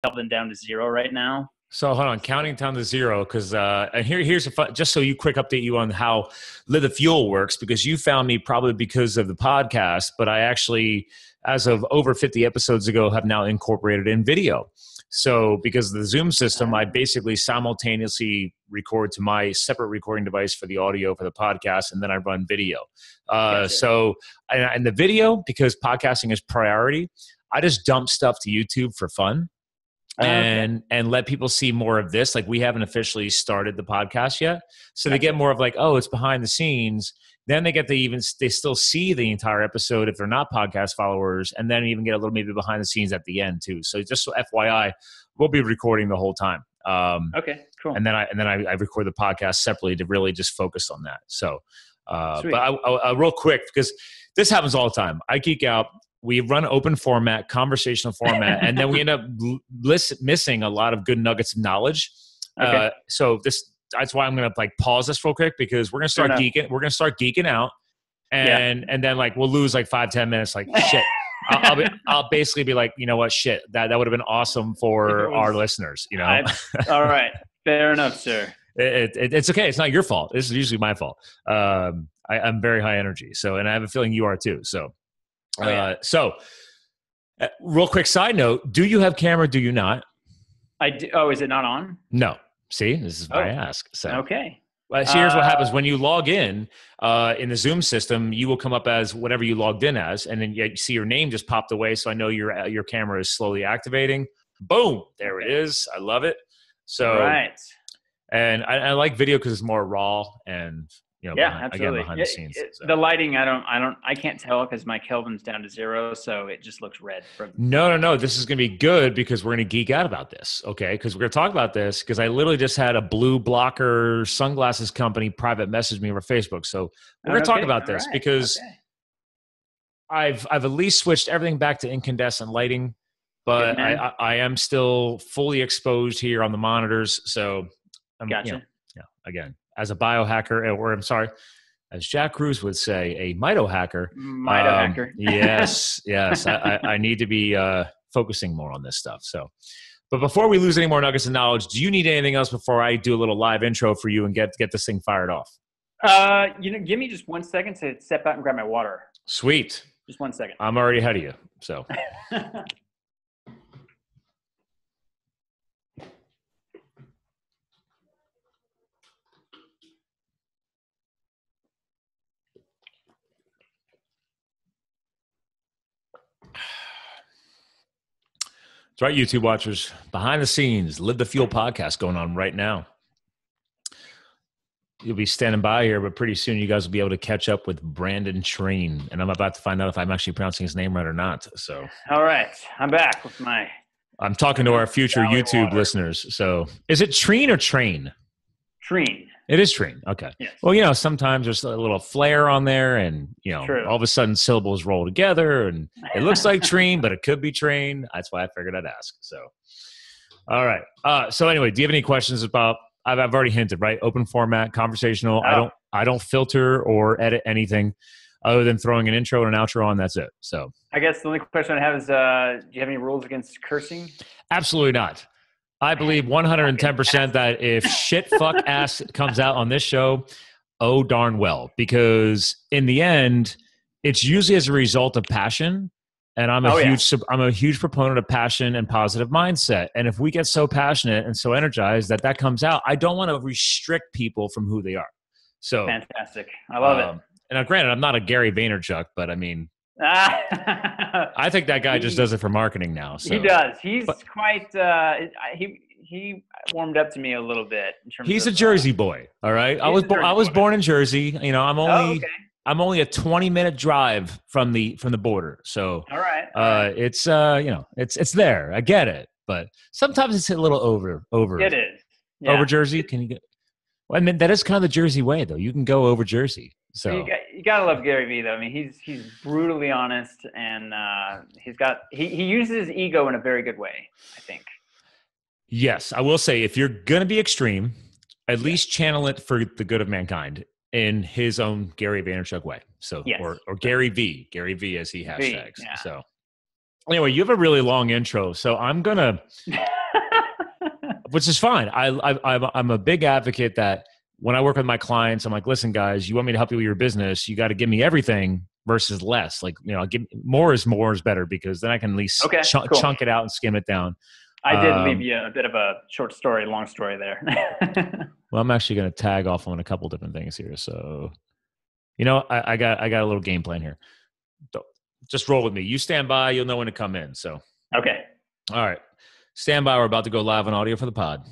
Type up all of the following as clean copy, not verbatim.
Kelvin down to 0 right now. So hold on, counting down to 0, because and here's a fun, just so you quick update you on how Live the Fuel works, because you found me probably because of the podcast, but I actually, as of over 50 episodes ago, have now incorporated in video. So because of the Zoom system, I basically simultaneously record to my separate recording device for the audio for the podcast, and then I run video. Gotcha. So and the video, because podcasting is priority, I just dump stuff to YouTube for fun. And let people see more of this. Like, we haven't officially started the podcast yet. So they get more of like, oh, it's behind the scenes. Then they they still see the entire episode if they're not podcast followers, and then even get a little maybe behind the scenes at the end too. So just so FYI, we'll be recording the whole time. Okay, cool. And then I record the podcast separately to really just focus on that. So, but I real quick, because this happens all the time. I geek out. We run open format, conversational format, and then we end up missing a lot of good nuggets of knowledge. Okay. So that's why I'm going to like pause this real quick, because we're going to start geeking. We're going to start geeking out, and then like we'll lose like 5-10 minutes. Like shit, I'll basically be like, you know what, shit, that would have been awesome for our listeners. You know. All right, fair enough, sir. It's okay. It's not your fault. This is usually my fault. I'm very high energy, and I have a feeling you are too. So. Real quick side note, do you have camera? Do you not? I do. Oh, is it not on? No. See, this is why I ask. So, okay. See, here's what happens when you log in the Zoom system. You will come up as whatever you logged in as, and then you see your name just popped away. So I know your camera is slowly activating. Boom, there it is. I love it. So, right. And I like video because it's more raw and. You know, absolutely. Behind the scenes. The lighting, I can't tell because my Kelvin's down to 0, so it just looks red. No. This is going to be good because we're going to geek out about this, okay? Because we're going to talk about this because I literally just had a blue blocker sunglasses company private message me over Facebook. So we're going to talk about this because I've at least switched everything back to incandescent lighting, but I am still fully exposed here on the monitors. So gotcha. Again. As a biohacker, or I'm sorry, as Jack Cruz would say, a mitohacker. Mitohacker. Yes. I need to be focusing more on this stuff. So, but before we lose any more nuggets of knowledge, do you need anything else before I do a little live intro for you and get this thing fired off? Give me just 1 second to step out and grab my water. Sweet. Just 1 second. I'm already ahead of you. So. That's right, YouTube watchers. Behind the scenes, Live the Fuel podcast going on right now. You'll be standing by here, but pretty soon you guys will be able to catch up with Brandon Trean. And I'm about to find out if I'm actually pronouncing his name right or not. So, all right, I'm back with my. I'm talking to our future YouTube listeners. So, is it Trean or Train? Trean. It is Trean. Okay. Yes. Well, sometimes there's a little flair on there, and all of a sudden syllables roll together, and it looks like Trean, but it could be Train. That's why I figured I'd ask. So, all right. So anyway, do you have any questions about? I've already hinted, right? Open format, conversational. Oh. I don't filter or edit anything other than throwing an intro and an outro on. That's it. So I guess the only question I have is, do you have any rules against cursing? Absolutely not. I believe 110% that if shit fuck ass comes out on this show, oh darn well, because in the end, it's usually as a result of passion, and I'm a huge proponent of passion and positive mindset. And if we get so passionate and so energized that comes out, I don't want to restrict people from who they are. So fantastic, I love it. And granted, I'm not a Gary Vaynerchuk, but I mean. I think that guy just does it for marketing now. So. He does. He's quite. He warmed up to me a little bit. He's a Jersey boy. All right. I was born in Jersey. I'm only a 20-minute drive from the border. So all right. It's it's there. I get it, but sometimes it's a little over. It is over Jersey. Can you get? Well, I mean, that is kind of the Jersey way, though. You can go over Jersey. So you gotta love Gary Vee, though. I mean, he's brutally honest, and he uses his ego in a very good way, I think. Yes, I will say, if you're gonna be extreme, at least channel it for the good of mankind in his own Gary Vaynerchuk way. So, yes. or Gary V as he hashtags. Yeah. So, Anyway, you have a really long intro, so I'm gonna, which is fine. I'm a big advocate that when I work with my clients, I'm like, listen, guys, you want me to help you with your business, you got to give me everything versus less. Like, give more is better, because then I can at least Okay, cool. chunk it out and skim it down. I did leave you a bit of a short story, long story there. Well, I'm actually going to tag off on a couple different things here. So, I got a little game plan here. Just roll with me. You stand by. You'll know when to come in. So, okay. All right. Stand by. We're about to go live on audio for the pod.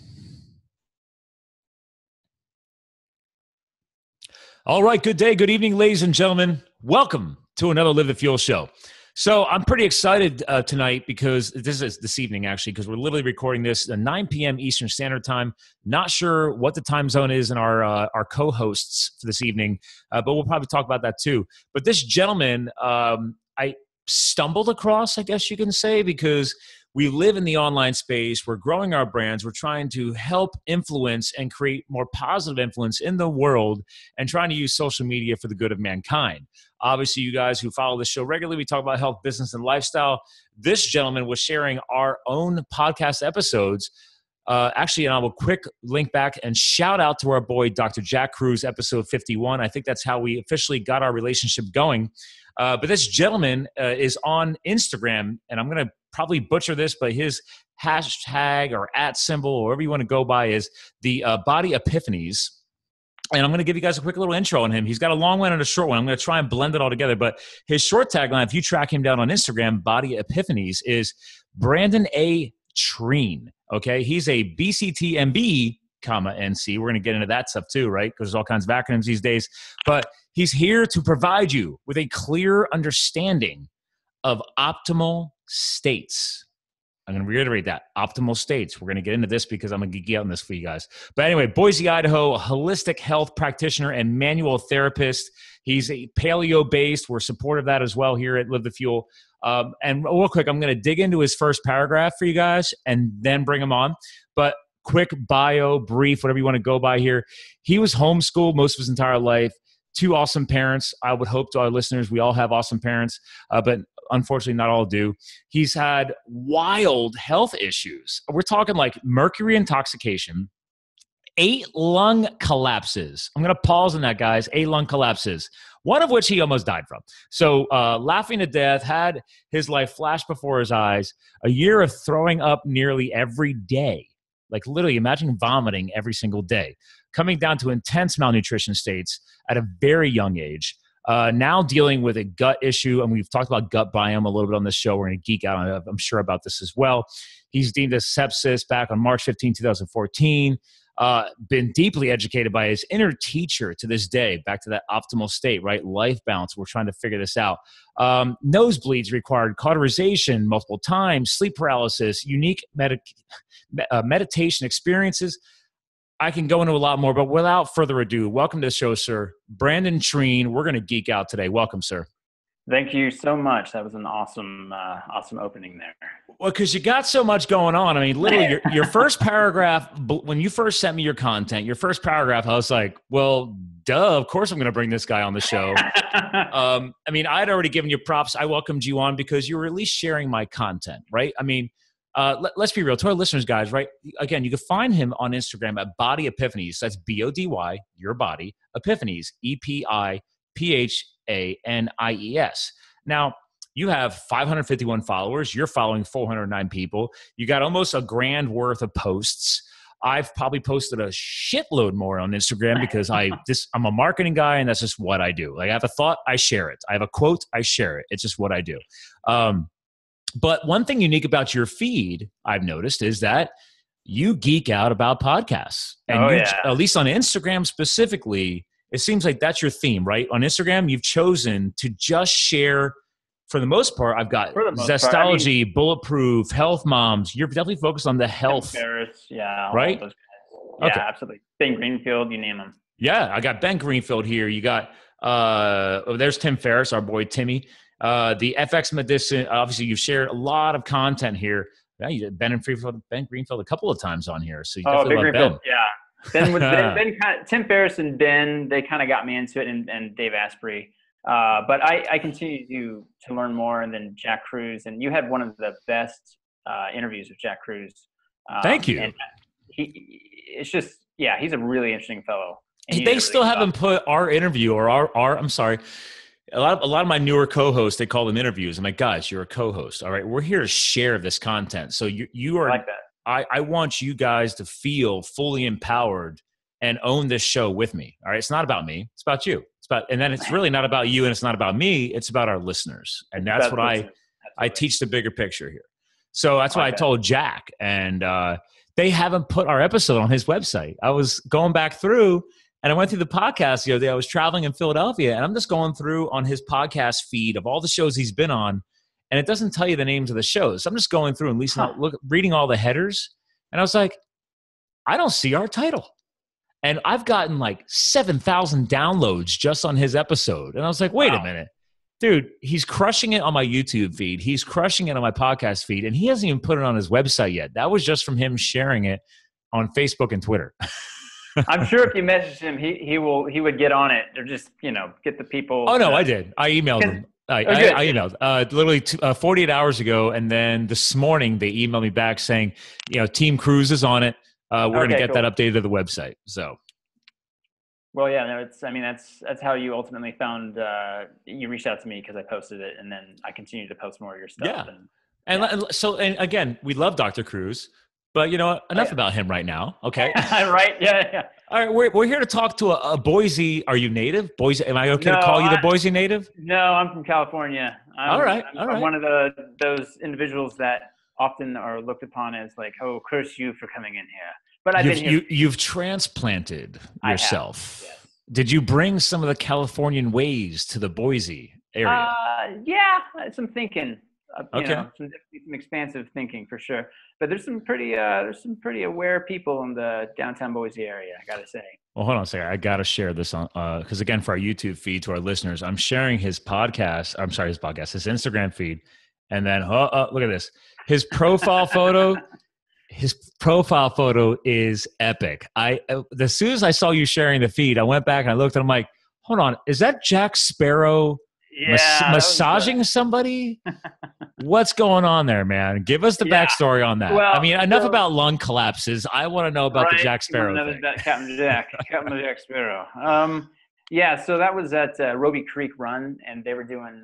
All right. Good day. Good evening, ladies and gentlemen. Welcome to another Live the Fuel show. So I'm pretty excited tonight because this evening, actually, because we're literally recording this at 9 p.m. Eastern Standard Time. Not sure what the time zone is in our co-hosts for this evening, but we'll probably talk about that too. But this gentleman, I stumbled across, I guess you can say, because we live in the online space. We're growing our brands. We're trying to help influence and create more positive influence in the world and trying to use social media for the good of mankind. Obviously, you guys who follow this show regularly, we talk about health, business, and lifestyle. This gentleman was sharing our own podcast episodes. Actually, and I will quick link back and shout out to our boy, Dr. Jack Cruz, episode 51. I think that's how we officially got our relationship going. But this gentleman is on Instagram, and I'm going to probably butcher this, but his hashtag or @ symbol, or whatever you want to go by, is the Body Epiphanies. And I'm going to give you guys a quick little intro on him. He's got a long one and a short one. I'm going to try and blend it all together. But his short tagline, if you track him down on Instagram, Body Epiphanies, is Brandon A. Trean. Okay, he's a BCTMB, NC. We're going to get into that stuff too, right? Because there's all kinds of acronyms these days. But he's here to provide you with a clear understanding of optimal states. I'm going to reiterate that. Optimal states. We're going to get into this because I'm going to geek out on this for you guys. But anyway, Boise, Idaho, a holistic health practitioner and manual therapist. He's a paleo-based. We're supportive of that as well here at Live the Fuel. And real quick, I'm going to dig into his first paragraph for you guys and then bring him on. But quick bio, brief, whatever you want to go by here. He was homeschooled most of his entire life. 2 awesome parents. I would hope to our listeners, we all have awesome parents, but unfortunately not all do. He's had wild health issues. We're talking like mercury intoxication, 8 lung collapses. I'm going to pause on that, guys. 8 lung collapses, one of which he almost died from. So laughing to death, had his life flash before his eyes, a year of throwing up nearly every day. Like literally imagine vomiting every single day, coming down to intense malnutrition states at a very young age. Now dealing with a gut issue, and we've talked about gut biome a little bit on this show. We're going to geek out on it, I'm sure, about this as well. He's deemed as sepsis back on March 15, 2014. Been deeply educated by his inner teacher to this day, back to that optimal state, right? Life balance. We're trying to figure this out. Nosebleeds required cauterization multiple times, sleep paralysis, unique meditation experiences. I can go into a lot more, but without further ado, welcome to the show, sir. Brandon Trean. We're going to geek out today. Welcome, sir. Thank you so much. That was an awesome opening there. Well, because you got so much going on. I mean, literally, your first paragraph, when you first sent me your content, your first paragraph, I was like, well, duh, of course I'm going to bring this guy on the show. I mean, I had already given you props. I welcomed you on because you were at least sharing my content, right? I mean, let's be real to our listeners, guys, right? Again, you can find him on Instagram at Body Epiphanies. That's BODY, your body, Epiphanies, EPIPHANIES. Now, you have 551 followers. You're following 409 people. You got almost a grand worth of posts. I've probably posted a shitload more on Instagram because I'm a marketing guy, and that's just what I do. Like, I have a thought, I share it. I have a quote, I share it. It's just what I do. But one thing unique about your feed, I've noticed, is that you geek out about podcasts. And at least on Instagram specifically, it seems like that's your theme, right? On Instagram, you've chosen to just share, for the most part, I've got Zestology, Bulletproof, Health Moms. You're definitely focused on the health. Ferriss, yeah. Right? Yeah, okay. Absolutely. Ben Greenfield, you name them. Yeah, I got Ben Greenfield here. You got, there's Tim Ferriss, our boy Timmy. The FX Medicine, obviously you've shared a lot of content here. Yeah, you did Ben Greenfield a couple of times on here. So you definitely love Ben. Yeah. Tim Ferriss and Ben, they kind of got me into it, and Dave Asprey. But I continue to learn more. And then Jack Cruz, and you had one of the best interviews with Jack Cruz. Thank you. And it's just, yeah, he's a really interesting fellow. And They still haven't put our interview or our I'm sorry. A lot of my newer co-hosts, they call them interviews. I'm like, guys, you're a co-host. All right. We're here to share this content. So you are, I like that. I want you guys to feel fully empowered and own this show with me. All right. It's not about me. It's about you. And then it's really not about you and it's not about me. It's about our listeners. And that's what I teach the bigger picture here. So that's why I told Jack, and they haven't put our episode on his website. I was going back through and I went through the podcast the other day. I was traveling in Philadelphia and I'm just going through on his podcast feed of all the shows he's been on. And it doesn't tell you the names of the shows. So I'm just going through and reading all the headers. And I was like, I don't see our title. And I've gotten like 7,000 downloads just on his episode. And I was like, wait a minute. Dude, he's crushing it on my YouTube feed. He's crushing it on my podcast feed. And he hasn't even put it on his website yet. That was just from him sharing it on Facebook and Twitter. I'm sure if you message him, he would get on it or just, get the people. Oh, no, I did. I emailed him. I emailed literally 48 hours ago. And then this morning they emailed me back saying, Team Cruz is on it. We're going to get that updated to the website. So. Well, yeah, no, that's how you ultimately found, you reached out to me because I posted it, and then I continued to post more of your stuff. Yeah. And again, we love Dr. Cruz, but enough about him right now. Okay. Right. Yeah. All right. We're here to talk to a Boise. Are you native? Boise. Am I okay to call you the Boise native? No, I'm from California. I'm one of those individuals that often are looked upon as like, oh, curse you for coming in here. But I've been here. You've transplanted yourself. Yes. Did you bring some of the Californian ways to the Boise area? Yeah, some thinking. Okay. Some expansive thinking for sure. But there's some pretty aware people in the downtown Boise area, I gotta say. Well, hold on a second. I gotta share this on because again, for our YouTube feed to our listeners, I'm sharing his podcast. I'm sorry, his Instagram feed, and then look at this. His profile photo. His profile photo is epic. As soon as I saw you sharing the feed, I went back and I looked and I'm like, hold on, is that Jack Sparrow massaging somebody? What's going on there, man? Give us the backstory on that. Well, enough about lung collapses. I want to know about the Jack Sparrow thing. Captain Jack Sparrow. So that was at Roby Creek Run, and they were doing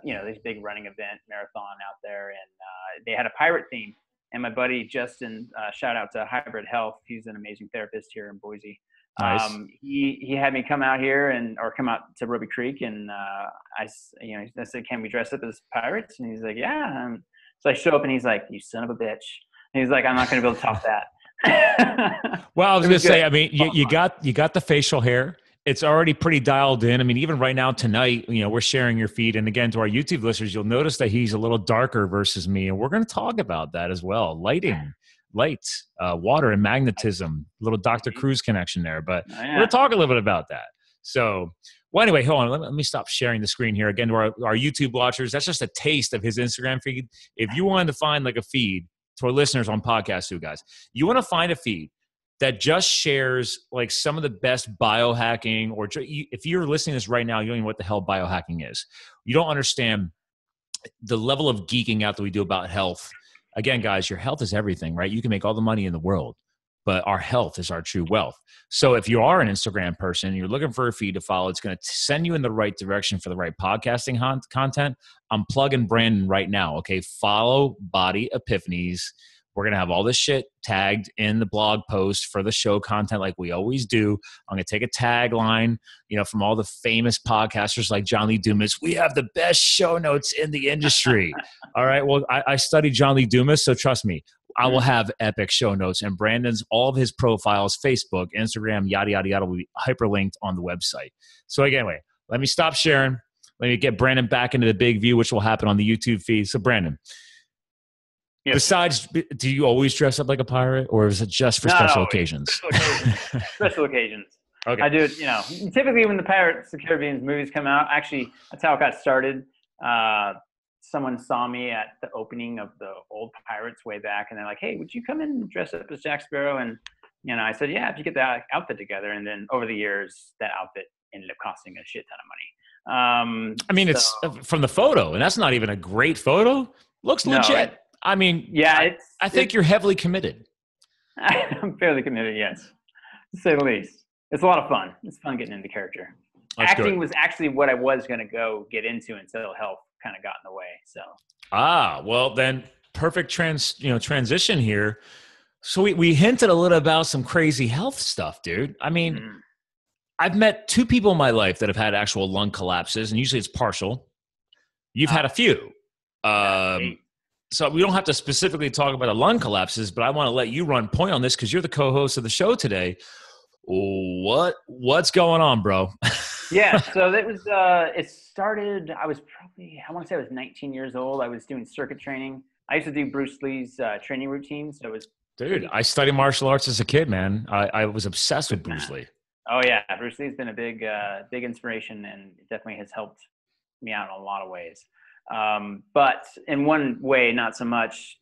this big running event marathon out there, and they had a pirate theme. And my buddy Justin, shout out to Hybrid Health. He's an amazing therapist here in Boise. Nice. He had me come out here or come out to Roby Creek, and I said, "Can we dress up as pirates?" And he's like, "Yeah." So I show up, and he's like, "You son of a bitch!" And he's like, "I'm not going to be able to top that." Well, I was going to say, you got the facial hair. It's already pretty dialed in. Even right now tonight, we're sharing your feed. And again, to our YouTube listeners, you'll notice that he's a little darker versus me. And we're going to talk about that as well. Lighting, lights, water and magnetism, little Dr. Cruz connection there. But we're going to talk a little bit about that. So, well, anyway, hold on. Let me stop sharing the screen here. Again, to our YouTube watchers, that's just a taste of his Instagram feed. If you wanted to find like a feed to our listeners on podcast too, guys, you want to find a feed that just shares like some of the best biohacking, or if you're listening to this right now, you don't even know what the hell biohacking is. You don't understand the level of geeking out that we do about health. Again, guys, your health is everything, right? You can make all the money in the world, but our health is our true wealth. So if you are an Instagram person, you're looking for a feed to follow, it's going to send you in the right direction for the right podcasting content. I'm plugging Brandon right now. Okay. Follow Body Epiphanies. We're going to have all this shit tagged in the blog post for the show content like we always do. I'm going to take a tagline, from all the famous podcasters like John Lee Dumas. We have the best show notes in the industry. All right. Well, I studied John Lee Dumas, so trust me, I will have epic show notes. And Brandon's, all of his profiles, Facebook, Instagram, yada, yada, yada, will be hyperlinked on the website. So again, wait, let me stop sharing. Let me get Brandon back into the big view, which will happen on the YouTube feed. So Brandon, yes. Besides, do you always dress up like a pirate, or is it just for special occasions? Special occasions. Okay. I do it, typically when the Pirates of the Caribbean movies come out. Actually, that's how it got started. Someone saw me at the opening of the old Pirates way back, and they're like, "Hey, would you come in and dress up as Jack Sparrow?" And I said, "Yeah, if you get that outfit together." And then over the years, that outfit ended up costing a shit ton of money. I mean, it's from the photo, and that's not even a great photo. Looks legit. I mean, yeah, I think you're heavily committed. I'm fairly committed, yes, to say the least. It's a lot of fun. It's fun getting into character. That's Acting good. was actually what I was going to go get into until health kind of got in the way. So. Well then, perfect transition here. So we hinted a little about some crazy health stuff, dude. I mean, I've met 2 people in my life that have had actual lung collapses, and usually it's partial. You've had a few. So we don't have to specifically talk about the lung collapses, but I want to let you run point on this because you're the co-host of the show today. What's going on, bro? Yeah, so that was it started. I want to say I was 19 years old. I was doing circuit training. I used to do Bruce Lee's training routine. So it was. Dude, I studied martial arts as a kid, man. I was obsessed with Bruce Lee. Oh yeah, Bruce Lee's been a big inspiration, and it definitely has helped me out in a lot of ways. But in one way, not so much.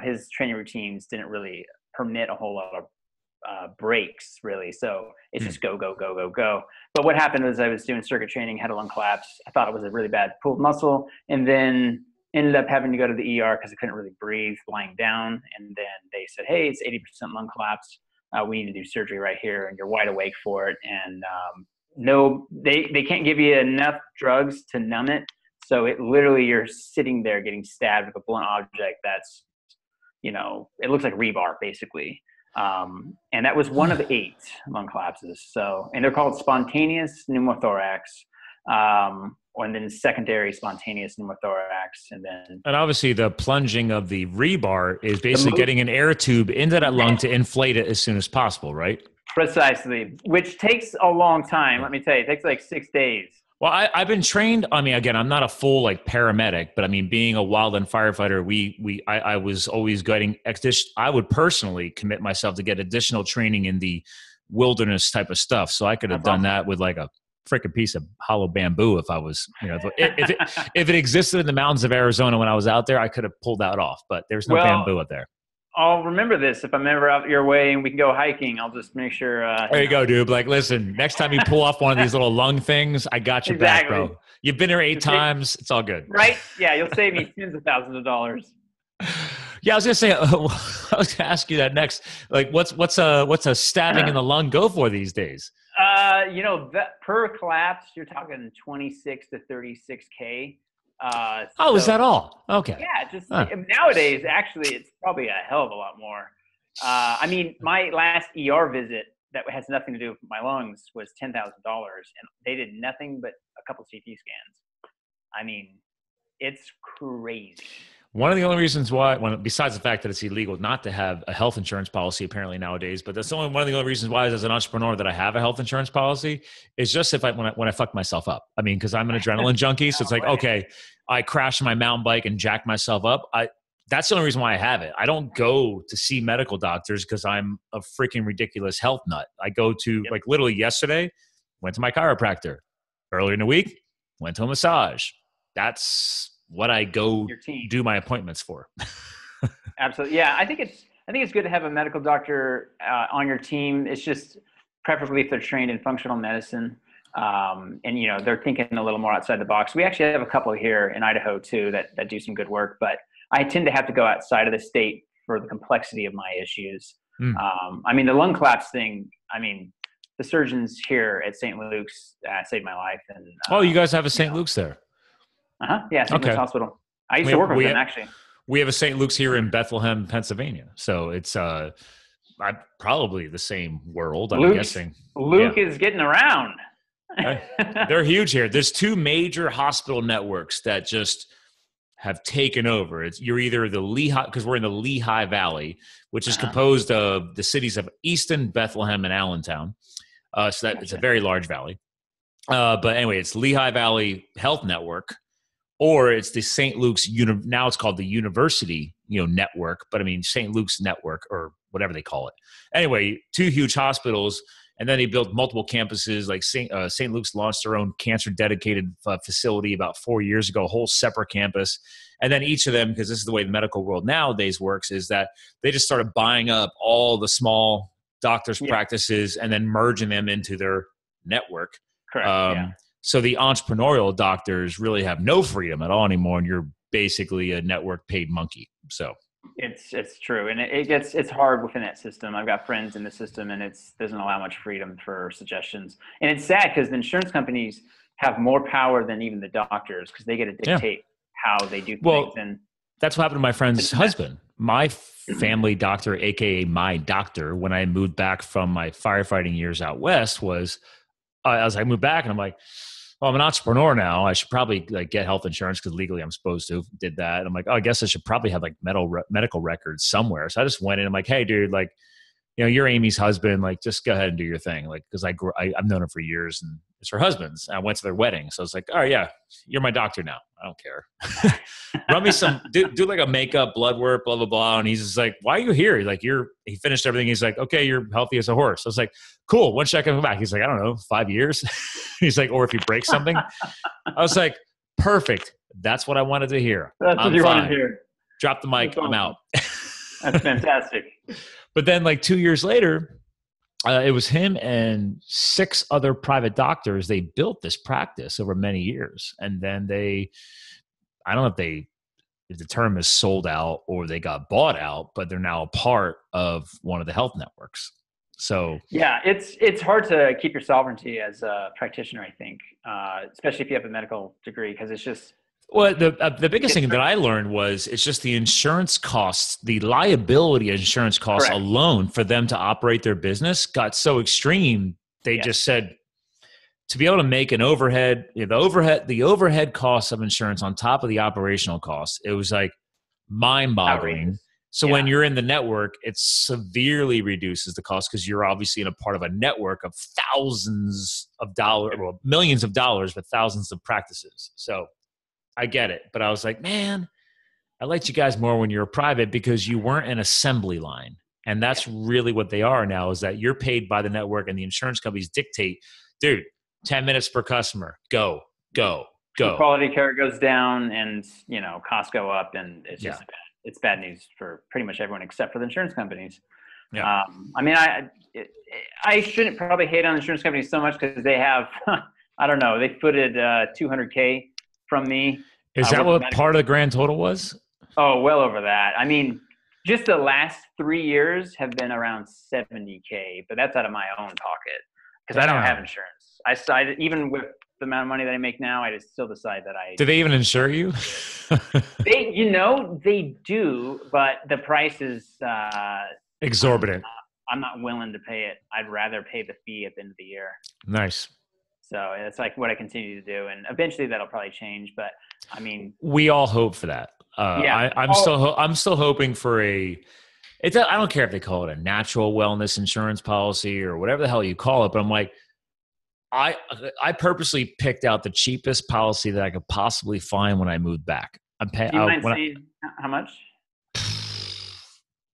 His training routines didn't really permit a whole lot of breaks, really. So it's just go, go, go, go, go. But what happened was I was doing circuit training, had a lung collapse. I thought it was a really bad pulled muscle, and then ended up having to go to the ER because I couldn't really breathe lying down. And then they said, hey, it's 80% lung collapse. We need to do surgery right here, and you're wide awake for it. And no, they can't give you enough drugs to numb it. So it literally, you're sitting there getting stabbed with a blunt object that's, it looks like rebar basically. And that was one of 8 lung collapses. So, and they're called spontaneous pneumothorax, and then secondary spontaneous pneumothorax, and obviously the plunging of the rebar is basically getting an air tube into that lung to inflate it as soon as possible, right? Precisely, which takes a long time. Let me tell you, it takes like 6 days. Well, I've been trained. I mean, again, I'm not a full paramedic, but I mean, being a wildland firefighter, I was always getting. I would personally commit myself to get additional training in the wilderness type of stuff. So I could have done that with a freaking piece of hollow bamboo if I was, if it existed in the mountains of Arizona when I was out there, I could have pulled that off. But there's no bamboo up there. I'll remember this. If I'm ever out your way and we can go hiking, I'll just make sure. There you go, dude. Listen, next time you pull off one of these little lung things, I got your back, bro. You've been here 8 times. It's all good. Right? Yeah, you'll save me tens of thousands of dollars. Yeah, I was gonna say. I was gonna ask you that next. What's a stabbing in the lung go for these days? That per collapse, you're talking 26 to 36K. Is that all? Okay. Yeah, just nowadays, actually, it's probably a hell of a lot more. I mean, my last ER visit that has nothing to do with my lungs was $10,000, and they did nothing but a couple CT scans. I mean, it's crazy. One of the only reasons why, besides the fact that it's illegal not to have a health insurance policy apparently nowadays, but that's one of the only reasons why, as an entrepreneur, that I have a health insurance policy is just when I fuck myself up. I mean, because I'm an adrenaline junkie, so it's okay, I crash my mountain bike and jack myself up. That's the only reason why I have it. I don't go to see medical doctors because I'm a freaking ridiculous health nut. I go to literally yesterday, went to my chiropractor. Earlier in the week, went to a massage. That's what I go do my appointments for. Absolutely. Yeah. I think it's good to have a medical doctor on your team. It's just preferably if they're trained in functional medicine. And they're thinking a little more outside the box. We actually have a couple here in Idaho too, that do some good work, but I tend to have to go outside of the state for the complexity of my issues. I mean, the lung collapse thing, the surgeons here at St. Luke's saved my life. And you guys have a St. Luke's there? Yeah, St. Luke's Hospital. I used to work with them, actually. We have a St. Luke's here in Bethlehem, Pennsylvania. So it's probably the same world, I'm guessing. Luke is getting around. They're huge here. There's 2 major hospital networks that just have taken over. You're either the Lehigh, because we're in the Lehigh Valley, which is composed of the cities of Easton, Bethlehem, and Allentown. So that it's a very large valley. But anyway, it's Lehigh Valley Health Network, or it's the St. Luke's, now it's called the University, Network, but St. Luke's Network or whatever they call it. Anyway, 2 huge hospitals, and then they built multiple campuses. Like St. Luke's launched their own cancer-dedicated facility about 4 years ago, a whole separate campus. And then each of them, because this is the way the medical world nowadays works, is that they just started buying up all the small doctors' practices and then merging them into their network. Correct. So the entrepreneurial doctors really have no freedom at all anymore, and you're basically a network paid monkey. So it's true, and it's hard within that system. I've got friends in the system, and it doesn't allow much freedom for suggestions. And it's sad because the insurance companies have more power than even the doctors, because they get to dictate how they do things. And that's what happened to my friend's husband. My family doctor, aka my doctor, when I moved back from my firefighting years out west, was as I moved back, and I'm like, well, I'm an entrepreneur now. I should probably like get health insurance because legally I'm supposed to. Did that. And I'm like, oh, I guess I should probably have like medical records somewhere. So I just went in. I'm like, hey, dude, like, you're Amy's husband. Like, just go ahead and do your thing. Like, because I've known her for years, and it's her husband's. And I went to their wedding, so I was like, all right, yeah, you're my doctor now. I don't care. Run me some, do like a makeup, blood work, blah blah blah. And he's just like, why are you here? Like, he finished everything. He's like, okay, you're healthy as a horse. I was like, cool. When should I come back? He's like, I don't know, 5 years. He's like, or if you break something. I was like, perfect. That's what I wanted to hear. That's what you wanted to hear. Drop the mic. I'm out. That's fantastic. But then like 2 years later, it was him and 6 other private doctors. They built this practice over many years. And then I don't know if the term is sold out or they got bought out, but they're now a part of one of the health networks. So yeah, it's hard to keep your sovereignty as a practitioner, I think, especially if you have a medical degree, because it's just. Well, the biggest thing that I learned was it's just the insurance costs, the liability insurance costs alone for them to operate their business got so extreme. They just said to be able to make an overhead, the overhead costs of insurance on top of the operational costs, it was like mind-boggling. Outrageous. So when you're in the network, it severely reduces the cost because you're obviously in a part of a network of thousands of dollars, well, millions of dollars, but thousands of practices. So I get it. But I was like, man, I liked you guys more when you were private because you weren't an assembly line. And that's really what they are now, is that you're paid by the network and the insurance companies dictate, dude, 10 minutes per customer, go. The quality care goes down and, costs go up, and it's just it's bad news for pretty much everyone except for the insurance companies. Yeah. I shouldn't probably hate on insurance companies so much because they have, I don't know, they footed $200K from me. Is that what part of the grand total was? Oh, well over that. I mean, just the last 3 years have been around $70K, but that's out of my own pocket because I don't have insurance. I decided, even with the amount of money that I make now, I just still decide that Do they even insure you? They do, but the price is exorbitant. I'm not willing to pay it. I'd rather pay the fee at the end of the year. Nice. So it's like what I continue to do, and eventually that'll probably change. But I mean, we all hope for that. I'm still hoping for I don't care if they call it a natural wellness insurance policy or whatever the hell you call it, but I'm like, I purposely picked out the cheapest policy that I could possibly find when I moved back. Do you mind saying how much?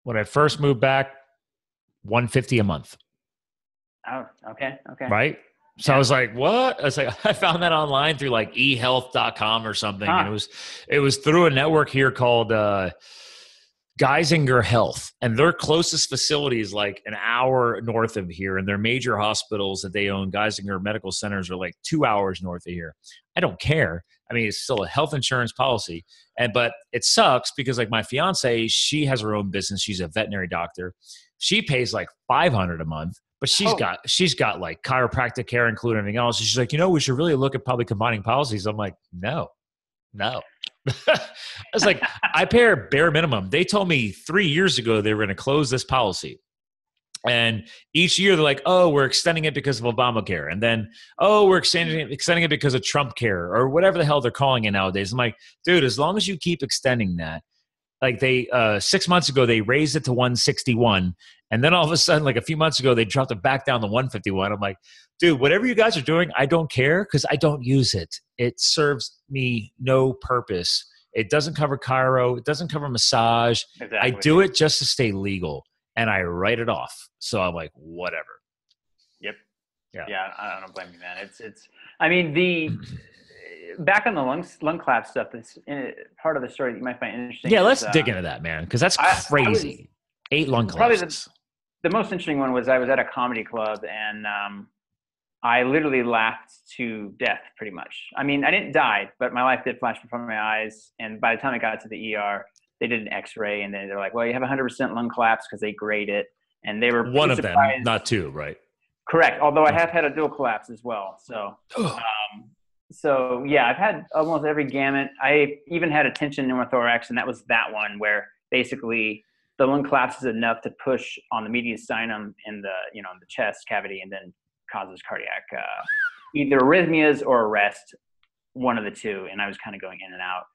When I first moved back, $150 a month. Oh, okay. Right. So I was like, what? I was like, I found that online through like ehealth.com or something. And it was through a network here called Geisinger Health. And their closest facility is like an hour north of here. And their major hospitals that they own, Geisinger Medical Centers, are like 2 hours north of here. I don't care. I mean, it's still a health insurance policy. But it sucks because like my fiance, she has her own business. She's a veterinary doctor. She pays like $500 a month. But she's got like chiropractic care included, everything else. And she's like, we should really look at probably combining policies. I'm like, no. I was like, I pay a bare minimum. They told me 3 years ago they were going to close this policy. And each year they're like, oh, we're extending it because of Obamacare. And then, oh, we're extending it because of Trump care or whatever the hell they're calling it nowadays. I'm like, dude, as long as you keep extending that. Like they 6 months ago, they raised it to 161. And then all of a sudden, like a few months ago, they dropped it back down to 151. I'm like, dude, whatever you guys are doing, I don't care because I don't use it. It serves me no purpose. It doesn't cover chiro. It doesn't cover massage. Exactly. I do it just to stay legal and I write it off. So I'm like, whatever. Yep. Yeah. I don't blame you, man. I mean, back on the lung clap stuff, that's part of the story that you might find interesting. Yeah, let's dig into that, man, because that's crazy. 8 lung collapses. Probably the most interesting one was I was at a comedy club, and I literally laughed to death pretty much. I mean, I didn't die, but my life did flash before my eyes. And by the time I got to the ER, they did an x-ray and then they're like, well, you have 100% lung collapse because they grade it. And they were One of surprised. them, not two, right? Correct. Although I have had a dual collapse as well. So yeah, I've had almost every gamut. I even had a tension pneumothorax, and that was that one where basically the lung collapse is enough to push on the mediastinum in the, in the chest cavity, and then causes cardiac, either arrhythmias or arrest, one of the two. And I was kind of going in and out.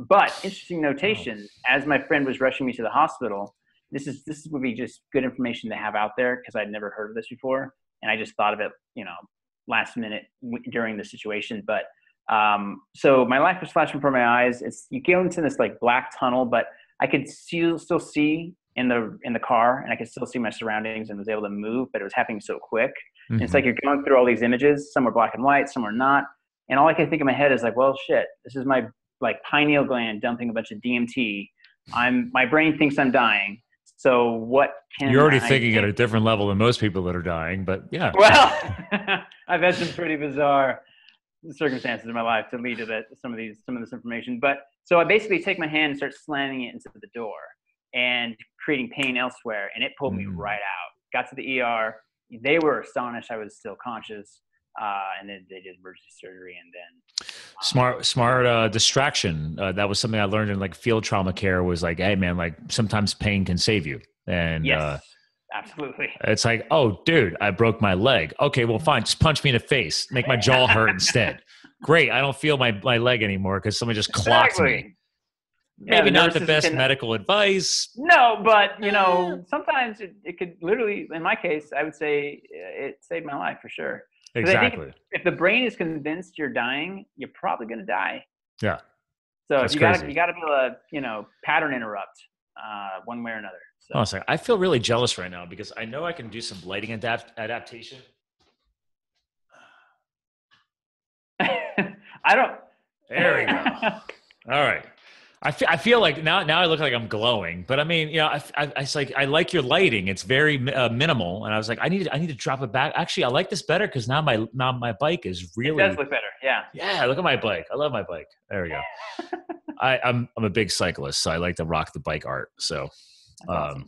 But interesting notation, as my friend was rushing me to the hospital, this would be just good information to have out there because I'd never heard of this before. And I just thought of it, last minute during the situation. But so my life was flashing before my eyes. You go into this like black tunnel, but I could still see in the car, and I could still see my surroundings and was able to move, but it was happening so quick. Mm-hmm. And it's like you're going through all these images. Some were black and white, some were not. And all I could think in my head is like, well, shit, this is my like pineal gland dumping a bunch of DMT. My brain thinks I'm dying. So what can You're already thinking at a different level than most people that are dying, but yeah. Well, I've had some pretty bizarre circumstances in my life to lead to some of this information. But so I basically take my hand and start slamming it into the door and creating pain elsewhere, and it pulled me right out. Got to the ER. They were astonished I was still conscious, and then they did emergency surgery, and then smart distraction. That was something I learned in like field trauma care. Was like, hey man, like sometimes pain can save you. And yes, absolutely. It's like, oh dude, I broke my leg. Okay, well fine, just punch me in the face, make my jaw hurt instead. Great, I don't feel my leg anymore because someone just clocked me. Maybe not the best medical advice. No, but sometimes it could literally, in my case, I would say it saved my life for sure. Exactly. I think if the brain is convinced you're dying, you're probably going to die. Yeah. So you got to be able to, pattern interrupt one way or another. So. Honestly, I feel really jealous right now because I know I can do some lighting adaptation. I don't. There we go. All right. I feel like now I look like I'm glowing, but I mean, it's like I like your lighting. It's very minimal, and I was like, I need to drop it back. Actually, I like this better because now my bike is really. It does look better. Yeah. Yeah, look at my bike. I love my bike. There we go. I'm a big cyclist, so I like to rock the bike art. So, awesome.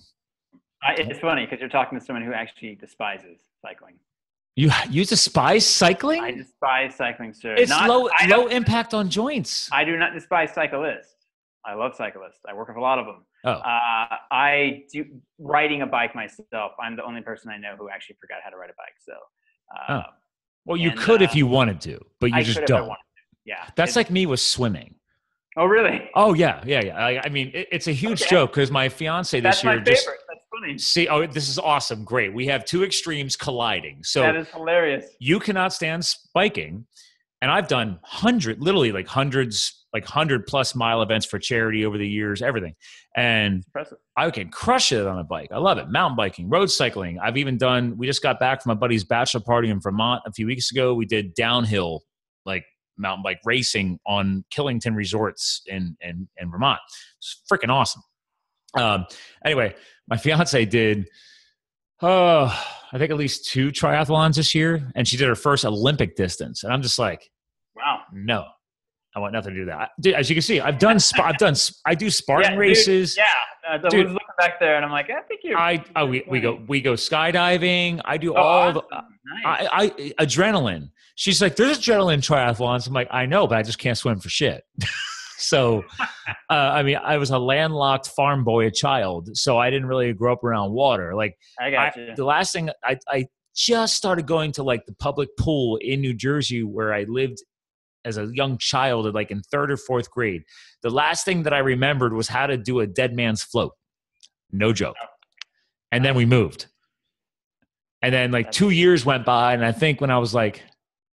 It's funny because you're talking to someone who actually despises cycling. You despise cycling? I despise cycling, sir. It's low impact on joints. I do not despise cyclists. I love cyclists. I work with a lot of them. Oh. I do riding a bike myself. I'm the only person I know who actually forgot how to ride a bike. So, well, you could if you wanted to, but you just don't. Yeah. That's like me with swimming. Oh, really? Oh, yeah. I mean, it's a huge joke because my fiance this year That's my favorite. That's funny. See, this is awesome. Great. We have two extremes colliding. So that is hilarious. You cannot stand spiking. And I've done literally like 100+ mile events for charity over the years, everything. And I can crush it on a bike. I love it. Mountain biking, road cycling. I've even we just got back from my buddy's bachelor party in Vermont a few weeks ago. We did downhill, like mountain bike racing on Killington resorts in Vermont. It's freaking awesome. Anyway, my fiance did, I think at least 2 triathlons this year, and she did her first Olympic distance. And I'm just like, wow, no, I want nothing to do with that. Dude, as you can see, I do Spartan races. Dude, I was looking back there, and I'm like, I think you're. We go skydiving. I do all the adrenaline. She's like, there's adrenaline triathlons. I'm like, I know, but I just can't swim for shit. So, I mean, I was a landlocked farm boy, a child, so I didn't really grow up around water. Like, I got you. The last thing I just started going to like the public pool in New Jersey where I lived as a young child, like in 3rd or 4th grade. The last thing that I remembered was how to do a dead man's float. No joke. And then we moved. And then like 2 years went by, and I think when I was like,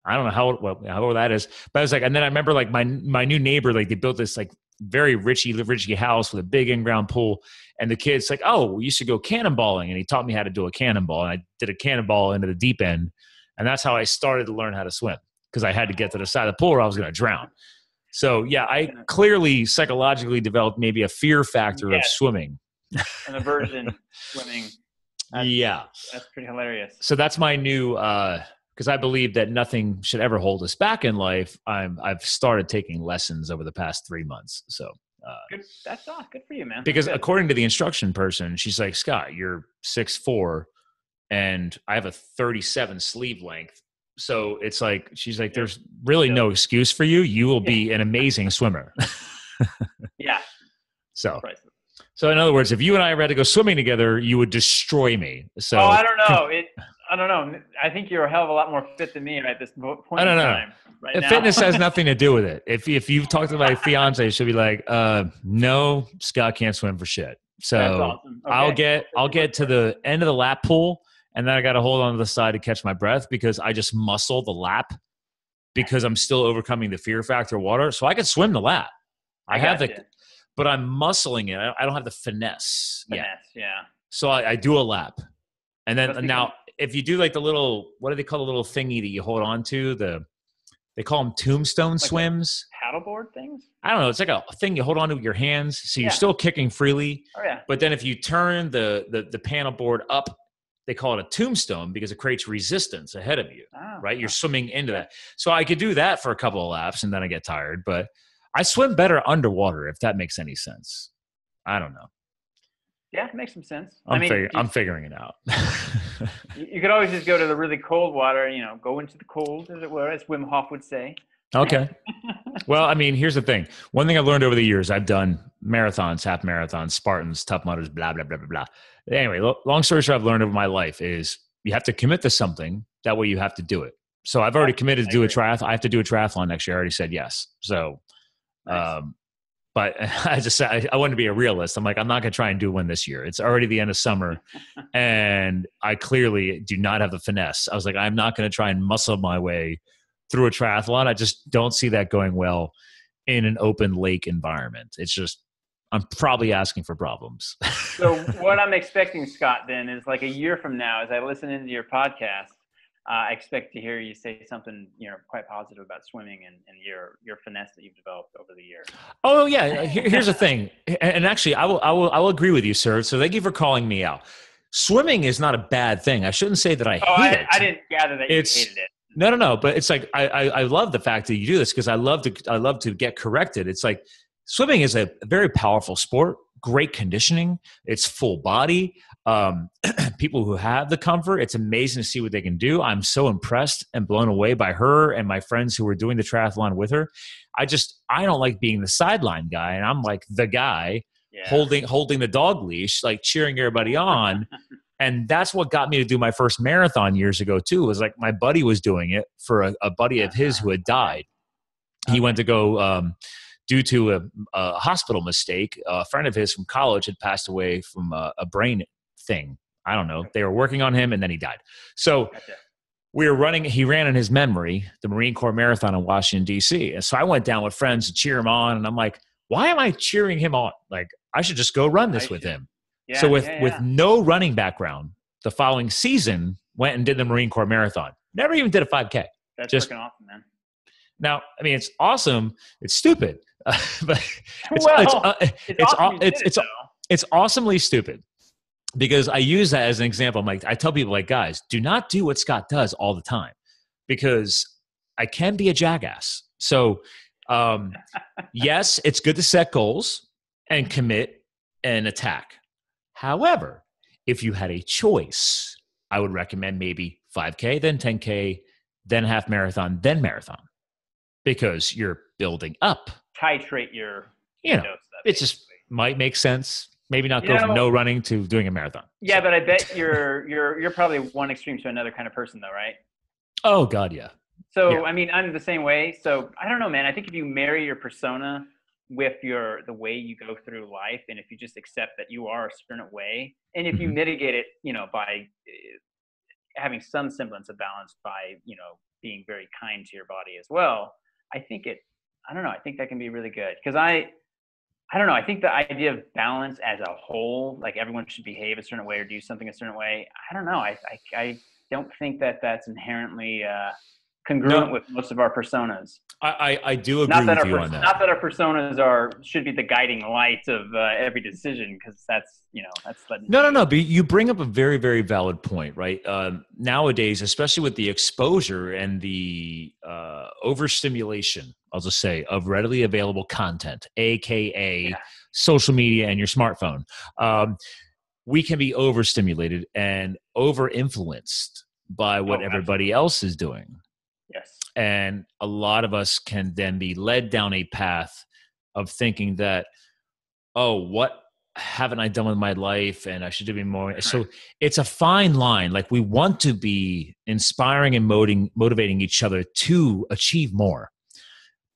I don't know how old that is, but I was like, and then I remember like my new neighbor, like they built this like very richy house with a big in-ground pool, and the kid's like, oh, we used to go cannonballing, and he taught me how to do a cannonball, and I did a cannonball into the deep end, and that's how I started to learn how to swim because I had to get to the side of the pool or I was going to drown. So yeah, I clearly psychologically developed maybe a fear factor of swimming. An aversion swimming. That's pretty hilarious. So that's my new because I believe that nothing should ever hold us back in life. I've started taking lessons over the past 3 months. So Good. That's good for you, man. because That's good. according to the instruction person, she's like, Scott, you're 6'4", and I have a 37 sleeve length. So it's like, she's like, there's really no excuse for you. You will be an amazing swimmer. Yeah. So in other words, if you and I ever had to go swimming together, you would destroy me. So I don't know. I don't know. I think you're a hell of a lot more fit than me at this point in time. Right now. Fitness has nothing to do with it. If you've talked to my fiance, she'll be like, no, Scott can't swim for shit. So that's awesome. Okay. I'll get to the end of the lap pool, and then I got to hold on to the side to catch my breath because I just muscle the lap because I'm still overcoming the fear factor of water. So I can swim the lap. I have it, but I'm muscling it. I don't have the finesse yet. Yeah. So I do a lap. And then now if you do like the little, what do they call the little thingy that you hold on to? They call them tombstone swims. Paddleboard things? I don't know. It's like a thing you hold on to with your hands. So you're still kicking freely. Oh, yeah. But then if you turn the paddle board up, they call it a tombstone because it creates resistance ahead of you, right? You're swimming into that. So I could do that for a couple of laps and then I get tired. But I swim better underwater, if that makes any sense. I don't know. Yeah, it makes some sense. I'm figuring it out. You could always just go to the really cold water, go into the cold, as it were, as Wim Hof would say. Okay. Well, I mean, here's the thing. One thing I've learned over the years, I've done marathons, half marathons, Spartans, Tough Mudders, blah, blah, blah, blah, blah. Anyway, long story short, I've learned over my life is you have to commit to something. That way you have to do it. So I've already committed to do a triathlon. I have to do a triathlon next year. I already said yes. So, nice. But I just said, I want to be a realist. I'm like, I'm not going to try and do one this year. It's already the end of summer. And I clearly do not have the finesse. I was like, I'm not going to try and muscle my way through a triathlon. I just don't see that going well in an open lake environment. It's just, I'm probably asking for problems. So what I'm expecting, Scott, then is like a year from now, as I listen into your podcast, I expect to hear you say something, quite positive about swimming and your finesse that you've developed over the years. Oh yeah, here's the thing, and actually, I will agree with you, sir. So thank you for calling me out. Swimming is not a bad thing. I shouldn't say that I hate it. I didn't gather that you hated it. No. But it's like I love the fact that you do this because I love to get corrected. It's like swimming is a very powerful sport. Great conditioning. It's full body. People who have the comfort, it's amazing to see what they can do. I'm so impressed and blown away by her and my friends who were doing the triathlon with her. I don't like being the sideline guy, and I'm like the guy holding the dog leash, like cheering everybody on. And that's what got me to do my first marathon years ago too. Was like my buddy was doing it for a buddy of his who had died. He went to go due to a hospital mistake. A friend of his from college had passed away from a brain thing. I don't know. They were working on him and then he died. So we were running, he ran in his memory, the Marine Corps Marathon in Washington, D.C. And so I went down with friends to cheer him on. And I'm like, why am I cheering him on? Like, I should just go run this with him. Yeah, so with no running background, the following season went and did the Marine Corps Marathon. Never even did a 5K. That's freaking awesome, man. Now, I mean, it's awesome. It's stupid. But it's awesomely stupid. Because I use that as an example. I'm like, I tell people, like, guys, do not do what Scott does all the time because I can be a jackass. So, yes, it's good to set goals and commit and attack. However, if you had a choice, I would recommend maybe 5K, then 10K, then half marathon, then marathon, because you're building up. Titrate your, it just might make sense. Maybe not go from no running to doing a marathon. Yeah, but I bet you're probably one extreme to another kind of person though, right? Oh God, yeah. So I mean, I'm the same way. So I don't know, man. I think if you marry your persona with the way you go through life, and if you just accept that you are a certain way, and if you mitigate it, by having some semblance of balance by, being very kind to your body as well, I think that can be really good. Because I don't know. I think the idea of balance as a whole, like everyone should behave a certain way or do something a certain way. I don't know. I don't think that that's inherently congruent with most of our personas. I do agree with you on that. Not that our personas should be the guiding light of every decision, because that's No. But you bring up a very, very valid point, right? Nowadays, especially with the exposure and the overstimulation, I'll just say, of readily available content, aka social media and your smartphone, we can be overstimulated and over-influenced by what everybody else is doing. Yes. And a lot of us can then be led down a path of thinking that, oh, what haven't I done with my life? And I should do more. So it's a fine line. Like, we want to be inspiring and motivating each other to achieve more.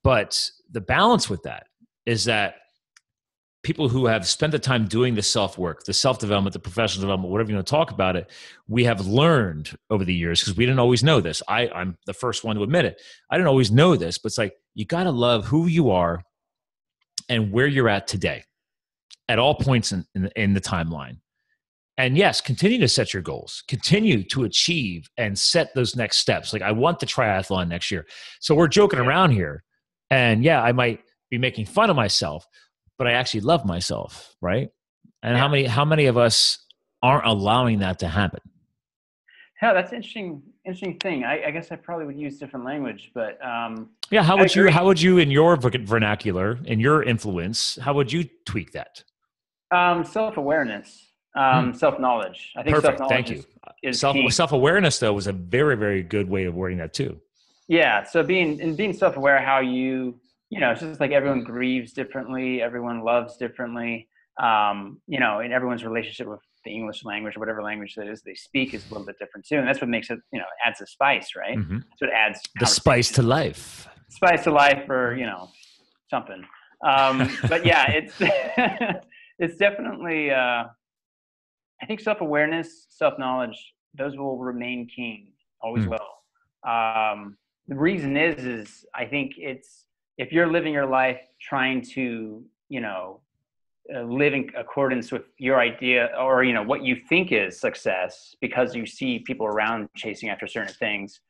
But the balance with that is that people who have spent the time doing the self-work, the self-development, the professional development, whatever you want to talk about it, we have learned over the years, because we didn't always know this. I'm the first one to admit it. I didn't always know this, but it's like, you got to love who you are and where you're at today at all points in the timeline. And yes, continue to set your goals, continue to achieve and set those next steps. Like, I want the triathlon next year. So we're joking around here, and I might be making fun of myself, but I actually love myself, right? And how many of us aren't allowing that to happen? Yeah, that's an interesting thing. I guess I probably would use different language, but how would you in your vernacular, in your influence, how would you tweak that? Self-awareness, self-knowledge. I think Perfect. self-knowledge Thank you. is key. Self-awareness, though, was a very, very good way of wording that too. Yeah. So being self-aware, how it's just like everyone grieves differently, everyone loves differently, in everyone's relationship with the English language or whatever language that is they speak is a little bit different too. And that's what makes it, adds a spice, right? Mm-hmm. That's what adds the spice to life. Spice to life, or, something. But yeah, it's, it's definitely, I think self-awareness, self-knowledge, those will remain king, always will. The reason is I think it's, if you're living your life trying to, live in accordance with your idea or, what you think is success, because you see people around chasing after certain things,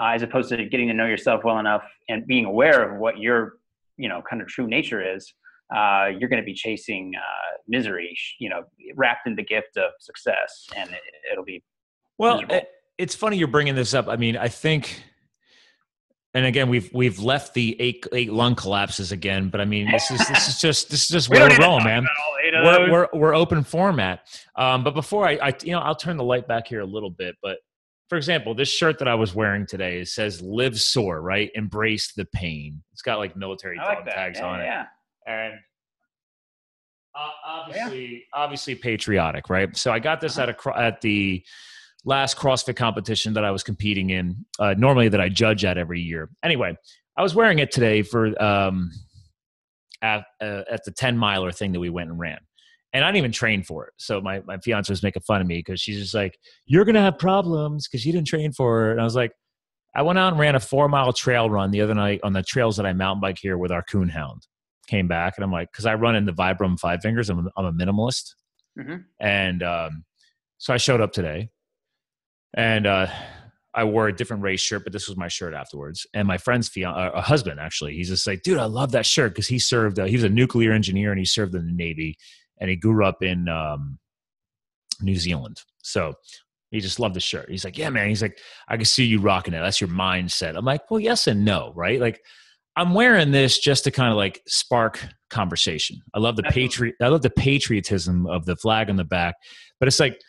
as opposed to getting to know yourself well enough and being aware of what your, kind of true nature is, you're going to be chasing misery, wrapped in the gift of success, and it'll be miserable. It's funny you're bringing this up. I mean, I think, and again, we've left the eight lung collapses again, but I mean, this is just where we're going, man. We're open format. But before I'll turn the light back here a little bit. But for example, this shirt that I was wearing today, it says "Live Sore," right? Embrace the pain. It's got like military dog tags on it. Yeah. And obviously patriotic, right? So I got this at the last CrossFit competition that I was competing in, normally that I judge at every year. Anyway, I was wearing it today for at the 10-miler thing that we went and ran. And I didn't even train for it. So my fiance was making fun of me because she's just like, you're going to have problems because you didn't train for it. And I was like, I went out and ran a 4-mile trail run the other night on the trails that I mountain bike here with our coon hound. Came back and I'm like, because I run in the Vibram 5 fingers. I'm a minimalist. Mm-hmm. And so I showed up today. And I wore a different race shirt, but this was my shirt afterwards. And my friend's husband, actually, he's just like, dude, I love that shirt, because he served. He was a nuclear engineer and he served in the Navy, and he grew up in New Zealand. So he just loved the shirt. He's like, yeah, man. He's like, I can see you rocking it. That's your mindset. I'm like, well, yes and no, right? Like, I'm wearing this just to kind of like spark conversation. I love the patriotism of the flag on the back, but it's like,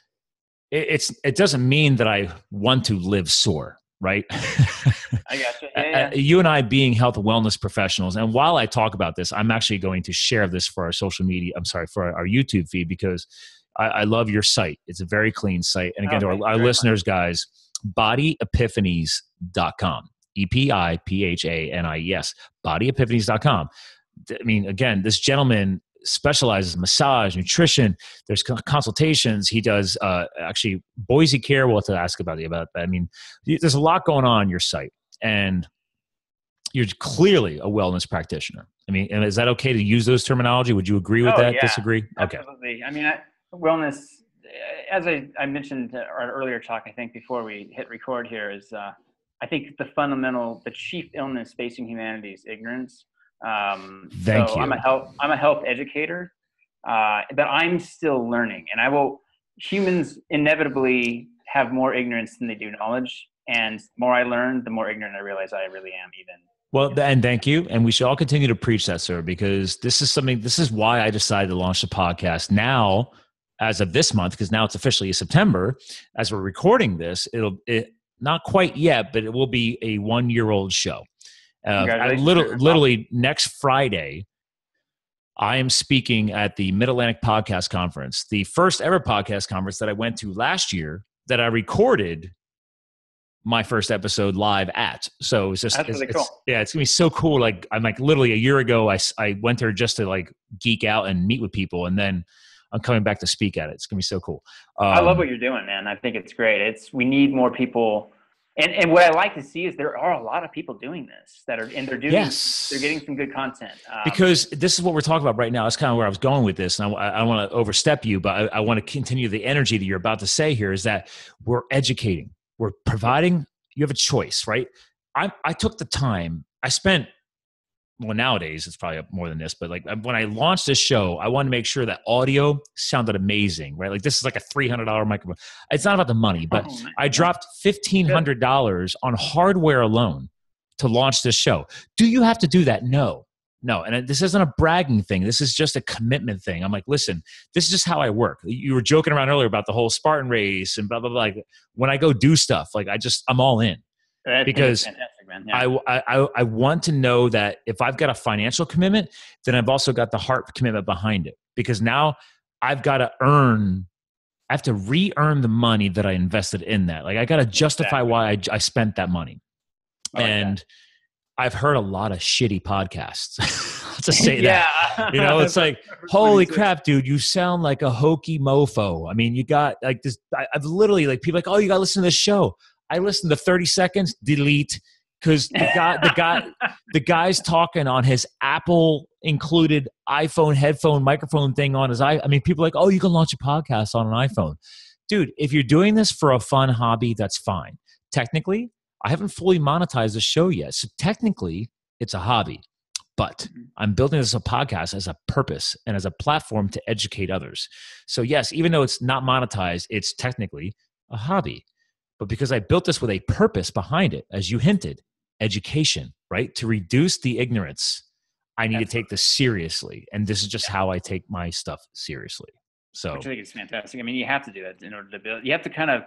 it doesn't mean that I want to live sore, right? I gotcha. Yeah. You and I being health and wellness professionals, and while I talk about this, I'm actually going to share this for our social media. I'm sorry, for our YouTube feed, because I love your site. It's a very clean site. And again, to our listeners, guys, bodyepiphanies.com. EPIPHANIES. Bodyepiphanies.com. I mean, again, this gentleman specializes in massage, nutrition. There's consultations. He does actually Boise Care. We'll have to ask about that. I mean, there's a lot going on your site, and you're clearly a wellness practitioner. I mean, and is that okay to use those terminology? Would you agree with that? Yeah, disagree? Absolutely. Okay. I mean, wellness, as I mentioned our earlier talk, I think before we hit record here, is I think the chief illness facing humanity is ignorance. Thank So you. I'm a health educator, but I'm still learning, and humans inevitably have more ignorance than they do knowledge. And the more I learn, the more ignorant I realize I really am even. Well, and thank you. And we should all continue to preach that, sir, because this is why I decided to launch the podcast now, as of this month, because now it's officially September. As we're recording this, it not quite yet, but it will be a 1-year-old show. Literally next Friday, I am speaking at the Mid-Atlantic Podcast Conference, the first ever podcast conference that I went to last year that I recorded my first episode live at. So it's just, That's really cool. It's gonna be so cool. Like I'm like literally a year ago, I went there just to like geek out and meet with people. And then I'm coming back to speak at it. It's gonna be so cool. I love what you're doing, man. I think it's great. We need more people. And what I like to see is there are a lot of people doing this they're getting some good content. Because this is what we're talking about right now. That's kind of where I was going with this. And I want to overstep you, but I want to continue the energy that you're about to say here is that we're educating. We're providing, you have a choice, right? I took the time, nowadays it's probably more than this, but like when I launched this show, I wanted to make sure that audio sounded amazing, right? Like this is like a $300 microphone. It's not about the money, but I dropped $1,500 on hardware alone to launch this show. Do you have to do that? No. And this isn't a bragging thing. This is just a commitment thing. I'm like, listen, this is just how I work. You were joking around earlier about the whole Spartan race and blah, blah, blah. Like, when I go do stuff, like I'm all in. Because fantastic, man. Yeah. I want to know that if I've got a financial commitment, then I've also got the heart commitment behind it. Because now I've got to I have to re-earn the money that I invested in that. Like I got to justify why I spent that money. And I've heard a lot of shitty podcasts. Let's just say that. You know, it's like, holy crap, dude, you sound like a hokey mofo. I mean, you got like this. I've literally like people like, oh, you got to listen to this show. I listened to 30 seconds, delete, because the guy's talking on his Apple included iPhone headphone microphone thing on his I mean, people are like, oh, you can launch a podcast on an iPhone. Dude, if you're doing this for a fun hobby, that's fine. Technically, I haven't fully monetized the show yet. So technically, it's a hobby. But I'm building this as a podcast as a purpose and as a platform to educate others. So yes, even though it's not monetized, it's technically a hobby. But because I built this with a purpose behind it, as you hinted, education, right? To reduce the ignorance, I need to take this seriously. And this is just how I take my stuff seriously. So which I think is fantastic. I mean, you have to do that in order to build. You have to kind of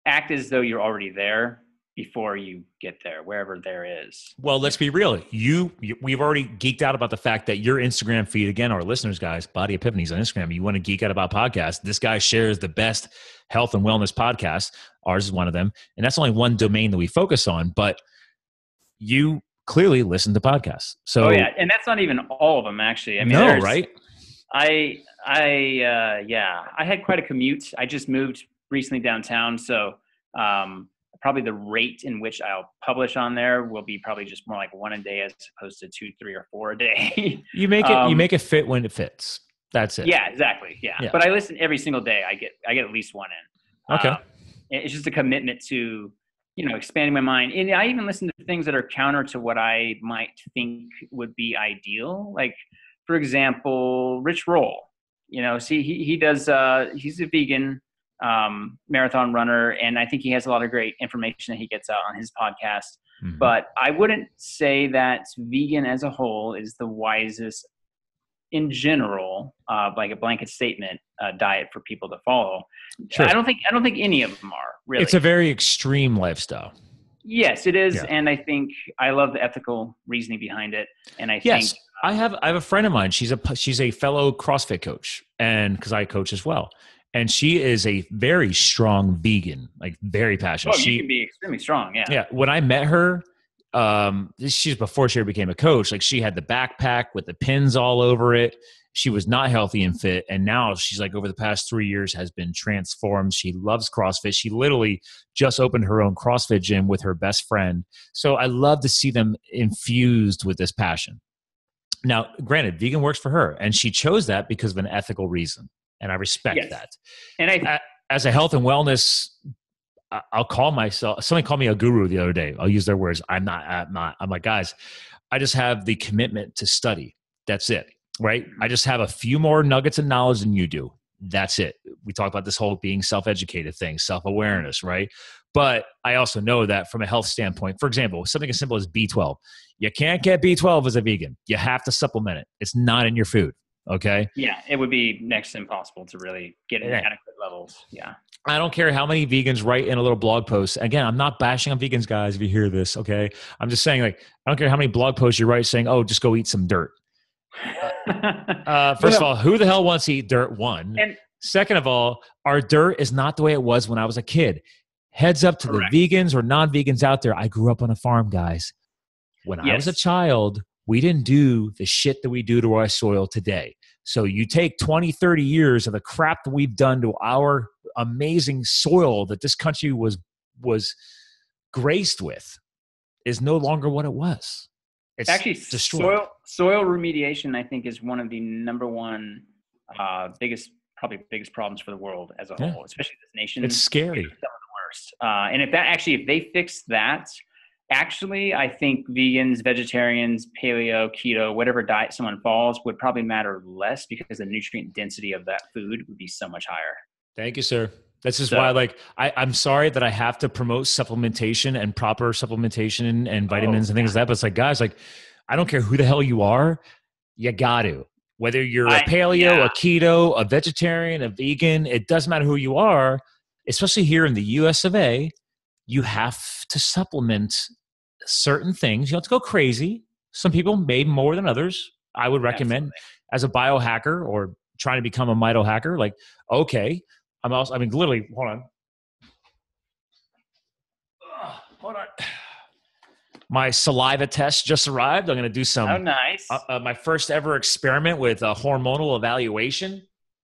act as though you're already there before you get there, wherever there is. Well, let's be real. We've already geeked out about the fact that your Instagram feed, again, our listeners, guys, Body Epiphanies on Instagram, you want to geek out about podcasts. This guy shares the best health and wellness podcasts. Ours is one of them. And that's only one domain that we focus on, but you clearly listen to podcasts. So, oh yeah. And that's not even all of them, actually. I mean, no, right? I had quite a commute. I just moved recently downtown. So, probably the rate in which I'll publish on there will be probably just more like one a day as opposed to 2, 3, or 4 a day. You make it fit when it fits. That's it. Yeah, exactly. Yeah. But I listen every single day. I get at least one in. Okay. It's just a commitment to, expanding my mind. And I even listen to things that are counter to what I might think would be ideal. Like, for example, Rich Roll, he does, he's a vegan, marathon runner, and I think he has a lot of great information that he gets out on his podcast. Mm-hmm. But I wouldn't say that vegan as a whole is the wisest in general, like a blanket statement, diet for people to follow. Sure. I don't think any of them are really. It's a very extreme lifestyle. Yes, it is. Yeah. And I think I love the ethical reasoning behind it. And I think I have a friend of mine. She's a fellow CrossFit coach, and because I coach as well. And she is a very strong vegan, like very passionate. Oh, you can be extremely strong, yeah. Yeah. When I met her, she's before she ever became a coach. Like she had the backpack with the pins all over it. She was not healthy and fit, and now she's like over the past 3 years has been transformed. She loves CrossFit. She literally just opened her own CrossFit gym with her best friend. So I love to see them infused with this passion. Now, granted, vegan works for her, and she chose that because of an ethical reason. And I respect that. And as a health and wellness I'll call myself, somebody called me a guru the other day. I'll use their words. I'm not. I'm like, guys, I just have the commitment to study. That's it, right? I just have a few more nuggets of knowledge than you do. That's it. We talk about this whole being self-educated thing, self-awareness, right? But I also know that from a health standpoint, for example, something as simple as B12, you can't get B12 as a vegan. You have to supplement it. It's not in your food. Okay. Yeah. It would be next to impossible to really get in adequate levels. Yeah. I don't care how many vegans write in a little blog post. Again, I'm not bashing on vegans, guys, if you hear this. Okay. I'm just saying, like, I don't care how many blog posts you write saying, oh, just go eat some dirt. First of all, who the hell wants to eat dirt? One. And second of all, our dirt is not the way it was when I was a kid. Heads up to the vegans or non-vegans out there. I grew up on a farm, guys. When I was a child, we didn't do the shit that we do to our soil today. So you take 20, 30 years of the crap that we've done to our amazing soil that this country was graced with is no longer what it was. It's actually destroyed. Soil remediation, I think, is one of the number one biggest problems for the world as a whole, especially this nation. It's scary. It's some of the worst. And if they fix that, actually, I think vegans, vegetarians, paleo, keto, whatever diet someone falls would probably matter less because the nutrient density of that food would be so much higher. Thank you, sir. This is why, like, I'm sorry that I have to promote supplementation and proper supplementation and vitamins and things like that. But it's like, guys, like, I don't care who the hell you are. You got to. Whether you're a paleo, a keto, a vegetarian, a vegan, it doesn't matter who you are, especially here in the US of A, you have to supplement certain things. You don't have to go crazy. Some people may more than others. I would recommend as a biohacker or trying to become a mitohacker, like, okay, literally, hold on. My saliva test just arrived. I'm going to do some. Oh, nice. My first ever experiment with a hormonal evaluation.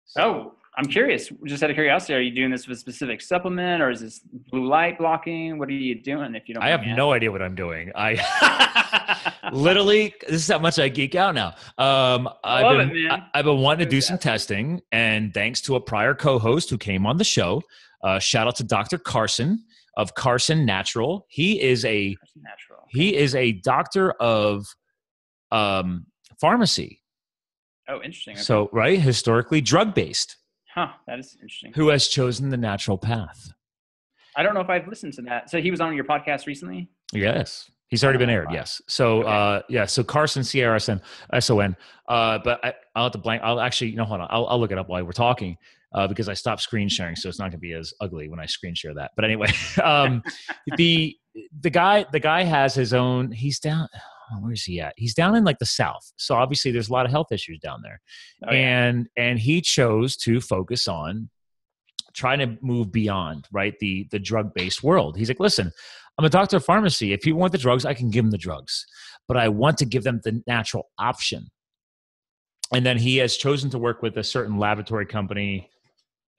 So, I'm curious. Just out of curiosity, are you doing this with a specific supplement, or is this blue light blocking? What are you doing? If you don't, I have no idea what I'm doing. Literally, this is how much I geek out now. I've been wanting to do some testing, and thanks to a prior co-host who came on the show, shout out to Dr. Carson of Carson Natural. He is a doctor of pharmacy. Oh, interesting. Okay. So, historically drug-based. Huh, that is interesting. Who has chosen the natural path? I don't know if I've listened to that. So he was on your podcast recently? Yes. He's already been aired, yes. So, so Carson, C-A-R-S-N-S-O-N. But I'll have to blank. I'll actually, hold on. I'll look it up while we're talking because I stopped screen sharing, so it's not going to be as ugly when I screen share that. But anyway, the guy has his own, he's down, where is he at? He's down in like the South. So obviously there's a lot of health issues down there. And he chose to focus on trying to move beyond, the drug-based world. He's like, listen, I'm a doctor of pharmacy. If people want the drugs, I can give them the drugs, but I want to give them the natural option. And then he has chosen to work with a certain laboratory company,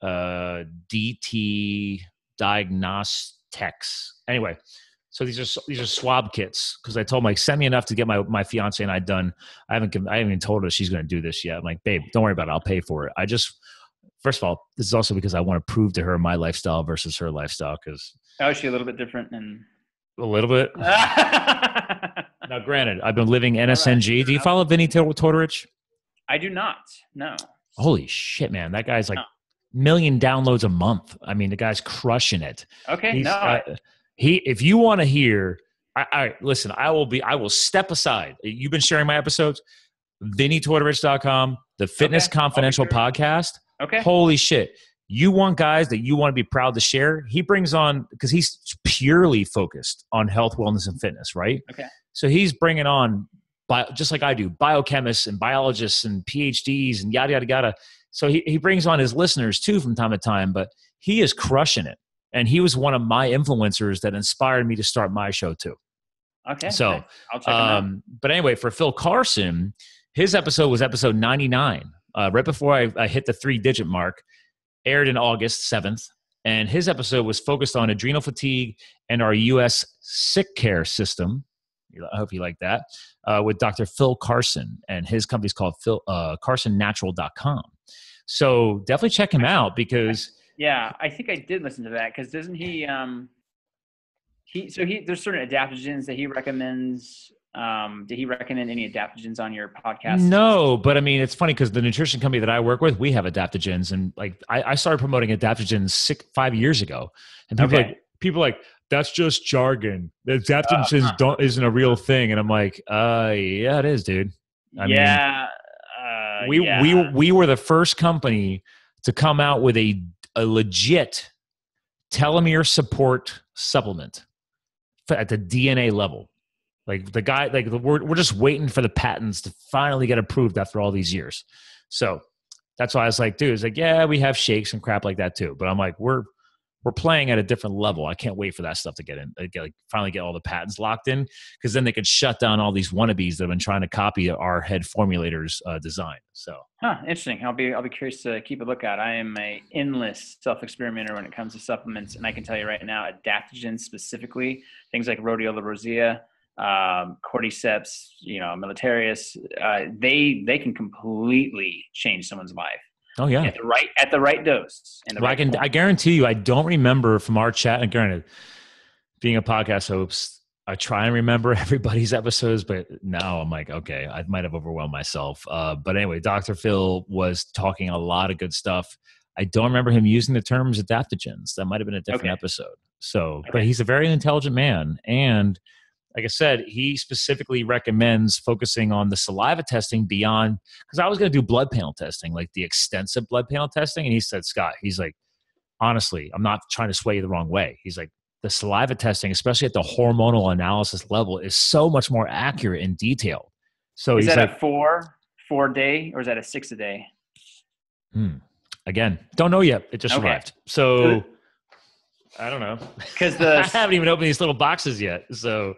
DT Diagnostics. Anyway, so these are swab kits because I told him, like, send me enough to get my fiance and I done. I haven't even told her she's going to do this yet. I'm like, babe, don't worry about it. I'll pay for it. First of all, this is also because I want to prove to her my lifestyle versus her lifestyle. Because is she a little bit different? A little bit. Now, granted, I've been living NSNG. Right. Do you follow Vinny Tortorich? I do not. No. Holy shit, man! That guy's like million downloads a month. I mean, the guy's crushing it. Okay. If you want to hear, listen, I will step aside. You've been sharing my episodes, VinnyTortorich.com, the Fitness Confidential podcast. Okay. Holy shit. You want guys that you want to be proud to share. He brings on, because he's purely focused on health, wellness, and fitness, right? Okay. So he's bringing on, just like I do, biochemists and biologists and PhDs and yada, yada, yada. So he brings on his listeners too from time to time, but he is crushing it. And he was one of my influencers that inspired me to start my show too. Okay. So, I'll check him out. But anyway, for Phil Carson, his episode was episode 99, right before I hit the 3-digit mark, aired in August 7th. And his episode was focused on adrenal fatigue and our U.S. sick care system. I hope you like that. With Dr. Phil Carson, and his company's called carsonnatural.com. So definitely check him out because Yeah, I think I did listen to that because doesn't he? There's certain adaptogens that he recommends. Did he recommend any adaptogens on your podcast? No, but I mean, it's funny because the nutrition company that I work with, we have adaptogens, and like I started promoting adaptogens 5 years ago, and people like that's just jargon. The adaptogens isn't a real thing, and I'm like, yeah, it is, dude. I mean, we were the first company to come out with a legit telomere support supplement at the DNA level. Like the guy, like we're just waiting for the patents to finally get approved after all these years. So that's why I was like, dude, it's like, yeah, we have shakes and crap like that too. But I'm like, we're playing at a different level. I can't wait for that stuff to get in, finally get all the patents locked in, because then they could shut down all these wannabes that have been trying to copy our head formulators design. So, interesting. I'll be curious to keep a lookout. I am a endless self-experimenter when it comes to supplements, and I can tell you right now, adaptogens specifically, things like rhodiola rosea, cordyceps, militarius, they can completely change someone's life. Oh yeah, at the right dose. And I guarantee you, I don't remember from our chat. And granted, being a podcast host, I try and remember everybody's episodes, but now I'm like, okay, I might have overwhelmed myself. But anyway, Dr. Phil was talking a lot of good stuff. I don't remember him using the terms adaptogens. That might have been a different episode. So, but he's a very intelligent man, and like I said, he specifically recommends focusing on the saliva testing beyond, because I was going to do blood panel testing, like the extensive blood panel testing. And he said, Scott, he's like, honestly, I'm not trying to sway you the wrong way. He's like, the saliva testing, especially at the hormonal analysis level, is so much more accurate and detailed. So is that like, a four day, or is that a 6 a day? Again, don't know yet. It just arrived. So I don't know, because I haven't even opened these little boxes yet. So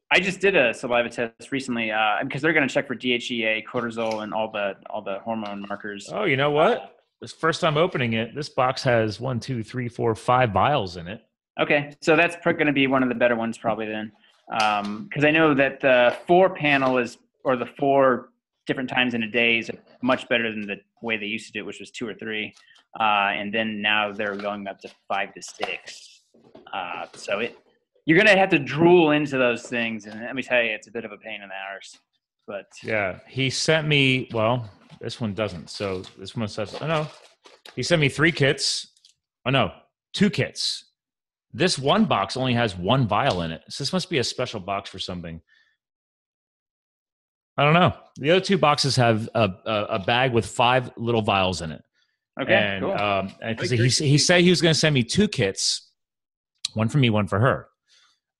I just did a saliva test recently because they're going to check for DHEA, cortisol, and all the hormone markers. Oh, you know what? This first time opening it, this box has 1, 2, 3, 4, 5 vials in it. Okay, so that's going to be one of the better ones probably then, because I know that the 4 panel or the 4 different times in a day is much better than the way they used to do it, which was 2 or 3. And then now they're going up to 5 to 6. So you're going to have to drool into those things. And let me tell you, it's a bit of a pain in the arse. But yeah, he sent me, well, this one doesn't. So this one says, oh no, he sent me 3 kits. Oh no, 2 kits. This one box only has 1 vial in it. So this must be a special box for something. I don't know. The other 2 boxes have a bag with 5 little vials in it. Okay, and, cool. And because he said he was going to send me 2 kits, one for me, one for her.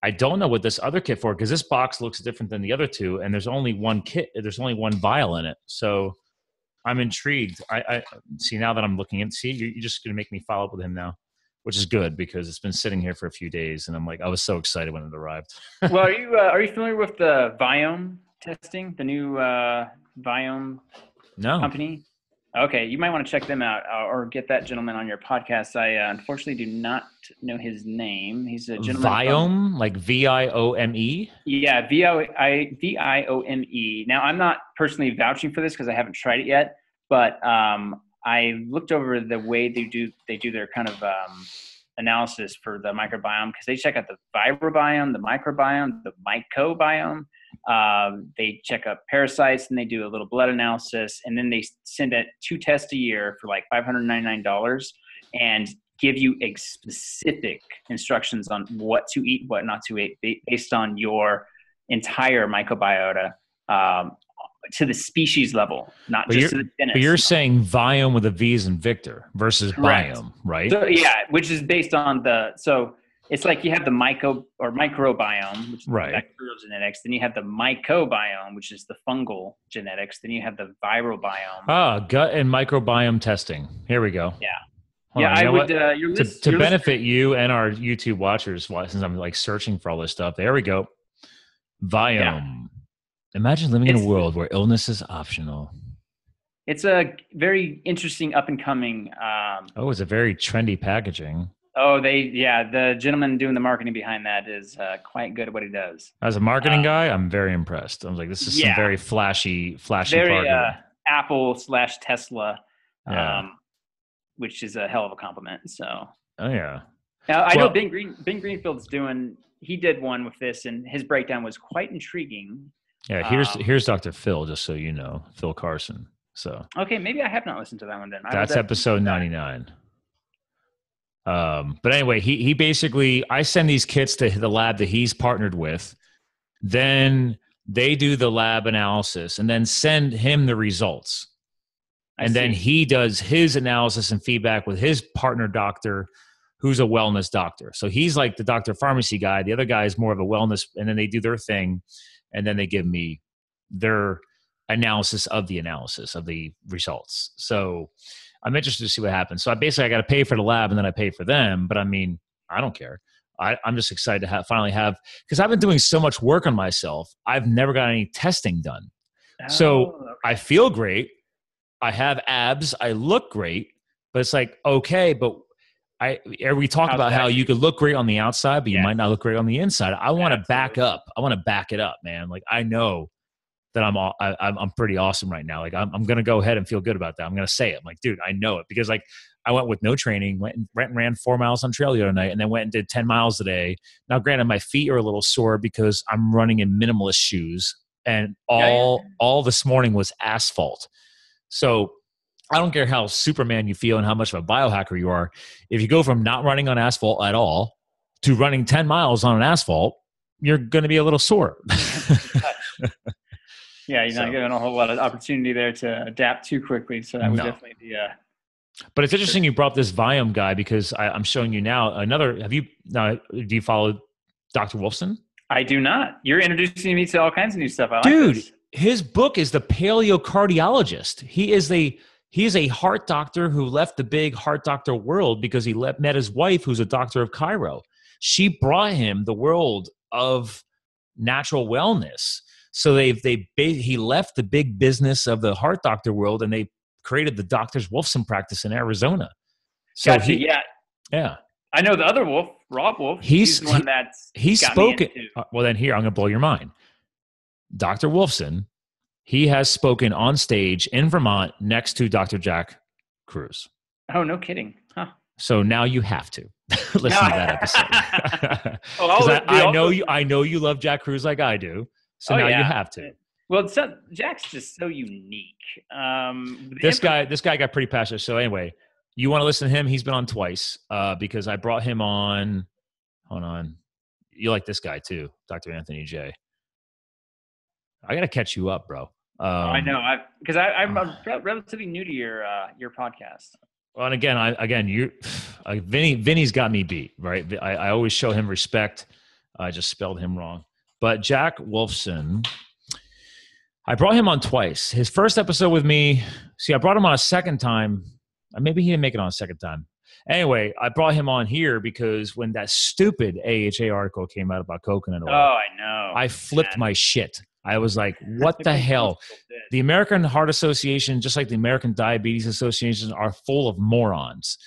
I don't know what this other kit for, because this box looks different than the other 2, and there's only 1 kit. There's only 1 vial in it. So I'm intrigued. I see now that I'm looking at. See, you're just going to make me follow up with him now, which is good because it's been sitting here for a few days, and I'm like, I was so excited when it arrived. Well, are you familiar with the Viome testing, the new Viome company? Okay, you might want to check them out or get that gentleman on your podcast. I unfortunately do not know his name. He's a gentleman. Viome, like Viome? Yeah, Viome. Now, I'm not personally vouching for this because I haven't tried it yet, but I looked over the way they do their kind of analysis for the microbiome, because they check out the virobiome, the microbiome, the mycobiome. They check up parasites, and they do a little blood analysis, and then they send out 2 tests a year for like $599 and give you specific instructions on what to eat, what not to eat, based on your entire microbiota to the species level, not just to the dentist. But you're saying Viome with a V as in Victor versus Biome, right? So, yeah, which is based on so it's like you have the microbiome, which is the bacterial genetics. Then you have the mycobiome, which is the fungal genetics. Then you have the viral biome. Gut and microbiome testing. Here we go. Yeah. Hold on, I would. To benefit you and our YouTube watchers, since I'm like searching for all this stuff. There we go. Viome. Yeah. Imagine living in a world where illness is optional. It's a very interesting up and coming. It's a very trendy packaging. The gentleman doing the marketing behind that is quite good at what he does. As a marketing guy, I'm very impressed. I was like, this is some very flashy very Apple/Tesla. which is a hell of a compliment. So. Oh yeah. Now, I know Ben Greenfield's he did one with this, and his breakdown was quite intriguing. Yeah, here's Dr. Phil, just so you know, Phil Carson. So okay, maybe I have not listened to that one then. That's episode 99. But anyway, he basically, I send these kits to the lab that he's partnered with. Then they do the lab analysis and then send him the results. And then he does his analysis and feedback with his partner doctor, who's a wellness doctor. So he's like the doctor pharmacy guy. The other guy is more of a wellness, and then they do their thing, and then they give me their analysis of the results. So I'm interested to see what happens. So I got to pay for the lab, and then I pay for them. But I mean, I don't care. I'm just excited to finally have, because I've been doing so much work on myself. I've never got any testing done. I feel great. I have abs. I look great. But it's like, okay, but we talk about how you could look great on the outside, but you might not look great on the inside. I want to back up. I want to back it up, man. Like, I know that I'm pretty awesome right now. Like, I'm going to go ahead and feel good about that. I'm going to say it. I'm like, dude, I know it, because like I went with no training, went and ran 4 miles on trail the other night, and then went and did 10 miles a day. Now, granted, my feet are a little sore because I'm running in minimalist shoes, and all this morning was asphalt. So I don't care how Superman you feel and how much of a biohacker you are. If you go from not running on asphalt at all to running 10 miles on an asphalt, you're going to be a little sore. Yeah, you're not given a whole lot of opportunity there to adapt too quickly. So that would definitely be But it's interesting you brought this Viome guy, because I'm showing you now do you follow Dr. Wolfson? I do not. You're introducing me to all kinds of new stuff. Dude, like this. His book is The Paleocardiologist. He is a heart doctor who left the big heart doctor world because he met his wife, who's a doctor of chiro. She brought him the world of natural wellness. So he left the big business of the heart doctor world, and they created the Doctors Wolfson practice in Arizona. So gotcha, yeah. I know the other Wolf, Rob Wolf. He's the one he's spoken. Well, then here, I'm going to blow your mind. Dr. Wolfson, he has spoken on stage in Vermont next to Dr. Jack Cruz. Oh, no kidding. Huh. So now you have to listen to that episode. I know you love Jack Cruz like I do. So now you have to. Well, Jack's just so unique. This guy got pretty passionate. So anyway, you want to listen to him? He's been on twice because I brought him on. Hold on. You like this guy too, Dr. Anthony J. I got to catch you up, bro. I know. Because I'm relatively new to your podcast. Well, and again, Vinny's got me beat, right? I always show him respect. I just spelled him wrong. But Jack Wolfson, I brought him on twice. His first episode with me, I brought him on a second time. Maybe he didn't make it on a second time. Anyway, I brought him on here because when that stupid AHA article came out about coconut oil, I know. I flipped my shit. I was like, what the hell? The American Heart Association, just like the American Diabetes Association, are full of morons.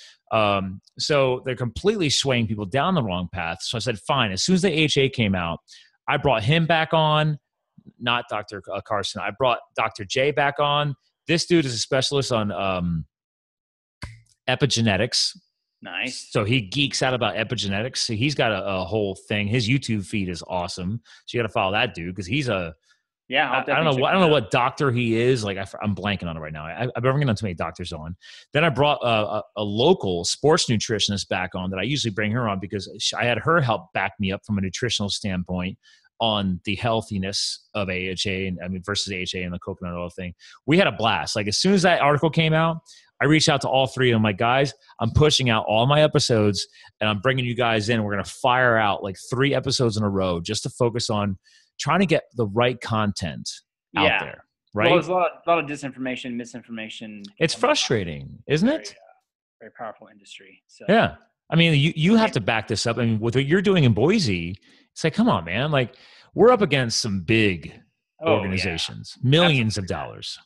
So they're completely swaying people down the wrong path. So I said, fine. As soon as the AHA came out, I brought him back on, not Dr. Carson. I brought Dr. J back on. This dude is a specialist on epigenetics. Nice. So he geeks out about epigenetics. So he's got a whole thing. His YouTube feed is awesome. So you got to follow that dude because he's I don't know what doctor he is. Like I'm blanking on it right now. I've been bringing on too many doctors on. Then I brought a local sports nutritionist back on that I usually bring her on because I had her help back me up from a nutritional standpoint on the healthiness of AHA versus AHA and the coconut oil thing. We had a blast. Like as soon as that article came out, I reached out to all three of them. Like, guys, I'm pushing out all my episodes and I'm bringing you guys in. We're going to fire out like 3 episodes in a row just to focus on trying to get the right content out there. Right. Well, there's a lot of disinformation, misinformation. It's frustrating, isn't it? Very powerful industry. So. Yeah. I mean, you have to back this up. I mean, with what you're doing in Boise, it's like, come on, man. Like we're up against some big organizations, millions of dollars.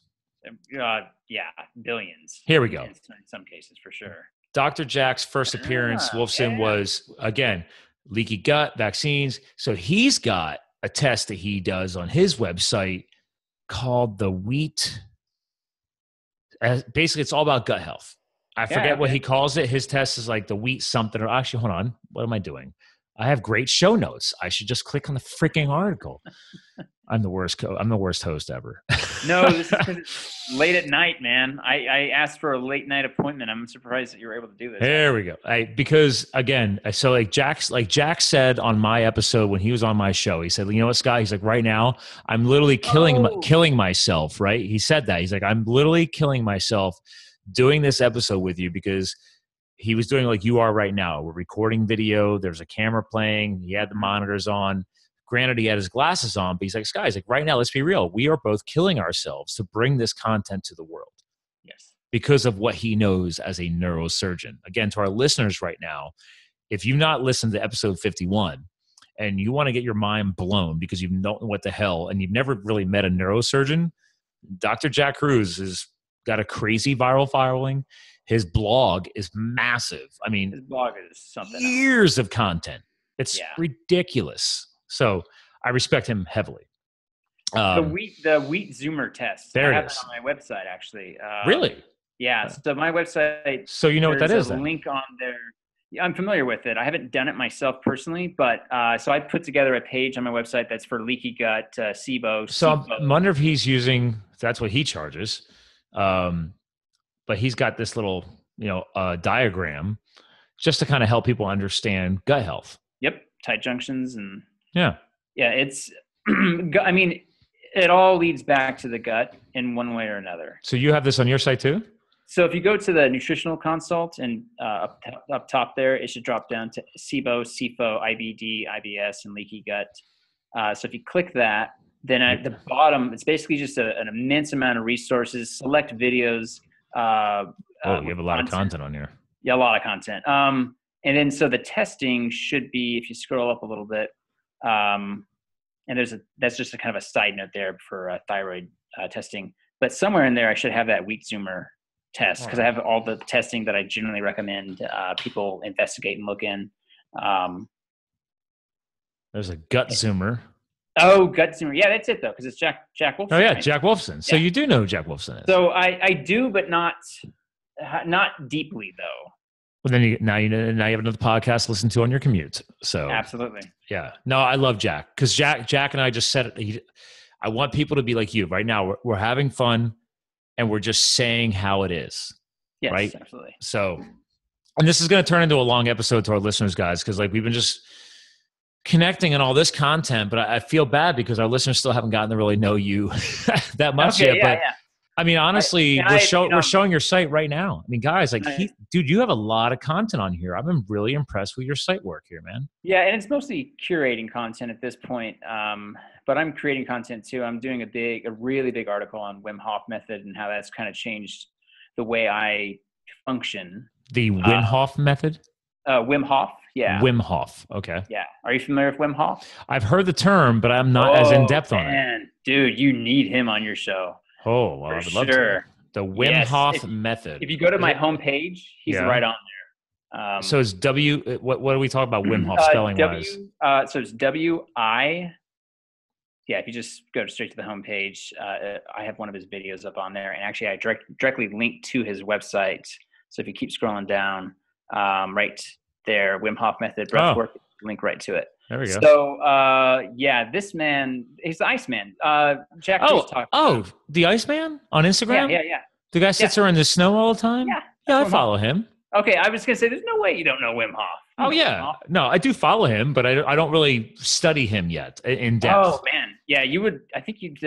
Billions. Here we go. In some cases, for sure. Dr. Jack's first appearance, Wolfson, was, again, leaky gut, vaccines. So he's got a test that he does on his website called the wheat. Basically, it's all about gut health. I Yeah, forget what okay. he calls it. His test is like the wheat something. Or actually, hold on. What am I doing? I have great show notes. I should just click on the freaking article. I'm the worst. I'm the worst host ever. No, this is because it's late at night, man. I asked for a late night appointment. I'm surprised that you were able to do this. There we go. Because again, so like Jack said on my episode when he was on my show, he said, you know what, Scott? He's like, right now, I'm literally killing myself, right? He said that. He's like, I'm literally killing myself doing this episode with you because he was doing like you are right now. We're recording video. There's a camera playing. He had the monitors on. Granted, he had his glasses on, but he's like, guys, like right now, let's be real. We are both killing ourselves to bring this content to the world. Yes. Because of what he knows as a neurosurgeon. Again, to our listeners right now, if you've not listened to episode 51 and you want to get your mind blown because you don't know what the hell and you've never really met a neurosurgeon, Dr. Jack Cruz has got a crazy viral following. His blog is massive. I mean, His blog is something years of content. It's ridiculous. So I respect him heavily. The wheat zoomer test. There I have it is. it on my website, actually. Really? Yeah. So my website. So you know what that is? There's a link on there. Yeah, I'm familiar with it. I haven't done it myself personally, but so I put together a page on my website that's for leaky gut, SIBO. So I wonder if he's using. That's what he charges. But he's got this little, diagram just to kind of help people understand gut health. Yep. Tight junctions and. Yeah. It's. I mean. It all leads back to the gut in one way or another. So you have this on your site too? So if you go to the nutritional consult and up top there, it should drop down to SIBO, SIFO, IBD, IBS, and leaky gut. So if you click that, then at the bottom, it's basically just an immense amount of resources, select videos. You have a lot of content on here. Yeah, a lot of content. And then so the testing should be, if you scroll up a little bit, and that's just a kind of a side note there for thyroid testing. But somewhere in there, I should have that wheat zoomer test because I have all the testing that I generally recommend people investigate and look in. There's a gut zoomer. Oh, gut zoomer. Yeah, that's it though, because it's Jack Wolfson. Oh yeah, right? Jack Wolfson. So you do know who Jack Wolfson is. So I do, but not deeply though. Well, then now you have another podcast to listen to on your commute. So absolutely, yeah. No, I love Jack because Jack and I just said it. I want people to be like you right now. We're having fun, and we're just saying how it is. Yes, right? Absolutely. So, and this is going to turn into a long episode to our listeners, guys, because like we've been just connecting and all this content, but I feel bad because our listeners still haven't gotten to really know you that much yet. But I mean, honestly, we're showing your site right now. I mean, guys, like, dude, you have a lot of content on here. I've been really impressed with your site work here, man. Yeah, and it's mostly curating content at this point. But I'm creating content too. I'm doing a really big article on Wim Hof method and how that's kind of changed the way I function. The Wim Hof method? Wim Hof, yeah. Wim Hof, okay. Yeah. Are you familiar with Wim Hof? I've heard the term, but I'm not as in depth on it. Dude, you need him on your show. Oh, well, I would love to. The Wim Hof method. If you go to my homepage, he's right on there. So it's what do we talk about Wim Hof spelling wise? So it's W-I. Yeah, if you just go straight to the homepage, I have one of his videos up on there. And actually, I directly linked to his website. So if you keep scrolling down, right there, Wim Hof method, breathwork, link right to it. There we go. So, this man, he's the Iceman. Jack the Iceman on Instagram? Yeah. The guy sits around in the snow all the time? Yeah, I follow him. Okay, I was going to say, there's no way you don't know Wim Hof. Oh, yeah. No, I do follow him, but I don't really study him yet in depth. Oh, man. Yeah, you would, I think you'd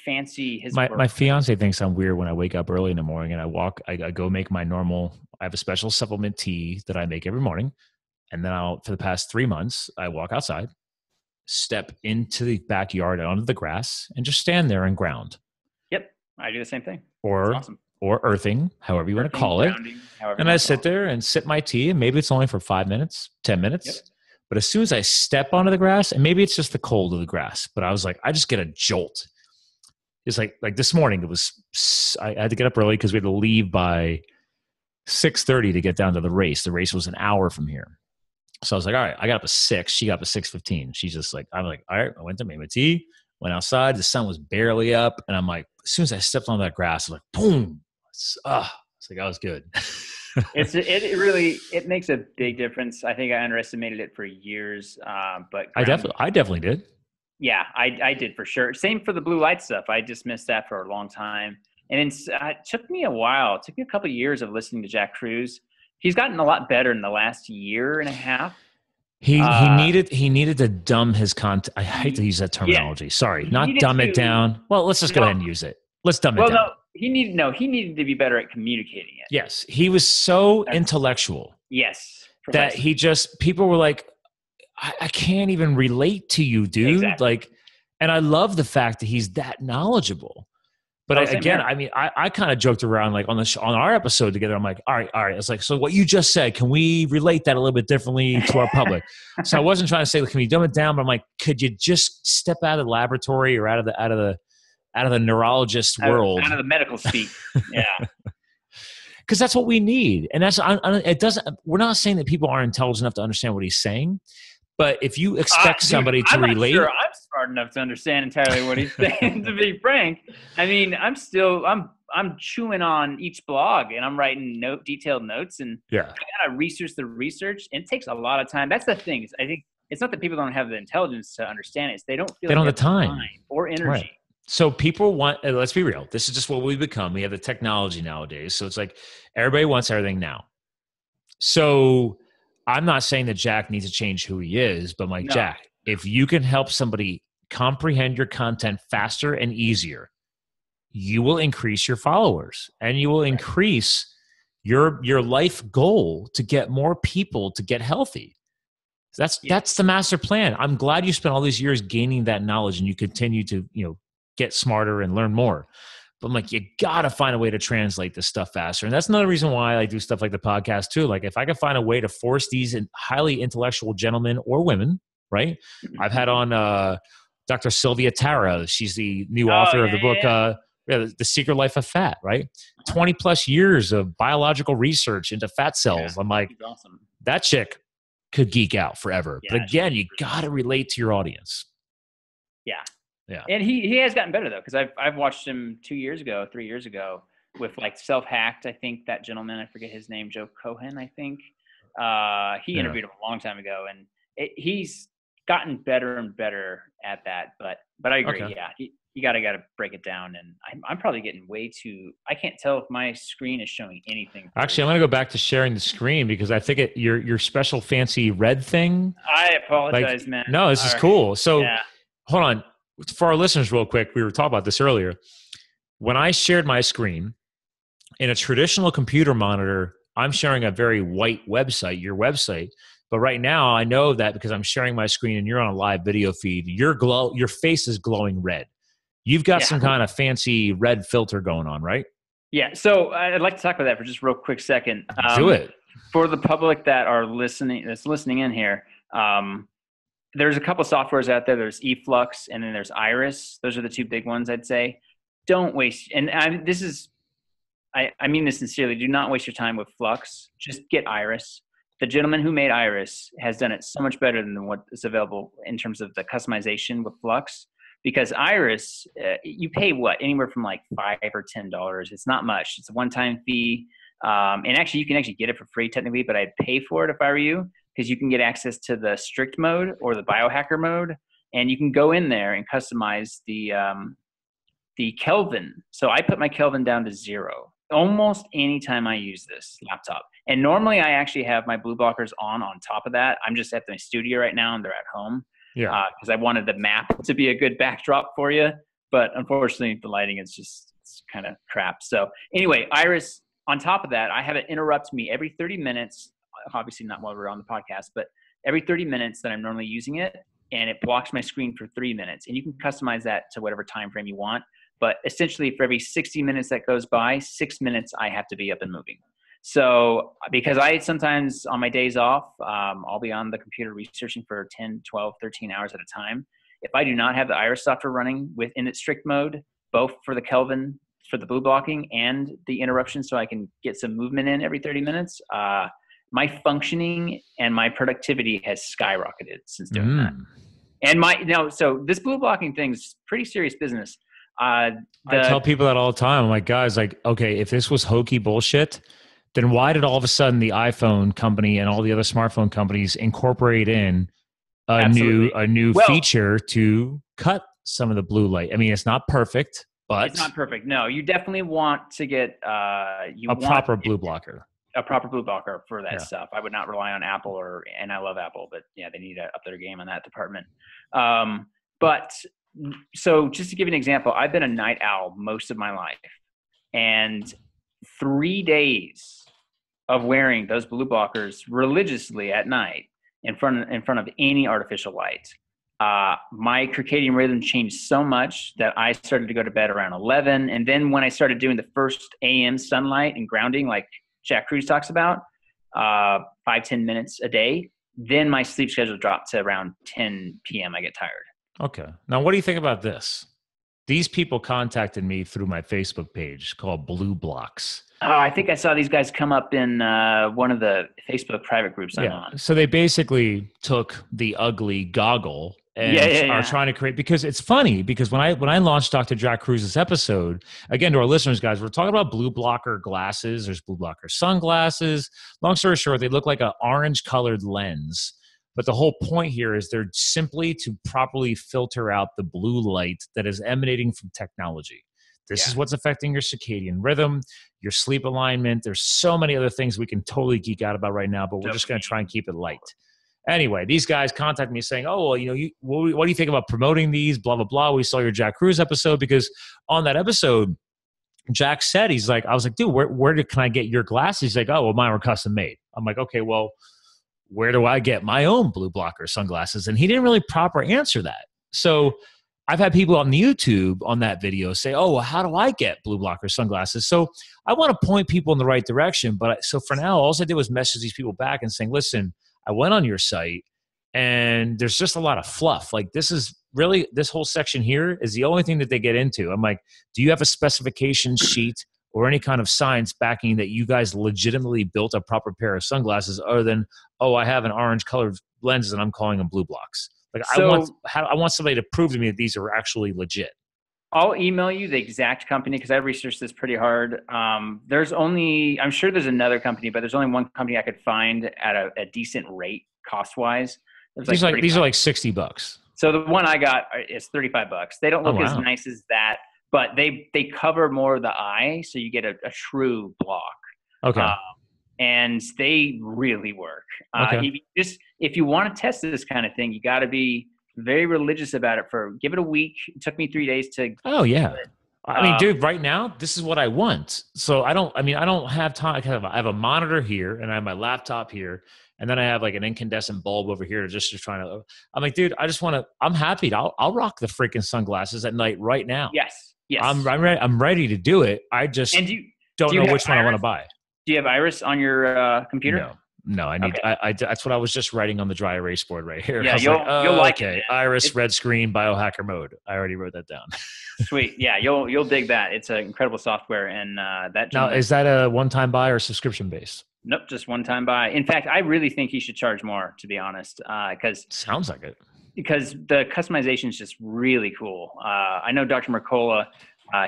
fancy his work. My fiance thinks I'm weird when I wake up early in the morning and I go make my normal, I have a special supplement tea that I make every morning. And then for the past 3 months, I walk outside, step into the backyard onto the grass, and just stand there and ground. Yep, I do the same thing. Or earthing, however you want to call it. And I sit there and sip my tea, and maybe it's only for 5 minutes, 10 minutes. Yep. But as soon as I step onto the grass, and maybe it's just the cold of the grass, but I was like, I just get a jolt. It's like this morning, I had to get up early because we had to leave by 6:30 to get down to the race. The race was an hour from here. So I was like, all right, I got up at 6. She got up at 6:15. She's just like, I'm like, all right, I went to make my tea, went outside. The sun was barely up. And I'm like, as soon as I stepped on that grass, I'm like, boom. It's It's like, I was good. It makes a big difference. I think I underestimated it for years, but I definitely did. yeah, I did for sure. Same for the blue light stuff. I dismissed that for a long time, and it took me a while. It took me a couple of years of listening to Jack Cruz. He's gotten a lot better in the last year and a half. He needed to dumb his content. I hate to use that Yeah, terminology. Sorry, he not needed dumb it to. down. Well, let's just go ahead and use it. Let's dumb it Well, down. he needed to be better at communicating it. Yes, he was so intellectual. Yes, that people were like, I can't even relate to you, dude. Exactly. Like, and I love the fact that he's that knowledgeable. But I mean, I kind of joked around like on our episode together. I'm like, all right. It's like, so what you just said, can we relate that a little bit differently to our public? So I wasn't trying to say, can we dumb it down? But I'm like, could you just step out of the laboratory or out of the neurologist world, out of the medical speak? Yeah. Because that's what we need, and it doesn't. We're not saying that people aren't intelligent enough to understand what he's saying, but if you expect somebody to relate, I'm not sure I'm smart enough to understand entirely what he's saying. To be frank, I mean, I'm chewing on each blog, and I'm writing detailed notes, and I gotta research the research. And it takes a lot of time. That's the thing. I think it's not that people don't have the intelligence to understand it; it's they don't feel like they have the time or energy. Right. So people want, let's be real. This is just what we've become. We have the technology nowadays. So it's like everybody wants everything now. So I'm not saying that Jack needs to change who he is, but like, Jack, if you can help somebody comprehend your content faster and easier, you will increase your followers and you will increase your life goal to get more people to get healthy. That's the master plan. I'm glad you spent all these years gaining that knowledge and you continue to, get smarter and learn more. But I'm like, you got to find a way to translate this stuff faster. And that's another reason why I do stuff like the podcast too. Like if I could find a way to force these highly intellectual gentlemen or women, right? I've had on Dr. Sylvia Tara. She's the new author of the book, The Secret Life of Fat, right? 20 plus years of biological research into fat cells. I'm like, awesome. That chick could geek out forever. But again, you got to relate to your audience. Yeah. And he has gotten better though, because I've watched him 3 years ago with like Self-Hacked. I think that gentleman, I forget his name, Joe Cohen, I think. He interviewed him a long time ago, and he's gotten better and better at that. But I agree. Okay. Yeah, you gotta break it down, and I'm probably getting way too. I can't tell if my screen is showing anything. Actually, I'm gonna go back to sharing the screen because I think your special fancy red thing. I apologize, man. No, this is cool. So hold on. For our listeners real quick, we were talking about this earlier. When I shared my screen in a traditional computer monitor, I'm sharing a very white website, your website. But right now I know that because I'm sharing my screen and you're on a live video feed, your face is glowing red. You've got some kind of fancy red filter going on, right? Yeah. So I'd like to talk about that for just a real quick second. Do it. For the public that's listening in here, there's a couple of softwares out there. There's eFlux and then there's Iris. Those are the two big ones, I'd say. Don't waste, and I mean this sincerely, do not waste your time with Flux. Just get Iris. The gentleman who made Iris has done it so much better than what is available in terms of the customization with Flux. Because Iris, you pay anywhere from like $5 or $10. It's not much. It's a one-time fee. And actually, you can actually get it for free technically, but I'd pay for it if I were you, because you can get access to the strict mode or the biohacker mode, and you can go in there and customize the Kelvin. So I put my Kelvin down to 0 almost anytime I use this laptop. And normally I actually have my blue blockers on top of that. I'm just at my studio right now and they're at home. Yeah. Because I wanted the map to be a good backdrop for you. But unfortunately, the lighting is it's kind of crap. So anyway, Iris, on top of that, I have it interrupt me every 30 minutes. Obviously not while we're on the podcast, but every 30 minutes that I'm normally using it. And it blocks my screen for 3 minutes. And you can customize that to whatever time frame you want. But essentially, for every 60 minutes that goes by, 6 minutes I have to be up and moving. So because I sometimes on my days off, I'll be on the computer researching for 10, 12, 13 hours at a time. If I do not have the Iris software running within its strict mode, both for the Kelvin, for the blue blocking, and the interruption so I can get some movement in every 30 minutes, my functioning and my productivity has skyrocketed since doing that. And so this blue blocking thing is pretty serious business. Uh, I tell people that all the time. I'm like, guys, like, okay, if this was hokey bullshit, then why did all of a sudden the iPhone company and all the other smartphone companies incorporate in Absolutely. a new Well, feature to cut some of the blue light? I mean, it's not perfect, it's but not perfect. No, you definitely want to get a proper blue blocker. a proper blue blocker for that Yeah. stuff. I would not rely on Apple and I love Apple, but yeah, they need to up their game on that department. But so just to give you an example, I've been a night owl most of my life, and 3 days of wearing those blue blockers religiously at night in front of any artificial light. My circadian rhythm changed so much that I started to go to bed around 11. And then when I started doing the first AM sunlight and grounding, like Jack Kruse talks about, 5-10 minutes a day, then my sleep schedule dropped to around 10 p.m. I get tired. Okay. Now, what do you think about this? These people contacted me through my Facebook page called Blue Blocks. Oh, I think I saw these guys come up in one of the Facebook private groups I'm on. So they basically took the ugly goggle and are trying to create, because it's funny, because when I launched Dr. Jack Kruse's episode, again, to our listeners, guys, we're talking about blue blocker glasses. There's blue blocker sunglasses. Long story short, they look like an orange colored lens. But the whole point here is they're simply to properly filter out the blue light that is emanating from technology. This is what's affecting your circadian rhythm, your sleep alignment. There's so many other things we can totally geek out about right now, but we're just going to try and keep it light. Anyway, these guys contact me saying, oh, well, what do you think about promoting these? Blah, blah, blah. We saw your Jack Kruse episode, because on that episode, Jack said, I was like, dude, where can I get your glasses? He's like, oh, well, mine were custom made. I'm like, okay, well, where do I get my own blue blocker sunglasses? And he didn't really proper answer that. So I've had people on the YouTube on that video say, oh, well, how do I get blue blocker sunglasses? So I want to point people in the right direction. But so for now, all I did was message these people back and saying, listen, I went on your site and there's just a lot of fluff. Like, this whole section here is the only thing that they get into. I'm like, do you have a specification sheet or any kind of science backing that you guys legitimately built a proper pair of sunglasses, other than, oh, I have an orange colored lenses and I'm calling them blue blocks? Like, So, I want somebody to prove to me that these are actually legit. I'll email you the exact company, because I researched this pretty hard. I'm sure there's another company, but there's only one company I could find at a decent rate cost-wise. These are like $60. So the one I got is $35. They don't look as nice as that, but they cover more of the eye, so you get a true block. Okay. And they really work. Okay. If you want to test this kind of thing, you got to be very religious about it. Give it a week. It took me 3 days to. Oh yeah. I mean, dude, right now, this is what I want. So I don't have time. I have a monitor here and I have my laptop here. And then I have like an incandescent bulb over here just trying to, I'm like, dude, I'm happy. I'll rock the freaking sunglasses at night right now. Yes. I'm ready to do it. I just don't know which one I want to buy. Do you have Iris on your computer? No, I need. Okay. That's what I was just writing on the dry erase board right here. Yeah, you'll like it. Iris, red screen, biohacker mode. I already wrote that down. Sweet. Yeah, you'll dig that. It's an incredible software, and that. Now, is that a one-time buy or subscription based? Nope, just one-time buy. In fact, I really think he should charge more, to be honest, because sounds like it. Because the customization is just really cool. I know Dr. Mercola.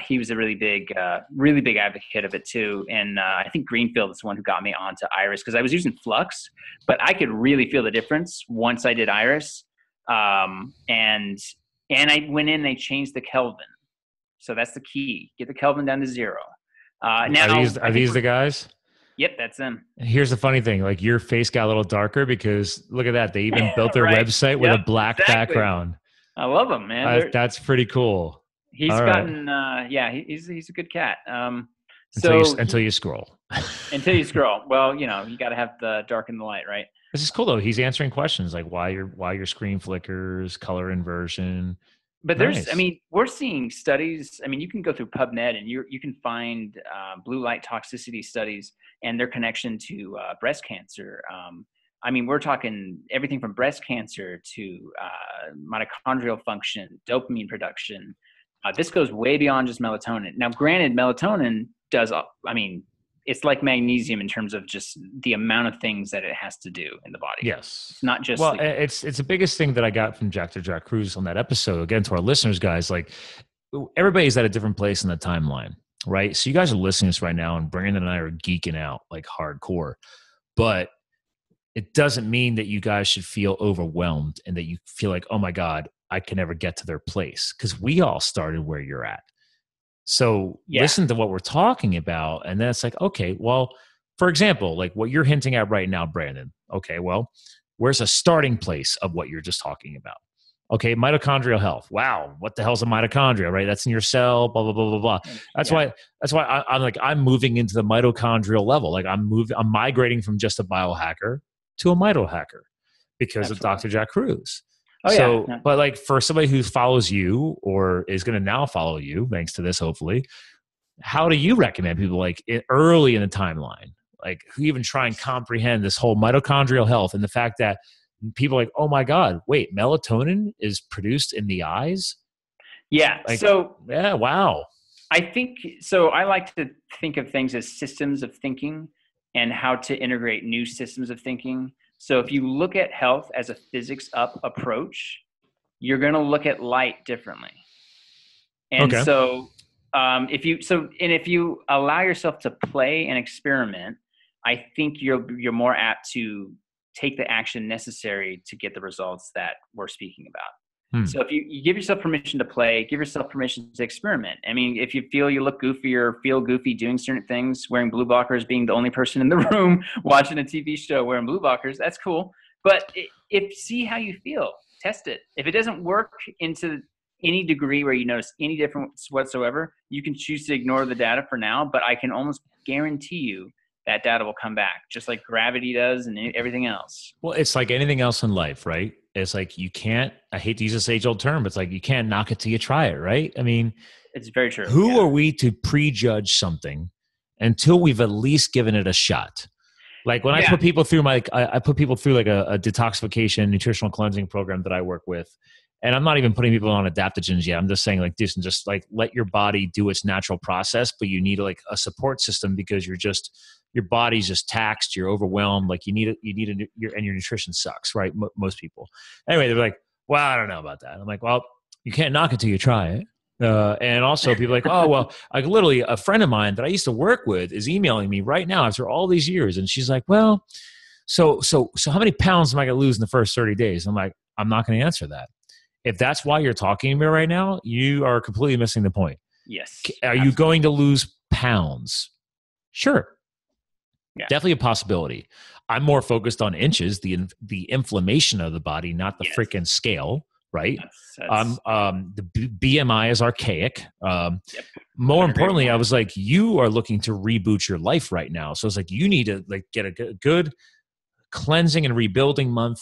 He was a really big advocate of it too. And I think Greenfield is the one who got me onto Iris, because I was using Flux, but I could really feel the difference once I did Iris. And I went in and they changed the Kelvin. So that's the key. Get the Kelvin down to 0. Now, are these the guys? Yep, that's them. Here's the funny thing. Like, your face got a little darker because look at that. They even built their website with a black background. I love them, man. That's pretty cool. He's gotten, he's a good cat. Until you scroll. Until you scroll. Well, you got to have the darken the light, right? This is cool though. He's answering questions like why your screen flickers, color inversion. But we're seeing studies. I mean, you can go through PubMed and you can find blue light toxicity studies and their connection to breast cancer. We're talking everything from breast cancer to mitochondrial function, dopamine production. This goes way beyond just melatonin. Now, granted, melatonin does, it's like magnesium in terms of just the amount of things that it has to do in the body. Yes. It's not just. Well, it's the biggest thing that I got from Dr. Jack Kruse on that episode. Again, to our listeners, guys, like, everybody's at a different place in the timeline, right? So you guys are listening to this right now, and Brandon and I are geeking out like hardcore, but it doesn't mean that you guys should feel overwhelmed and that you feel like, oh my God, I can never get to their place, because we all started where you're at. So listen to what we're talking about. And then it's like, okay, well, for example, like what you're hinting at right now, Brandon. Okay, well, where's a starting place of what you're just talking about? Okay, mitochondrial health. Wow, what the hell's a mitochondria, right? That's in your cell, blah, blah, blah, blah, blah. That's why I'm moving into the mitochondrial level. Like I'm migrating from just a biohacker to a mitohacker because of Dr. Jack Cruz. But like for somebody who follows you or is going to now follow you, thanks to this, hopefully, how do you recommend people like early in the timeline, like who even try and comprehend this whole mitochondrial health and the fact that people are like, oh my God, wait, melatonin is produced in the eyes? Yeah. Like, yeah, wow. I think so. I like to think of things as systems of thinking and how to integrate new systems of thinking. So if you look at health as a physics up approach, you're going to look at light differently. And so if you allow yourself to play and experiment, I think you're more apt to take the action necessary to get the results that we're speaking about. So if you give yourself permission to play, give yourself permission to experiment. I mean, if you feel you look goofy or feel goofy doing certain things, wearing blue blockers, being the only person in the room watching a TV show wearing blue blockers, that's cool. But see how you feel, test it. If it doesn't work into any degree where you notice any difference whatsoever, you can choose to ignore the data for now, but I can almost guarantee you that data will come back, just like gravity does and everything else. Well, it's like anything else in life, right? It's like you can't, I hate to use this age-old term, but it's like you can't knock it till you try it, right? I mean, it's very true. Who are we to prejudge something until we've at least given it a shot? Like when I put people through I put people through like a detoxification, nutritional cleansing program that I work with. And I'm not even putting people on adaptogens yet. I'm just saying like this and just like let your body do its natural process, but you need like a support system because your body's just taxed, you're overwhelmed, like your nutrition sucks, right? Most people. Anyway, they're like, well, I don't know about that. I'm like, well, you can't knock it till you try it. And also people are like, oh, well, like literally a friend of mine that I used to work with is emailing me right now after all these years. And she's like, well, so how many pounds am I going to lose in the first 30 days? I'm like, I'm not going to answer that. If that's why you're talking to me right now, you are completely missing the point. Yes. Are you going to lose pounds? Sure. Yeah. Definitely a possibility. I'm more focused on inches, the inflammation of the body, not the freaking scale, right? The BMI is archaic. More importantly, I was like, you are looking to reboot your life right now. So it's like, you need to like get a good cleansing and rebuilding month.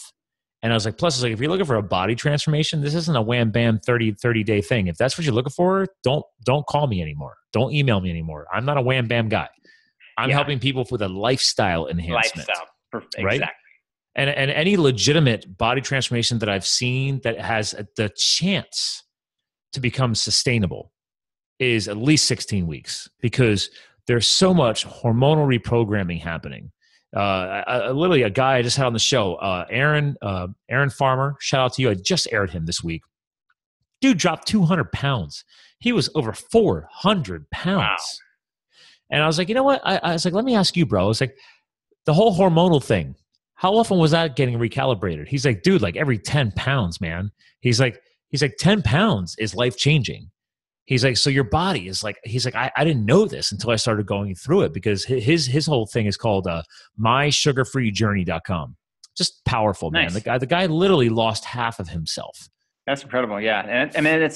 And I was like, plus it's like, if you're looking for a body transformation, this isn't a wham bam 30 day thing. If that's what you're looking for, don't call me anymore. Don't email me anymore. I'm not a wham bam guy. I'm helping people with a lifestyle enhancement. Perfect. Right? Exactly. And any legitimate body transformation that I've seen that has the chance to become sustainable is at least 16 weeks because there's so much hormonal reprogramming happening. Literally a guy I just had on the show, Aaron Farmer, shout out to you. I just aired him this week. Dude dropped 200 pounds. He was over 400 pounds. Wow. And I was like, you know what? I was like, let me ask you, bro. I was like, the whole hormonal thing, how often was that getting recalibrated? He's like, dude, like every 10 pounds, man. He's like 10 pounds is life-changing. He's like, so your body is like, he's like, I didn't know this until I started going through it because his whole thing is called mysugarfreejourney.com. Just powerful, man. Nice. The guy literally lost half of himself. That's incredible. Yeah. And I mean,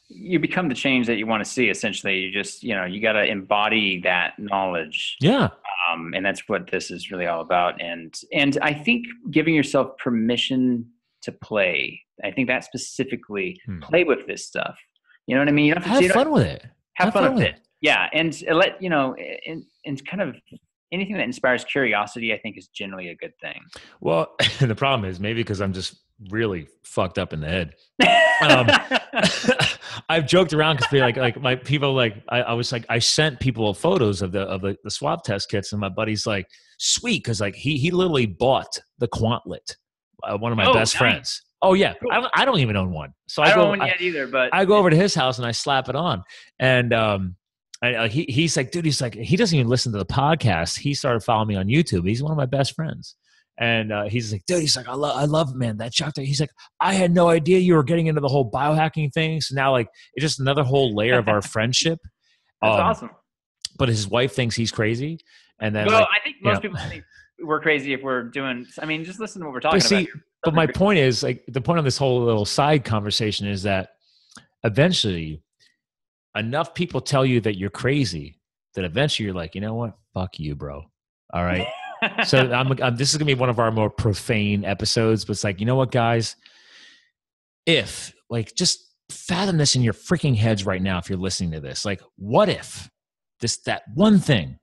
you become the change that you want to see. Essentially, you just, you got to embody that knowledge. Yeah. And that's what this is really all about. And I think giving yourself permission to play, I think that specifically play with this stuff. You know what I mean? You don't have fun with it. Have fun with it. Yeah. And let, and kind of anything that inspires curiosity, I think is generally a good thing. Well, the problem is maybe because I'm just really fucked up in the head. I've joked around because like my people I was like I sent people photos of the swab test kits and my buddy's like sweet because like he literally bought the Quantlet, one of my best friends. Oh yeah, Cool. I don't even own one. So I don't own one yet either, but I go over to his house and I slap it on, and he's like, dude, he's like, he doesn't even listen to the podcast. He started following me on YouTube. He's one of my best friends, and he's like, dude, he's like, I love, man, that chocolate. He's like, I had no idea you were getting into the whole biohacking thing. So now, like, it's just another whole layer of our friendship. That's awesome. But his wife thinks he's crazy, and then I think most people think we're crazy if we're doing. I mean, just listen to what we're talking about. But my point is, like, the point of this whole little side conversation is that eventually enough people tell you that you're crazy that eventually you're like, you know what? Fuck you, bro. All right. So this is going to be one of our more profane episodes, but it's like, you know what, guys? If, like, just fathom this in your freaking heads right now if you're listening to this. Like, what if that one thing,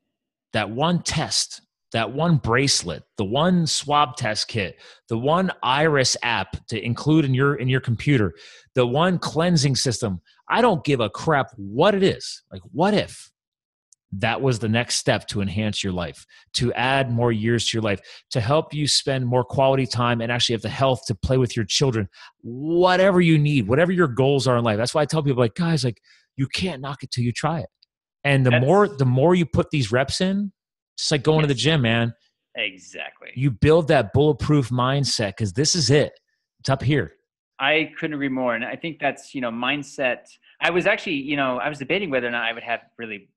that one test, that one bracelet, the one swab test kit, the one iris app to include in your computer, the one cleansing system, I don't give a crap what it is. Like, what if that was the next step to enhance your life, to add more years to your life, to help you spend more quality time and actually have the health to play with your children, whatever you need, whatever your goals are in life. That's why I tell people, like, guys, like, you can't knock it till you try it. And the more you put these reps in, just like going to the gym, man. Exactly. You build that bulletproof mindset because this is it. It's up here. I couldn't agree more. And I think that's, mindset. I was actually, I was debating whether or not I would have really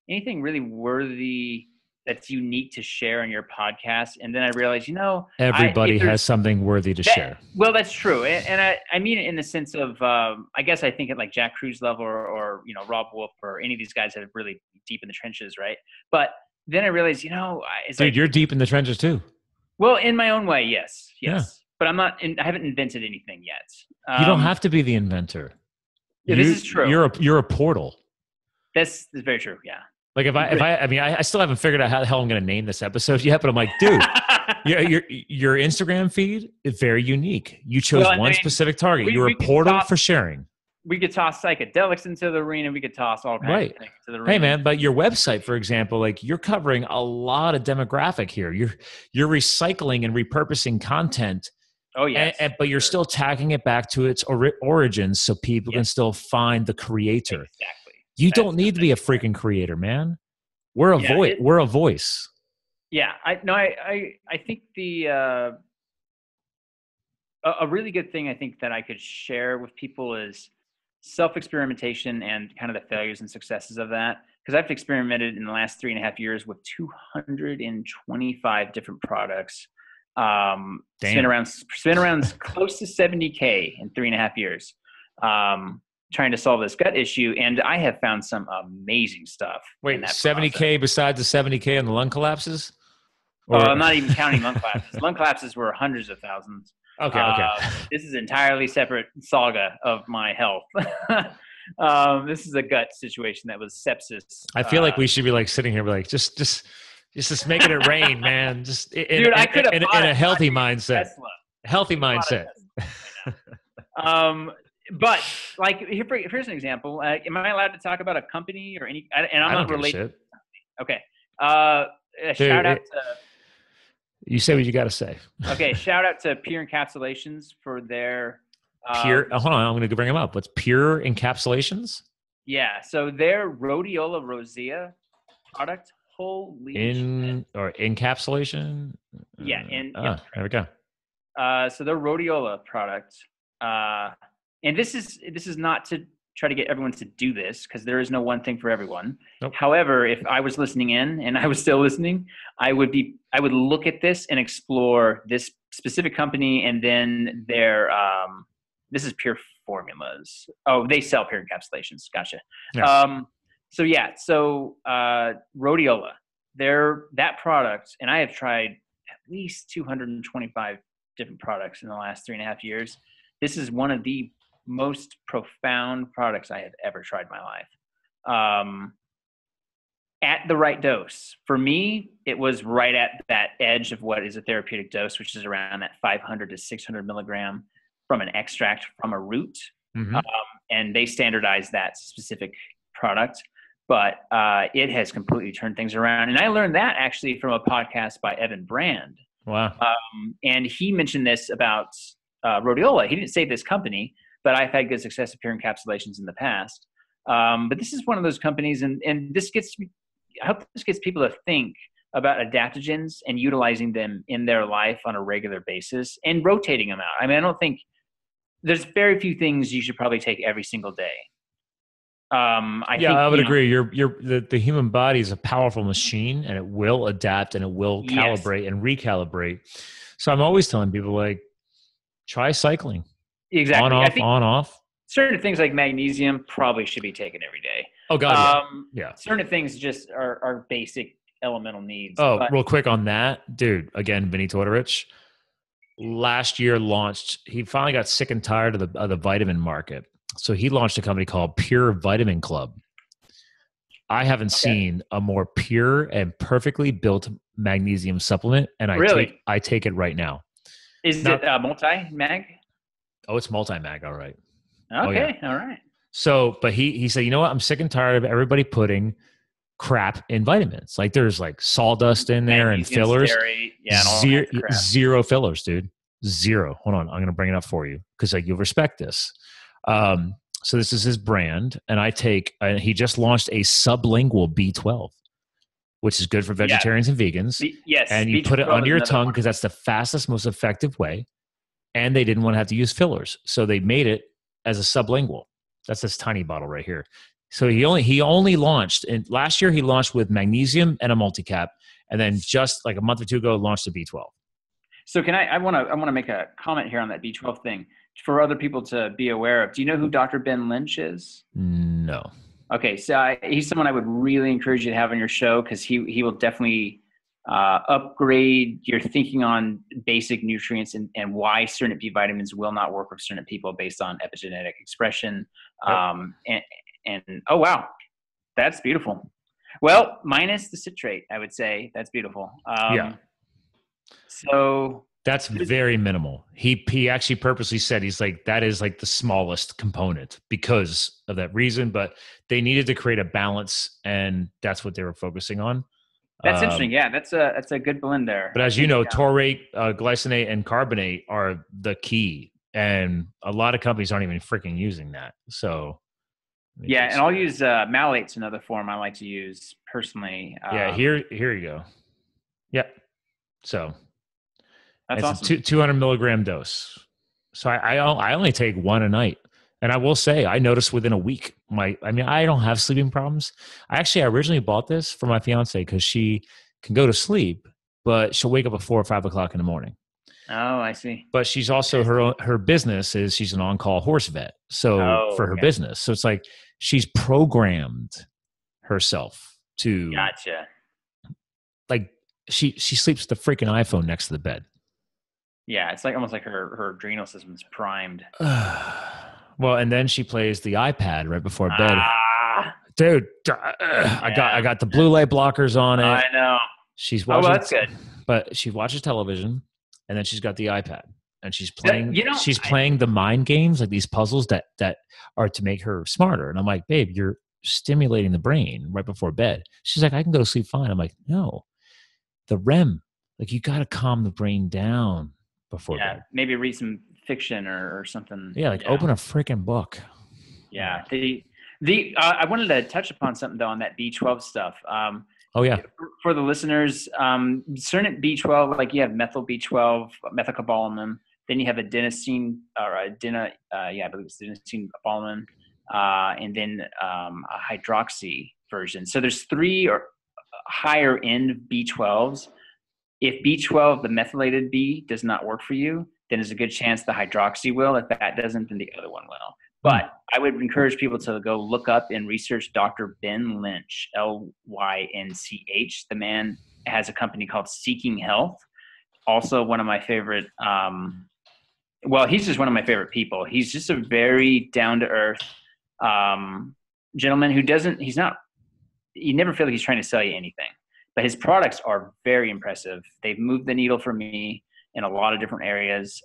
anything really worthy that's unique to share on your podcast. And then I realized, everybody has something worthy to share. Well, that's true. And I mean it in the sense of, I guess I think at like Jack Cruz level or Rob Wolf or any of these guys that are really deep in the trenches. Right. But then I realized, it's dude, you're deep in the trenches too. Well, in my own way. Yes. Yeah. But I haven't invented anything yet. You don't have to be the inventor. Yeah, this is true. You're a portal. This is very true. Yeah. Like I still haven't figured out how the hell I'm going to name this episode yet, but I'm like, dude, your Instagram feed is very unique. You chose one specific target. You're a portal for sharing. We could toss psychedelics into the arena. We could toss all kinds of things into the arena. Hey man, but your website, for example, like, you're covering a lot of demographic here. You're recycling and repurposing content. Oh yes. But you're still tagging it back to its origins so people can still find the creator. Exactly. You don't need to be a freaking creator, man. We're a voice. We're a voice. Yeah, I think a really good thing I think that I could share with people is self-experimentation and kind of the failures and successes of that. Because I've experimented in the last 3.5 years with 225 different products. Spent around close to 70K in 3.5 years. Trying to solve this gut issue, and I have found some amazing stuff. Wait, 70K besides the 70K on the lung collapses? I'm not even counting lung collapses. Lung collapses were hundreds of thousands. Okay. This is an entirely separate saga of my health. This is a gut situation that was sepsis. I feel like we should be like sitting here, like just making it rain, man. Just in a healthy mindset. Tesla. Healthy mindset. But like, here's an example. Am I allowed to talk about a company or any? And I'm not related. Okay. Shout out to. You say what you got to say. Okay. Shout out to Pure Encapsulations for their. Pure. Hold on. I'm going to bring them up. What's Pure Encapsulations? Yeah. So their Rhodiola rosea product. Holy shit. Or encapsulation. Yeah. There we go. So their Rhodiola product. And this is not to try to get everyone to do this, because there is no one thing for everyone. Nope. However, if I was listening in and I was still listening, I would look at this and explore this specific company and then their this is Pure Formulas. Oh, they sell Pure Encapsulations. Gotcha. Yeah. So Rhodiola, that product, and I have tried at least 225 different products in the last 3.5 years. This is one of the most profound products I have ever tried in my life. At the right dose. For me, it was right at that edge of what is a therapeutic dose, which is around that 500 to 600 milligram from an extract from a root. Mm-hmm. And they standardized that specific product. But it has completely turned things around. And I learned that actually from a podcast by Evan Brand. Wow. And he mentioned this about rhodiola. He didn't save this company, but I've had good success with pure encapsulations in the past. But this is one of those companies, and this gets me. I hope this gets people to think about adaptogens and utilizing them in their life on a regular basis and rotating them out. I mean, I don't think there's very few things you should probably take every single day. I would agree. The human body is a powerful machine, and it will adapt and it will calibrate and recalibrate. So I'm always telling people, like, try cycling. Exactly. On off. Certain things like magnesium probably should be taken every day. Oh God, yeah. Certain things just are basic elemental needs. Oh, real quick on that, dude. Again, Vinny Tortorich last year he finally got sick and tired of the vitamin market. So he launched a company called Pure Vitamin Club. I haven't seen a more pure and perfectly built magnesium supplement, and I take it right now. Is it multi-mag? Oh, it's multi-mag, all right. Okay, all right. So, but he said, you know what? I'm sick and tired of everybody putting crap in vitamins. Like there's like sawdust in there and fillers. Steroid, and zero fillers, dude. Zero. Hold on. I'm going to bring it up for you because like you'll respect this. So this is his brand, and he just launched a sublingual B12, which is good for vegetarians and vegans. Yes. And you put it under your tongue because that's the fastest, most effective way. And they didn't want to have to use fillers. So they made it as a sublingual. That's this tiny bottle right here. So he only launched, and last year he launched with magnesium and a multicap, and then just like a month or two ago launched the B12. So I want to make a comment here on that B12 thing for other people to be aware of. Do you know who Dr. Ben Lynch is? No. Okay, so he's someone I would really encourage you to have on your show because he will definitely upgrade your thinking on basic nutrients and why certain B vitamins will not work with certain people based on epigenetic expression. Yep. And oh wow, that's beautiful. Well, minus the citrate, I would say that's beautiful. So that's very minimal. He actually purposely said he's like that is like the smallest component because of that reason, but they needed to create a balance, and that's what they were focusing on. That's interesting. Yeah, that's a good blend there. But as you know, taurate, glycinate, and carbonate are the key, and a lot of companies aren't even freaking using that. So yeah, and I'll use malate's another form I like to use personally. Here you go. Yep. So that's it's awesome. a 200 milligram dose. So I only take one a night. And I will say, I noticed within a week, I don't have sleeping problems. I originally bought this for my fiance because she can go to sleep, but she'll wake up at 4 or 5 o'clock in the morning. Oh, I see. But she's also, her business is she's an on-call horse vet. So for her business. So it's like she's programmed herself to. Gotcha. Like she sleeps with the freaking iPhone next to the bed. Yeah, it's like almost like her adrenal system's primed. Well, and then she plays the iPad right before bed. Dude, I got the blue light blockers on it. I know. She's watching. Oh, well, that's good. But she watches television, and then she's got the iPad, and she's playing. She's playing the mind games, like these puzzles that are to make her smarter. And I'm like, babe, you're stimulating the brain right before bed. She's like, I can go to sleep fine. I'm like, no, the REM, like you got to calm the brain down before bed. Maybe read some fiction or something. Yeah, open a freaking book. Yeah. I wanted to touch upon something though on that B12 stuff. For the listeners, certain B12, like you have methyl B12, methylcobalamin, then you have adenosine I believe it's adenosine and then a hydroxy version. So there's 3 or higher end B12s. If B12, the methylated B, does not work for you, then there's a good chance the hydroxy will. If that doesn't, then the other one will. But I would encourage people to go look up and research Dr. Ben Lynch, Lynch. The man has a company called Seeking Health. Also one of my favorite, he's just one of my favorite people. He's just a very down-to-earth gentleman who you never feel like he's trying to sell you anything. But his products are very impressive. They've moved the needle for me in a lot of different areas.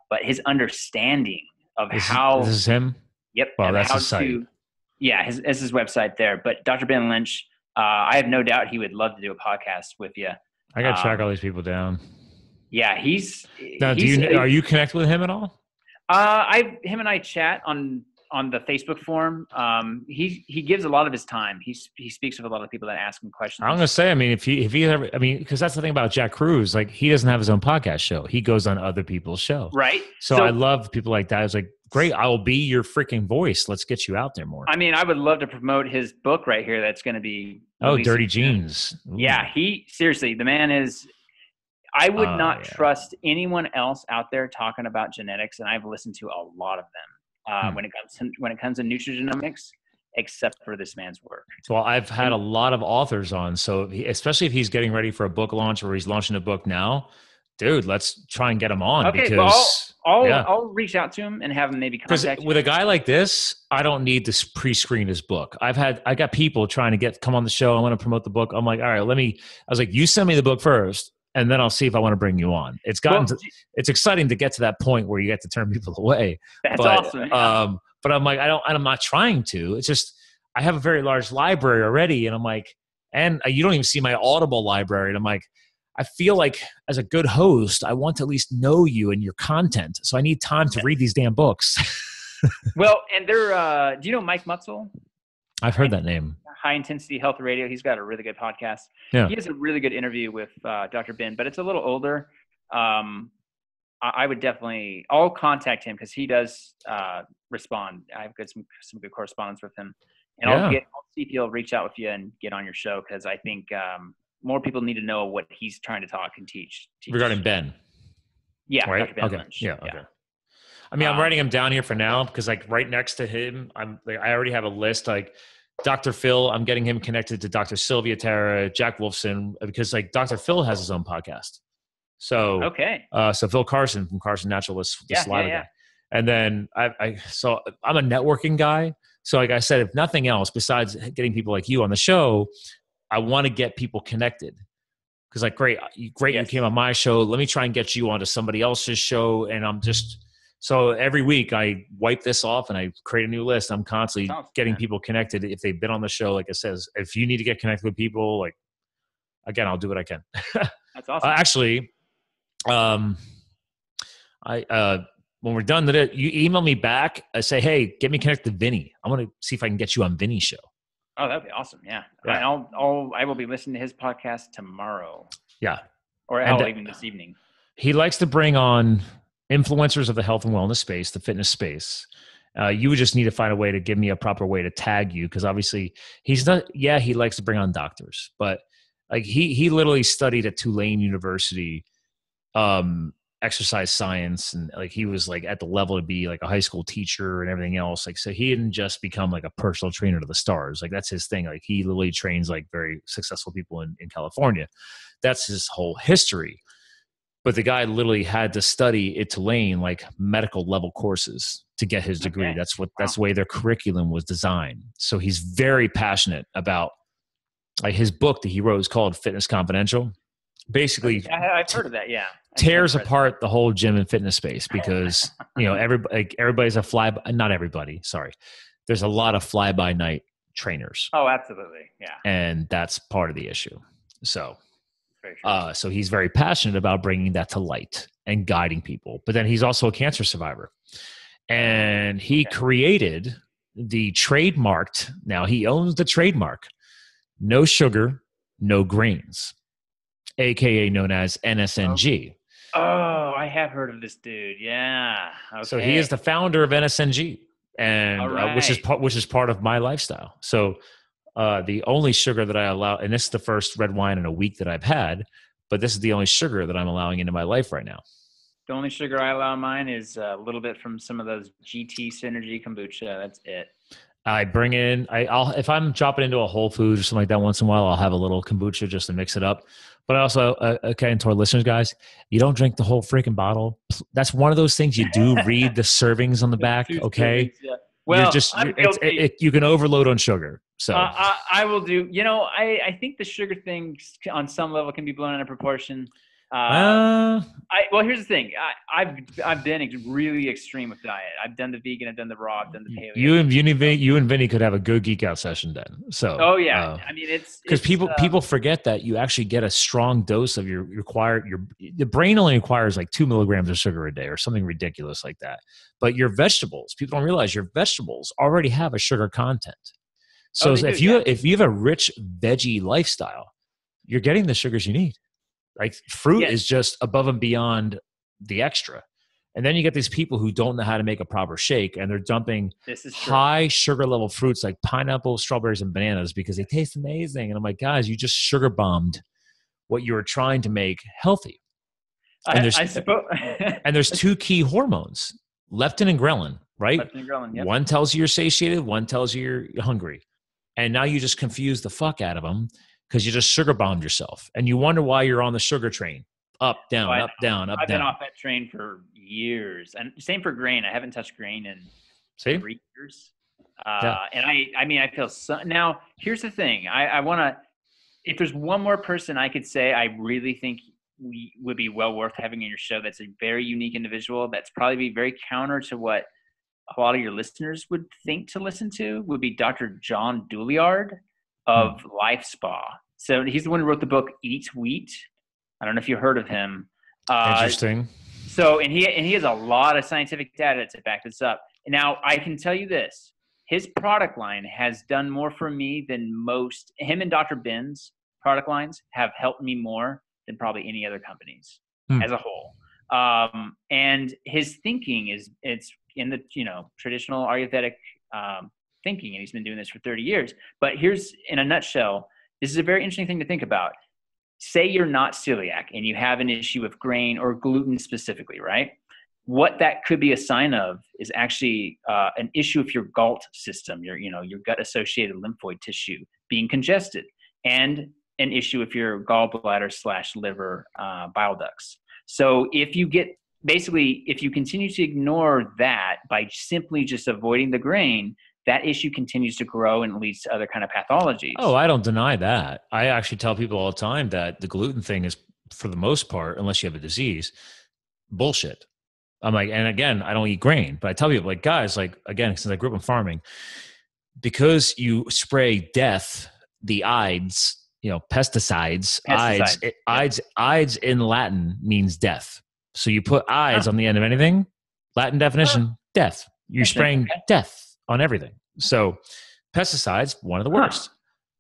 But his understanding of this is him? Yep. Wow, that's his site. Yeah, his website there. But Dr. Ben Lynch, I have no doubt he would love to do a podcast with you. I got to track all these people down. Yeah, are you connected with him at all? Him and I chat on the Facebook forum. He gives a lot of his time. He speaks with a lot of people that ask him questions. I'm gonna say, I mean, if he ever, I mean, because that's the thing about Jack Cruz, like he doesn't have his own podcast show. He goes on other people's show, right? So I love people like that. It's like, great, I will be your freaking voice. Let's get you out there more. I mean, I would love to promote his book right here. That's going to be Dirty Genes. Ooh. Yeah, seriously, the man is. I would not trust anyone else out there talking about genetics, and I've listened to a lot of them when it comes to nutrigenomics, except for this man's work. Well, I've had a lot of authors on, so especially if he's getting ready for a book launch or he's launching a book now, dude, let's try and get him on. Okay, because I'll reach out to him and have him maybe contact you. With a guy like this, I don't need to pre-screen his book. I got people trying to come on the show. I want to promote the book. I'm like, all right, I was like, you send me the book first, and then I'll see if I want to bring you on. It's exciting to get to that point where you get to turn people away. That's awesome. Yeah. But I'm like, I'm not trying to. It's just, I have a very large library already. And I'm like, and you don't even see my Audible library. And I'm like, I feel like as a good host, I want to at least know you and your content. So I need time to read these damn books. Well, and they're, do you know Mike Mutzel? I've heard that name. High Intensity Health Radio. He's got a really good podcast. Yeah. He has a really good interview with Dr. Ben, but it's a little older. I would definitely, I'll contact him because he does respond. I've got some good correspondence with him. And I'll see if he'll reach out with you and get on your show because I think more people need to know what he's trying to talk and teach. Regarding Ben. Yeah. Right? Dr. Ben okay. Lynch. Yeah. Okay. I mean, I'm writing him down here for now because like right next to him, I already have a list. Like Dr. Phil, I'm getting him connected to Dr. Sylvia Tara, Jack Wolfson, because like Dr. Phil has his own podcast. So, so Phil Carson from Carson Naturalist, the saliva guy. And then so I'm a networking guy. So like I said, if nothing else, besides getting people like you on the show, I want to get people connected. Because like, great, you came on my show. Let me try and get you onto somebody else's show. And I'm just, so every week I wipe this off and I create a new list. I'm constantly getting people connected. If they've been on the show, like it says, if you need to get connected with people, like, again, I'll do what I can. That's awesome. Actually, when we're done with it, you email me back. I say, hey, get me connected to Vinny. I want to see if I can get you on Vinny's show. Oh, that'd be awesome. Yeah. I will be listening to his podcast tomorrow. Yeah. Or even this evening. He likes to bring on influencers of the health and wellness space, the fitness space. You would just need to find a way to give me a proper way to tag you. Cause obviously he's not, he likes to bring on doctors, but like he literally studied at Tulane University, exercise science. And like, he was like at the level to be like a high school teacher and everything else. Like, so he didn't just become like a personal trainer to the stars. Like that's his thing. Like he literally trains like very successful people in California. That's his whole history. But the guy literally had to study at Tulane, like medical level courses to get his degree. That's the way their curriculum was designed. So he's very passionate about like his book that he wrote is called Fitness Confidential. Basically, I've heard of that. Yeah. Tears apart the whole gym and fitness space because, everybody's not everybody, sorry. There's a lot of fly by night trainers. Oh, absolutely. Yeah. And that's part of the issue. So, so he's very passionate about bringing that to light and guiding people. But then he's also a cancer survivor. And he created the trademarked, now he owns the trademark, no sugar, no grains, AKA known as NSNG. Oh, I have heard of this dude. Yeah. Okay. So he is the founder of NSNG, and which is part of my lifestyle. So the only sugar that I allow, and this is the first red wine in a week that I've had, but this is the only sugar that I'm allowing into my life right now. The only sugar I allow in mine is a little bit from some of those GT Synergy kombucha. That's it. I bring in, I'll if I'm dropping into a Whole Foods or something like that once in a while, I'll have a little kombucha just to mix it up. But also, okay, and to our listeners, guys, you don't drink the whole freaking bottle. That's one of those things you do read the servings on the back, okay? Yeah. Well, you can overload on sugar. So I will do. I think the sugar thing on some level can be blown out of proportion. Uh, Well, here's the thing. I've been really extreme with diet. I've done the vegan, I've done the raw, I've done the paleo. you and Vinny could have a good geek out session then. So, Oh yeah, I mean because people forget that you actually get a strong dose of the brain only requires like 2 milligrams of sugar a day or something ridiculous like that. But your vegetables, people don't realize your vegetables already have a sugar content. So if you have a rich veggie lifestyle, you're getting the sugars you need. Like fruit is just above and beyond the extra. And then you get these people who don't know how to make a proper shake, and they're dumping high sugar level fruits like pineapple, strawberries, and bananas because they taste amazing. And I'm like, guys, you just sugar bombed what you were trying to make healthy. And I suppose. And there's 2 key hormones, leptin and ghrelin, right? Leptin and ghrelin, yep. One tells you you're satiated, one tells you you're hungry. And now you just confuse the fuck out of them because you just sugar bombed yourself. And you wonder why you're on the sugar train. Up, down, up, down, up, down. I've been off that train for years. And same for grain. I haven't touched grain in 3 years. And I mean, I feel so. Now, here's the thing. I want to, if there's one more person I could say I really think we would be well worth having in your show that's a very unique individual, that's probably be very counter to what a lot of your listeners would think to listen to, would be Dr. John Douillard of Life Spa. So he's the one who wrote the book Eat Wheat. I don't know if you heard of him. Interesting. So, and he has a lot of scientific data to back this up. Now, I can tell you this. His product line has done more for me than most. Him and Dr. Ben's product lines have helped me more than probably any other companies as a whole. And his thinking it's in the, traditional Ayurvedic thinking, and he's been doing this for 30 years. But here's, in a nutshell, this is a very interesting thing to think about. Say you're not celiac and you have an issue with grain or gluten specifically, right? What that could be a sign of is actually an issue with your GALT system, your gut-associated lymphoid tissue being congested, and an issue with your gallbladder/liver bile ducts. So if you continue to ignore that by simply just avoiding the grain, that issue continues to grow and leads to other kind of pathologies. Oh, I don't deny that. I actually tell people all the time that the gluten thing is, for the most part, unless you have a disease, bullshit. I'm like, and again, I don't eat grain, but I tell people, like, guys, like, again, since I grew up in farming, because you spray death, the ides, pesticides. Ides in Latin means death. So you put ides on the end of anything, Latin definition, death. You're spraying death on everything. So pesticides, one of the worst.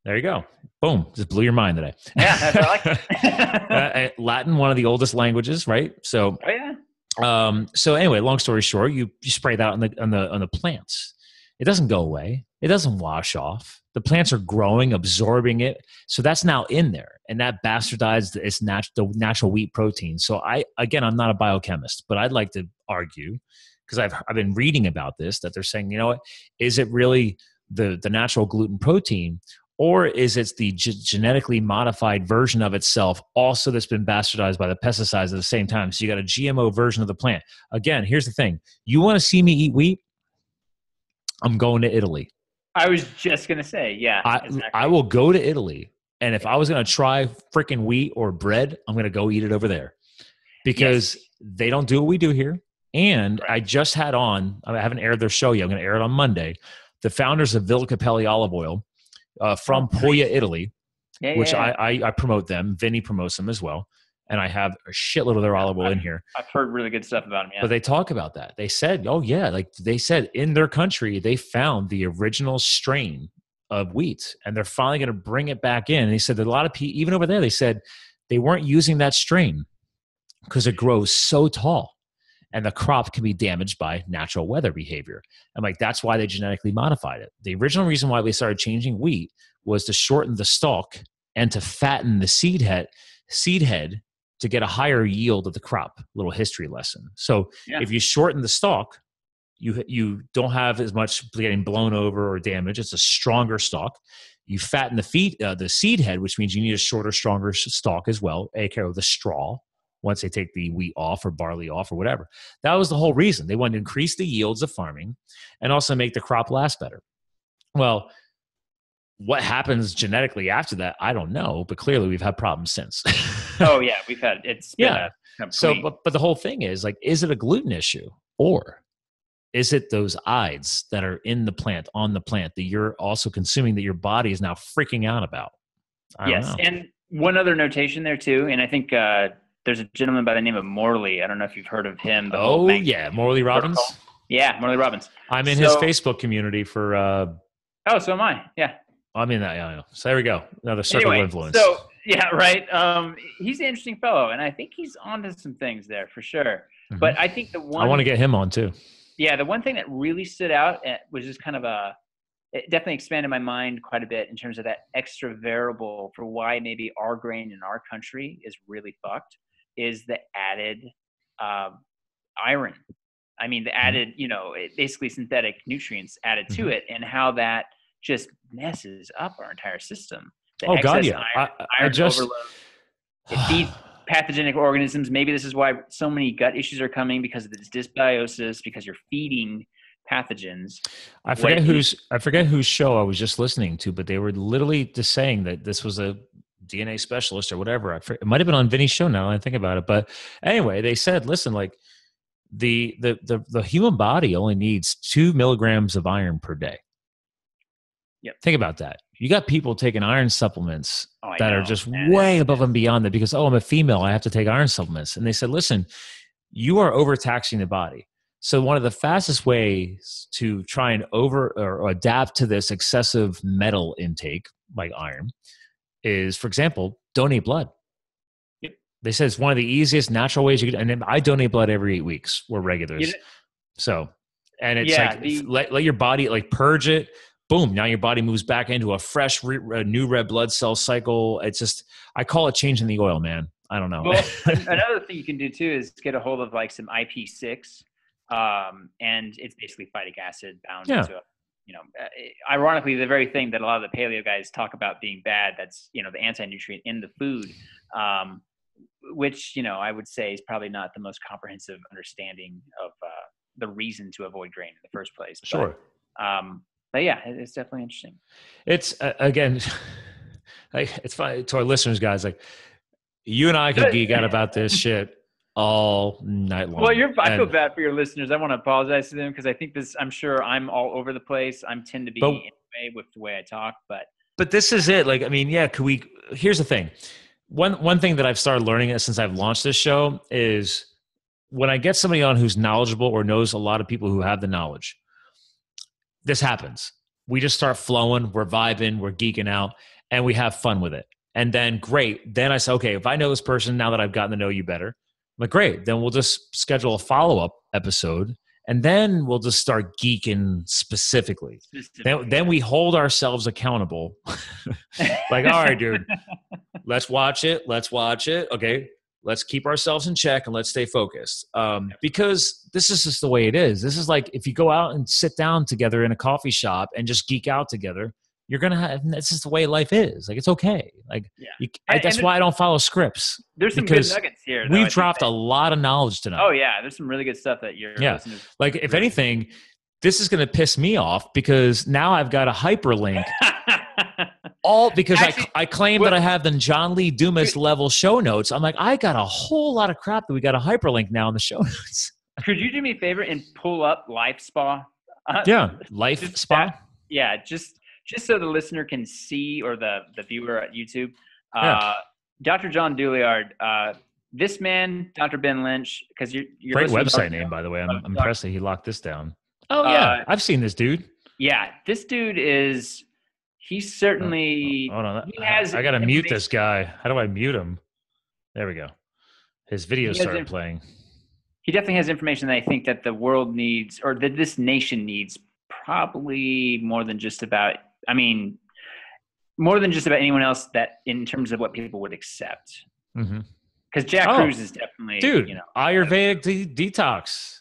There you go. Boom. Just blew your mind today. Yeah, that's what I like. Latin, one of the oldest languages, right? So, so anyway, long story short, you spray that on the plants. It doesn't go away. It doesn't wash off. The plants are growing, absorbing it. So that's now in there. And that bastardized the natural wheat protein. So I'm not a biochemist, but I'd like to argue, because I've been reading about this, that they're saying, is it really the natural gluten protein, or is it the genetically modified version of itself also that's been bastardized by the pesticides at the same time? So you got a GMO version of the plant. Again, here's the thing. You want to see me eat wheat? I'm going to Italy. I was just going to say, yeah. Exactly. I will go to Italy. And if I was going to try freaking wheat or bread, I'm going to go eat it over there, because they don't do what we do here. And I just had on, I haven't aired their show yet, I'm going to air it on Monday, the founders of Villa Capelli olive oil from Puglia, Italy, which I promote them. Vinny promotes them as well. And I have a shitload of their olive oil in here. I've heard really good stuff about them. Yeah. But they talk about that. They said, they said in their country, they found the original strain of wheat, and they're finally going to bring it back in. And they said that a lot of people, even over there, they said they weren't using that strain because it grows so tall and the crop can be damaged by natural weather behavior. I'm like, that's why they genetically modified it. The original reason why we started changing wheat was to shorten the stalk and to fatten the seed head to get a higher yield of the crop. Little history lesson. So if you shorten the stalk, you don't have as much getting blown over or damage. It's a stronger stalk. You fatten the seed head, which means you need a shorter, stronger stalk as well, aka the straw, once they take the wheat off or barley off or whatever. That was the whole reason. They wanted to increase the yields of farming and also make the crop last better. Well, what happens genetically after that, I don't know, but clearly we've had problems since. Oh yeah, it's been Yeah. a complete. So, but the whole thing is like, is it a gluten issue, or is it those ides that are in the plant, on the plant, that you're also consuming, that your body is now freaking out about? I don't Yes, know. and one other notation there too, and I think there's a gentleman by the name of Morley. I don't know if you've heard of him. The whole Yeah, Morley Robbins. protocol. Yeah, Morley Robbins. I'm in his Facebook community for. Oh, so am I. Yeah. I'm in that. Yeah, I know. So there we go. Another circle of influence. So yeah, right. He's an interesting fellow, and I think he's onto some things there for sure. Mhm. But I think I want to get him on too. Yeah, the one thing that really stood out was just kind of it definitely expanded my mind quite a bit in terms of that extra variable for why maybe our grain in our country is really fucked, is the added iron. I mean, the added, basically synthetic nutrients added to it, and how that just messes up our entire system. The excess iron overload. It feeds pathogenic organisms. Maybe this is why so many gut issues are coming, because of this dysbiosis, because you're feeding pathogens. I forget whose show I was just listening to, but they were literally just saying that this was a DNA specialist or whatever. It might have been on Vinny's show now that I think about it. But anyway, they said, listen, like the human body only needs 2 milligrams of iron per day. Yep. Think about that. You got people taking iron supplements that are just way above and beyond that, because, I'm a female, I have to take iron supplements. And they said, listen, you are overtaxing the body. So one of the fastest ways to try and or adapt to this excessive metal intake, like iron, is, for example, donate blood. Yep. They said it's one of the easiest natural ways you could, and I donate blood every 8 weeks. We're regulars. So, and it's let your body purge it. Boom. Now your body moves back into a fresh, new red blood cell cycle. It's just, I call it changing the oil, man. I don't know. Well, another thing you can do too is get a hold of some IP6, and it's basically phytic acid bound into ironically, the very thing that a lot of the paleo guys talk about being bad, that's, the anti-nutrient in the food, which, I would say is probably not the most comprehensive understanding of the reason to avoid grain in the first place. Sure. But yeah, it's definitely interesting. It's again, it's funny to our listeners, guys. Like, you and I could geek out about this shit all night long. Well, I feel bad for your listeners. I want to apologize to them, because I think I'm sure I'm all over the place. I tend to be anyway with the way I talk, but this is it. Like, I mean, yeah. Here's the thing. One thing that I've started learning since I've launched this show is, when I get somebody on who's knowledgeable or knows a lot of people who have the knowledge, this happens. We just start flowing, we're vibing, we're geeking out, and we have fun with it. And then great. Then I say, okay, if I know this person now that I've gotten to know you better, I'm like, great. Then we'll just schedule a follow-up episode, and then we'll just start geeking specifically. Then we hold ourselves accountable. Like, all right, dude, let's watch it. Okay. Let's keep ourselves in check and let's stay focused. Because this is just the way it is. This is like, if you go out and sit down together in a coffee shop and just geek out together, you're going to have, this is the way life is. Like, it's okay. Like, that's why I don't follow scripts. There's some good nuggets here. We've dropped a lot of knowledge tonight. Oh yeah. There's some really good stuff that you're listening to. Like, if anything, this is going to piss me off, because now I've got a hyperlink. All because I claim that I have the John Lee Dumas level show notes. I'm like, I got a whole lot of crap that we got a hyperlink now in the show notes. Could you do me a favor and pull up Life Spa? Life Spa? Just so the listener can see, or the viewer at YouTube. Dr. John Douillard, this man, Dr. Ben Lynch, because you're great website name, by the way. I'm impressed that he locked this down. Oh yeah, I've seen this dude. Yeah, this dude is. He's certainly. Hold on, I gotta mute this guy. How do I mute him? There we go. His video started playing. He definitely has information that I think that the world needs, or that this nation needs, probably more than just about. I mean, more than just about anyone else, that in terms of what people would accept. Because Jack Cruz is definitely, Ayurvedic detox.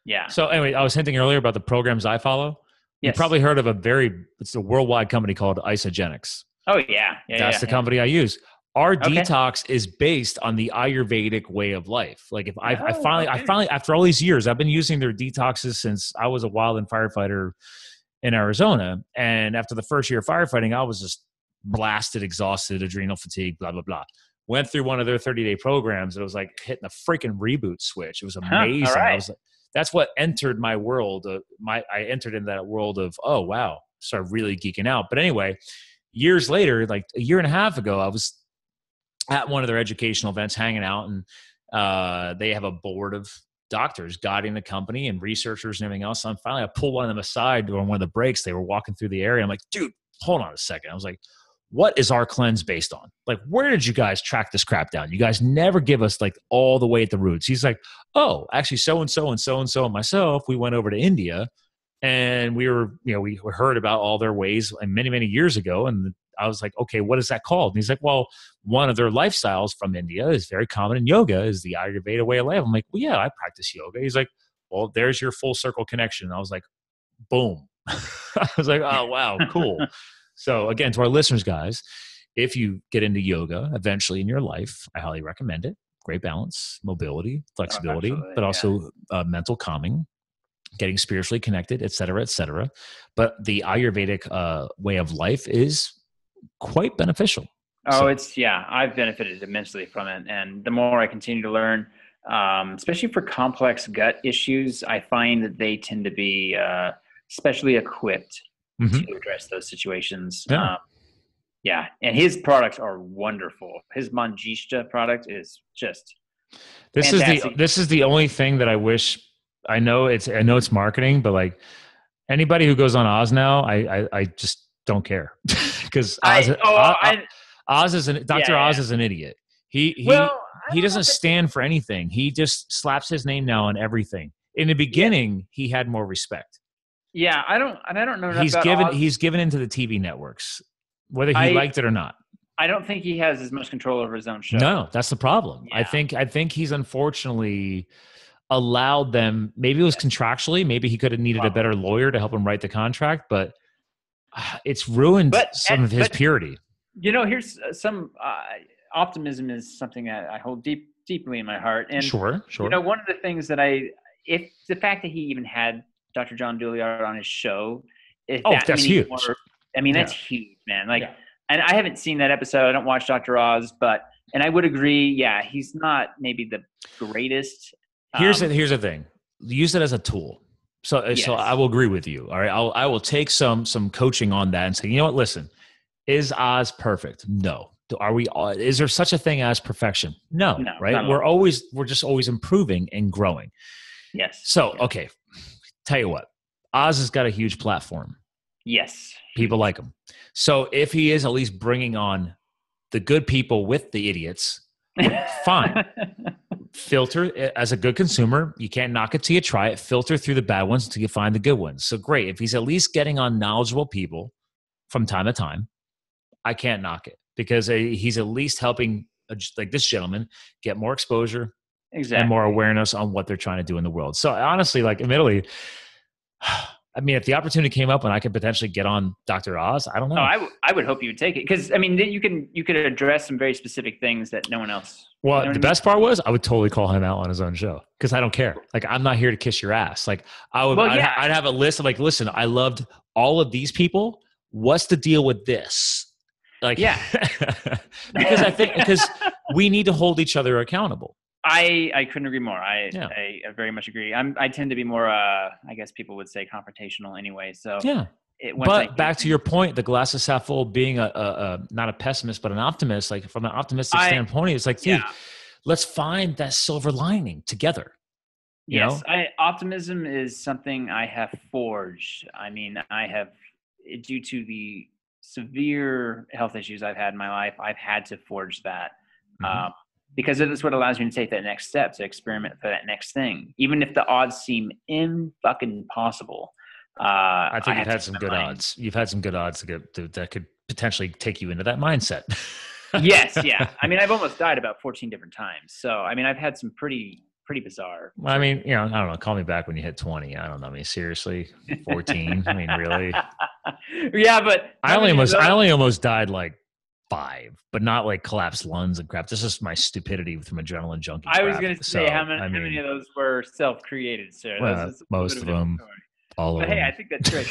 Yeah. So anyway, I was hinting earlier about the programs I follow. You've probably heard of it's a worldwide company called Isogenics. Oh yeah. That's the company I use. Our detox is based on the Ayurvedic way of life. Like, if I finally, after all these years, I've been using their detoxes since I was a wildland firefighter in Arizona. And after the first year of firefighting, I was just blasted, exhausted, adrenal fatigue, blah, blah, blah. Went through one of their 30-day programs. It was like hitting a freaking reboot switch. It was amazing. All right. I was like, that's what entered my world. I entered in that world of, oh, wow, started really geeking out. But anyway, years later, like a year and a half ago, I was at one of their educational events hanging out, and they have a board of doctors guiding the company and researchers and everything else. And finally, I pulled one of them aside during one of the breaks. They were walking through the area. I'm like, dude, hold on a second. I was like, what is our cleanse based on? Like, where did you guys track this crap down? You guys never give us like all the way at the roots. He's like, oh, actually so-and-so and so-and-so and myself, we went over to India and we heard about all their ways and many, many years ago. And I was like, okay, what is that called? And he's like, well, one of their lifestyles from India is very common in yoga is the Ayurveda way of life. I'm like, well, yeah, I practice yoga. He's like, well, there's your full circle connection. And I was like, boom. I was like, oh, wow, cool. So again, to our listeners, guys, if you get into yoga eventually in your life, I highly recommend it. Great balance, mobility, flexibility, but also mental calming, getting spiritually connected, et cetera, et cetera. But the Ayurvedic way of life is quite beneficial. Oh, I've benefited immensely from it. And the more I continue to learn, especially for complex gut issues, I find that they tend to be specially equipped to address those situations. Yeah. And his products are wonderful. His Manjishta product is just fantastic. This is the only thing that I wish. I know it's marketing, but like anybody who goes on Oz now, I just don't care because Oz is an idiot. He doesn't stand for anything. He just slaps his name now on everything. In the beginning, he had more respect. Yeah, I don't know. He's given into the TV networks, whether he liked it or not. I don't think he has as much control over his own show. No, that's the problem. Yeah. I think he's unfortunately allowed them. Maybe it was contractually. Maybe he could have needed a better lawyer to help him write the contract, but it's ruined some of his purity. You know, here's some optimism is something that I hold deeply in my heart. And sure. You know, one of the things that if the fact that he even had Dr. John Douillard on his show, that's huge. That's huge, man. Like, and I haven't seen that episode. I don't watch Dr. Oz, and I would agree. Yeah, he's not maybe the greatest. Here's the thing. Use it as a tool. So I will agree with you. All right. I will take some coaching on that and say, you know what, listen, is Oz perfect? No. Is there such a thing as perfection? No, right? We're just always improving and growing. Yes. So, okay. Tell you what, Oz has got a huge platform. Yes. People like him. So if he is at least bringing on the good people with the idiots, fine. Filter as a good consumer. You can't knock it till you try it. Filter through the bad ones until you find the good ones. So great. If he's at least getting on knowledgeable people from time to time, I can't knock it because he's at least helping like this gentleman get more exposure and more awareness on what they're trying to do in the world. So honestly, like admittedly, I mean, if the opportunity came up and I could potentially get on Dr. Oz, I don't know. Oh, I would hope you would take it because I mean, you could address some very specific things that no one else. Well, the best part was I would totally call him out on his own show because I don't care. Like, I'm not here to kiss your ass. Like, I'd have a list of like, listen, I loved all of these people. What's the deal with this? Like, yeah, because we need to hold each other accountable. I couldn't agree more. I very much agree. I tend to be more, I guess people would say confrontational anyway. So yeah. But back to your point, the glass is half full, being not a pessimist, but an optimist, like from an optimistic standpoint, it's like, dude, let's find that silver lining together. You know? Optimism is something I have forged. I mean, I have, due to the severe health issues I've had in my life, I've had to forge that. Because it is what allows me to take that next step, to experiment for that next thing. Even if the odds seem impossible. I think you've had some good odds. You've had some good odds that could potentially take you into that mindset. Yes, yeah. I mean, I've almost died about 14 different times. So, I mean, I've had some pretty bizarre. I mean, you know, I don't know. Call me back when you hit 20. I don't know. I mean, seriously, 14. I mean, really? Yeah, but I only almost died like 5, but not like collapsed lungs and crap. This is my stupidity from adrenaline junkie. I was going to say, how many of those were self-created, sir? Well, most of them. all of But hey, them. I think that's great.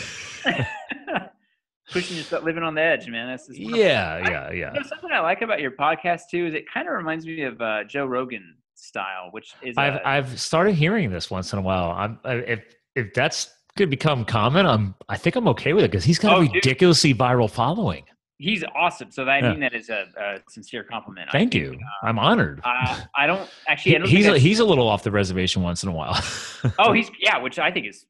Pushing yourself, living on the edge, man. That's just wonderful. Yeah. You know, something I like about your podcast too is it kind of reminds me of Joe Rogan style, which is I've started hearing this once in a while. If that's could become common, I think I'm okay with it because he's got a ridiculously viral following. He's awesome. So I mean that is a sincere compliment. Thank you. I'm honored. I don't actually. He's a little off the reservation once in a while. Which I think is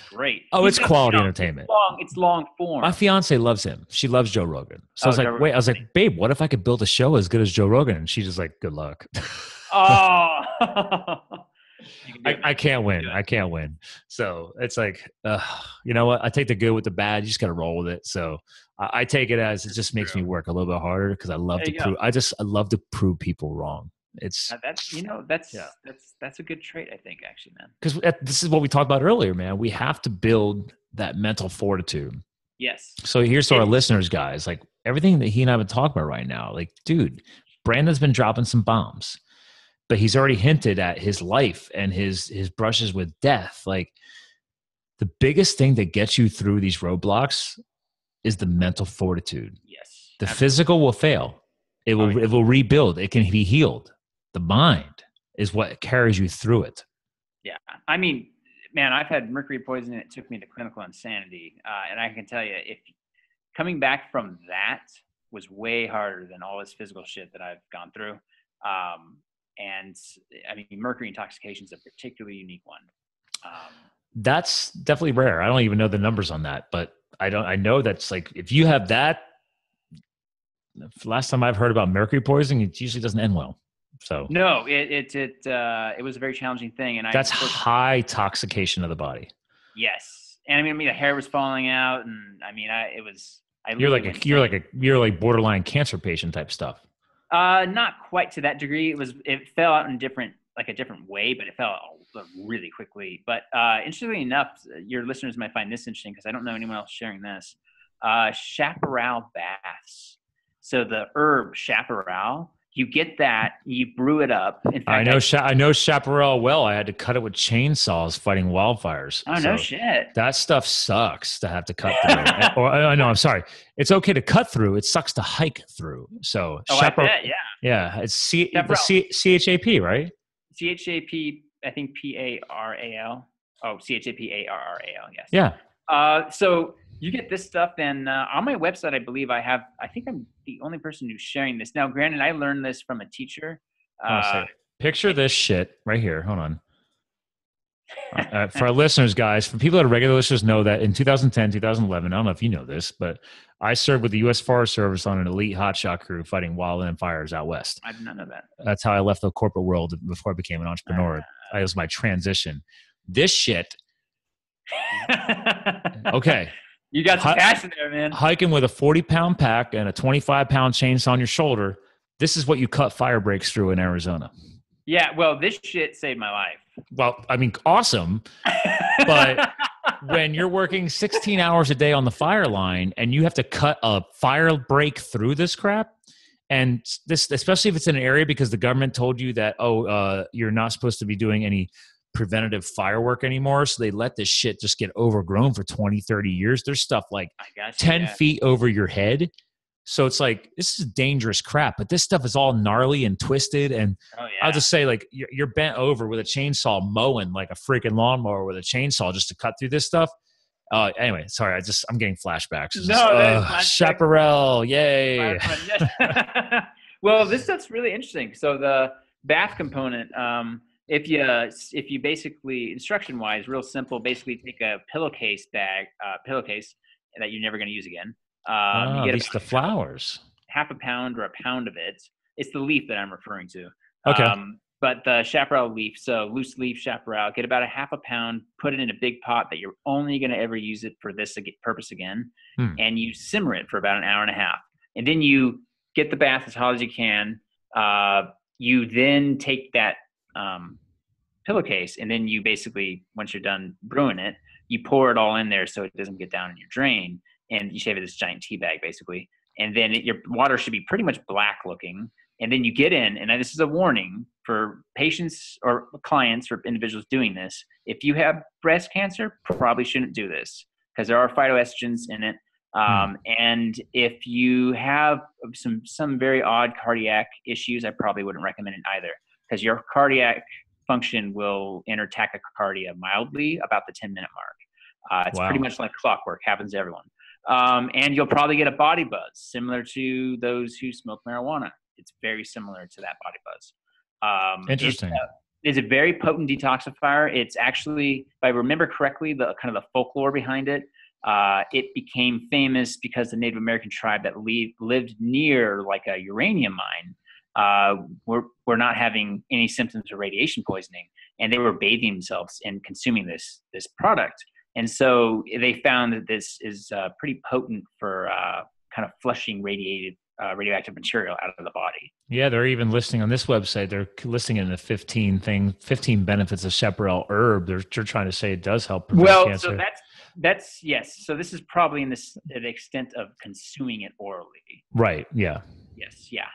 great. Oh, it's quality entertainment. It's long form. My fiance loves him. She loves Joe Rogan. So I was like, wait. I was like, babe, what if I could build a show as good as Joe Rogan? And she's just like, good luck. Oh. I can't win. I can't win. So it's like, you know what? I take the good with the bad. You just got to roll with it. So I take it as it just makes me work a little bit harder because I love to prove. I love to prove people wrong. It's that's a good trait, I think, actually, man. Because this is what we talked about earlier, man. We have to build that mental fortitude. Yes. So here's to our listeners, guys. Like everything that he and I have been talking about right now. Like, dude, Brandon's been dropping some bombs. But he's already hinted at his life and his brushes with death. Like the biggest thing that gets you through these roadblocks is the mental fortitude. Yes. The physical will fail. It will rebuild. It can be healed. The mind is what carries you through it. Yeah. I mean, man, I've had mercury poisoning. It took me to clinical insanity. And I can tell you, if coming back from that was way harder than all this physical shit that I've gone through. And I mean, mercury intoxication is a particularly unique one. That's definitely rare. I don't even know the numbers on that, but I know that's like, if you have that, last time I've heard about mercury poisoning, it usually doesn't end well. So no, it was a very challenging thing. And that's high intoxication of the body. Yes. And I mean, the hair was falling out and I mean, you're like borderline cancer patient type stuff. Not quite to that degree. It fell out in a different way, but it fell out really quickly. But interestingly enough, your listeners might find this interesting because I don't know anyone else sharing this. Chaparral baths. So the herb chaparral, you get that, you brew it up. In fact, I know chaparral well. I had to cut it with chainsaws fighting wildfires. Oh, no shit. That stuff sucks to have to cut through. No, I'm sorry. It's okay to cut through. It sucks to hike through. So chaparral, I bet, yeah. Yeah, it's CHAP, right? CHAP, I think PARAL. Oh, CHAPARRAL, yes. Yeah. So you get this stuff, and on my website, I think I'm the only person who's sharing this. Now, granted, I learned this from a teacher. Picture this shit right here. Hold on. For our listeners, guys, for people that are regular listeners know that in 2010, 2011, I don't know if you know this, but I served with the U.S. Forest Service on an elite hotshot crew fighting wildland fires out west. I did not know that. That's how I left the corporate world before I became an entrepreneur. It was my transition. This shit. Okay. You got some passion there, man. Hiking with a 40-pound pack and a 25-pound chainsaw on your shoulder. This is what you cut fire breaks through in Arizona. Yeah, well, this shit saved my life. Well, I mean, awesome. But when you're working 16 hours a day on the fire line and you have to cut a fire break through this crap, and this, especially if it's in an area because the government told you that, you're not supposed to be doing any preventative firework anymore. So they let this shit just get overgrown for 20, 30 years. There's stuff like 10 feet over your head. So it's like, this is dangerous crap, but this stuff is all gnarly and twisted. And I'll just say, like, you're bent over with a chainsaw mowing like a freaking lawnmower with a chainsaw just to cut through this stuff. Anyway, sorry, I'm getting flashbacks. Chaparral, yay. Well, this stuff's really interesting. So the bath component, if you basically, instruction-wise, real simple, basically take a pillowcase that you're never going to use again. You get the flowers. Half a pound or a pound of it. It's the leaf that I'm referring to. Okay. But the chaparral leaf, so loose leaf chaparral, get about a half a pound, put it in a big pot that you're only going to ever use it for this purpose again, and you simmer it for about an hour and a half. And then you get the bath as hot as you can. You then take that pillowcase, and then you basically, once you're done brewing it, you pour it all in there so it doesn't get down in your drain. And you shave it this giant tea bag, basically. And then your water should be pretty much black looking. And then you get in, and this is a warning for patients or clients or individuals doing this. If you have breast cancer, probably shouldn't do this because there are phytoestrogens in it. And if you have some very odd cardiac issues, I probably wouldn't recommend it either, because your cardiac function will enter tachycardia mildly about the 10-minute mark. It's pretty much like clockwork, happens to everyone. And you'll probably get a body buzz similar to those who smoke marijuana. It's very similar to that body buzz. Interesting. It's a very potent detoxifier. It's actually, if I remember correctly, the kind of the folklore behind it, it became famous because the Native American tribe that lived near like a uranium mine were not having any symptoms of radiation poisoning, and they were bathing themselves and consuming this product. And so they found that this is pretty potent for kind of flushing radioactive material out of the body. Yeah, they're even listing on this website, they're listing in the 15 benefits of chaparral herb. They're trying to say it does help prevent cancer. So that's yes. So this is probably in the extent of consuming it orally. Right. Yeah. Yes. Yeah.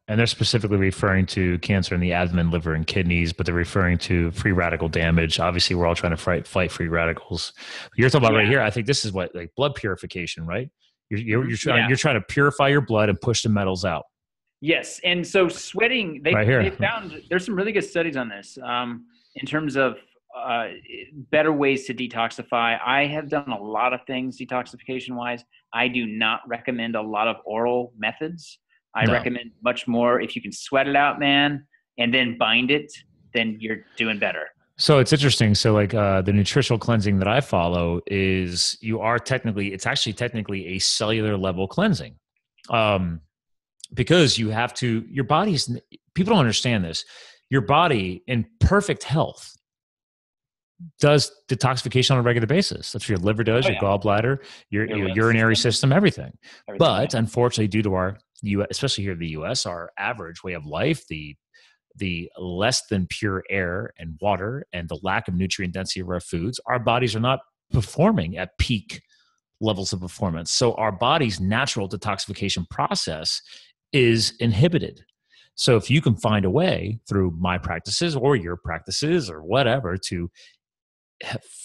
And they're specifically referring to cancer in the abdomen, liver, and kidneys, but they're referring to free radical damage. Obviously, we're all trying to fight free radicals. You're talking about right here. I think this is what, like, blood purification, right? You're trying to purify your blood and push the metals out. Yes, and so sweating. They found there's some really good studies on this in terms of better ways to detoxify. I have done a lot of things detoxification wise. I do not recommend a lot of oral methods. I recommend much more if you can sweat it out, man, and then bind it, then you're doing better. So it's interesting. So like the nutritional cleansing that I follow is it's actually technically a cellular level cleansing. Because your body's, people don't understand this. Your body in perfect health does detoxification on a regular basis. That's what your liver does, your gallbladder, your urinary system, everything. But unfortunately, due to our especially here in the US, our average way of life, the less than pure air and water and the lack of nutrient density of our foods, our bodies are not performing at peak levels of performance. So our body's natural detoxification process is inhibited. So if you can find a way through my practices or your practices or whatever to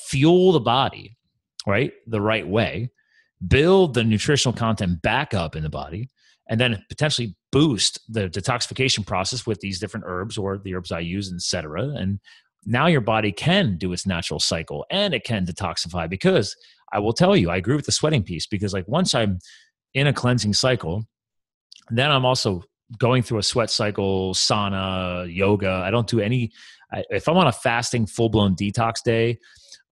fuel the body, right, the right way, build the nutritional content back up in the body, and then potentially boost the detoxification process with these different herbs or the herbs I use, et cetera. And now your body can do its natural cycle and it can detoxify, because I will tell you, I agree with the sweating piece, because like once I'm in a cleansing cycle, then I'm also going through a sweat cycle, sauna, yoga. I don't do any, if I'm on a fasting full-blown detox day,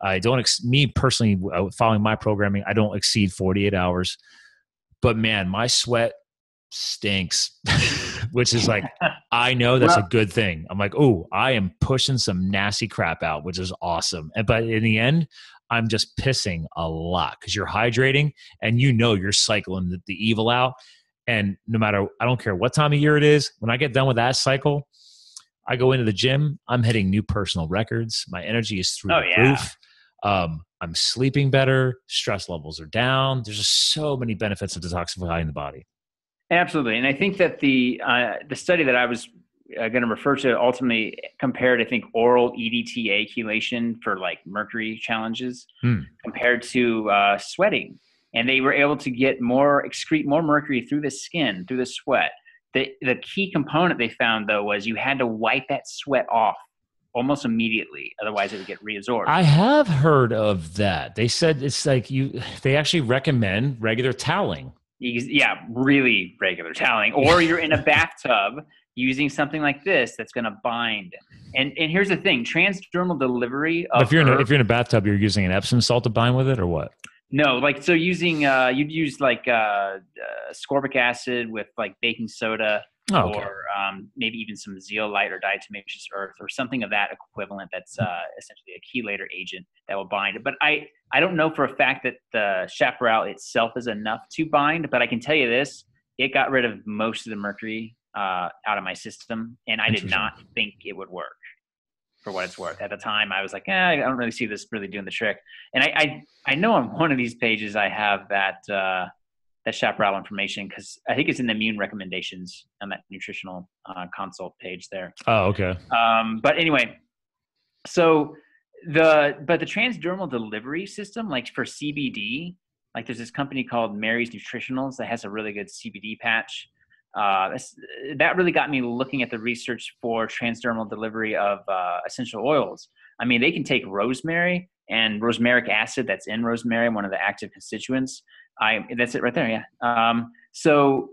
I don't, me personally, following my programming, I don't exceed 48 hours. But man, my sweat stinks, which is like, I know that's a good thing. I'm like, oh, I am pushing some nasty crap out, which is awesome. But in the end, I'm just pissing a lot because you're hydrating and you're cycling the evil out. And no matter, I don't care what time of year it is, when I get done with that cycle, I go into the gym, I'm hitting new personal records. My energy is through the roof. I'm sleeping better. Stress levels are down. There's just so many benefits of detoxifying the body. Absolutely. And I think that the study that I was going to refer to ultimately compared, I think, oral EDTA chelation for like mercury challenges compared to sweating. And they were able to excrete more mercury through the skin, through the sweat. The key component they found, though, was you had to wipe that sweat off almost immediately. Otherwise, it would get reabsorbed. I have heard of that. They said it's like they actually recommend regular toweling. Yeah, really regular toweling. Or you're in a bathtub using something like this that's going to bind. And here's the thing, transdermal delivery of... But if you're in a bathtub, you're using an Epsom salt to bind with it or what? No, like, so using, you'd use like ascorbic acid with like baking soda or maybe even some zeolite or diatomaceous earth or something of that equivalent that's essentially a chelator agent that will bind it. But I don't know for a fact that the chaparral itself is enough to bind, but I can tell you this, it got rid of most of the mercury out of my system, and I did not think it would work. For what it's worth. At the time, I was like, I don't really see this really doing the trick. And I know on one of these pages I have that chaparral information, because I think it's in the immune recommendations on that nutritional consult page there. Oh, okay. But anyway, so the transdermal delivery system, like for CBD, like there's this company called Mary's Nutritionals that has a really good CBD patch. That really got me looking at the research for transdermal delivery of essential oils. I mean, they can take rosemary and rosmaric acid that's in rosemary, one of the active constituents. That's it right there, yeah. So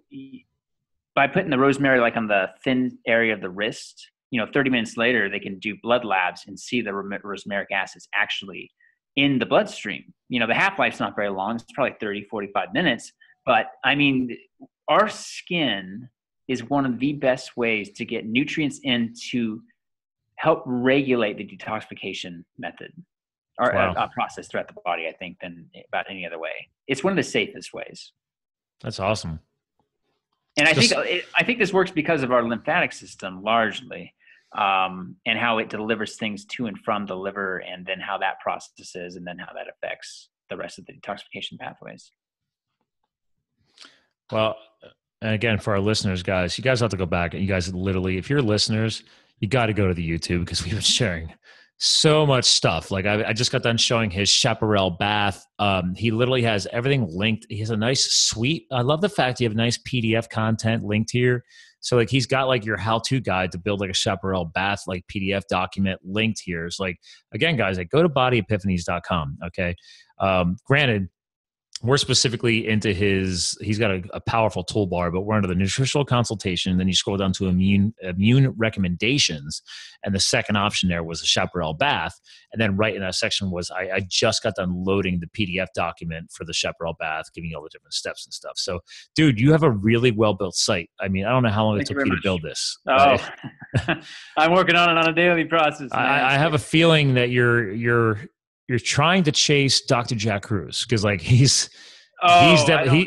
by putting the rosemary like on the thin area of the wrist, 30 minutes later, they can do blood labs and see the rosmaric acids actually in the bloodstream. The half-life's not very long. It's probably 30, 45 minutes. But I mean, our skin is one of the best ways to get nutrients in to help regulate the detoxification method or process throughout the body, I think, than about any other way. It's one of the safest ways. That's awesome. And I think this works because of our lymphatic system largely, and how it delivers things to and from the liver, and then how that processes, and then how that affects the rest of the detoxification pathways. Well, and again, for our listeners, guys, you guys have to go back, and you guys literally, if you're listeners, you got to go to the YouTube, because we've been sharing so much stuff. Like I just got done showing his chaparral bath. He literally has everything linked. He has a nice suite. I love the fact you have nice PDF content linked here. So like he's got like your how-to guide to build like a chaparral bath, like PDF document linked here. It's like, again, guys, like go to bodyepiphanies.com. Okay. Granted, we're specifically into he's got a powerful toolbar, but we're under the nutritional consultation. Then you scroll down to immune recommendations. And the second option there was a chaparral bath. And then right in that section was, I just got done loading the PDF document for the chaparral bath, giving you all the different steps and stuff. So dude, you have a really well-built site. I mean, I don't know how long it took you to build this. Oh, I'm working on it on a daily process. I have a feeling that you're trying to chase Dr. Jack Cruz, because like his database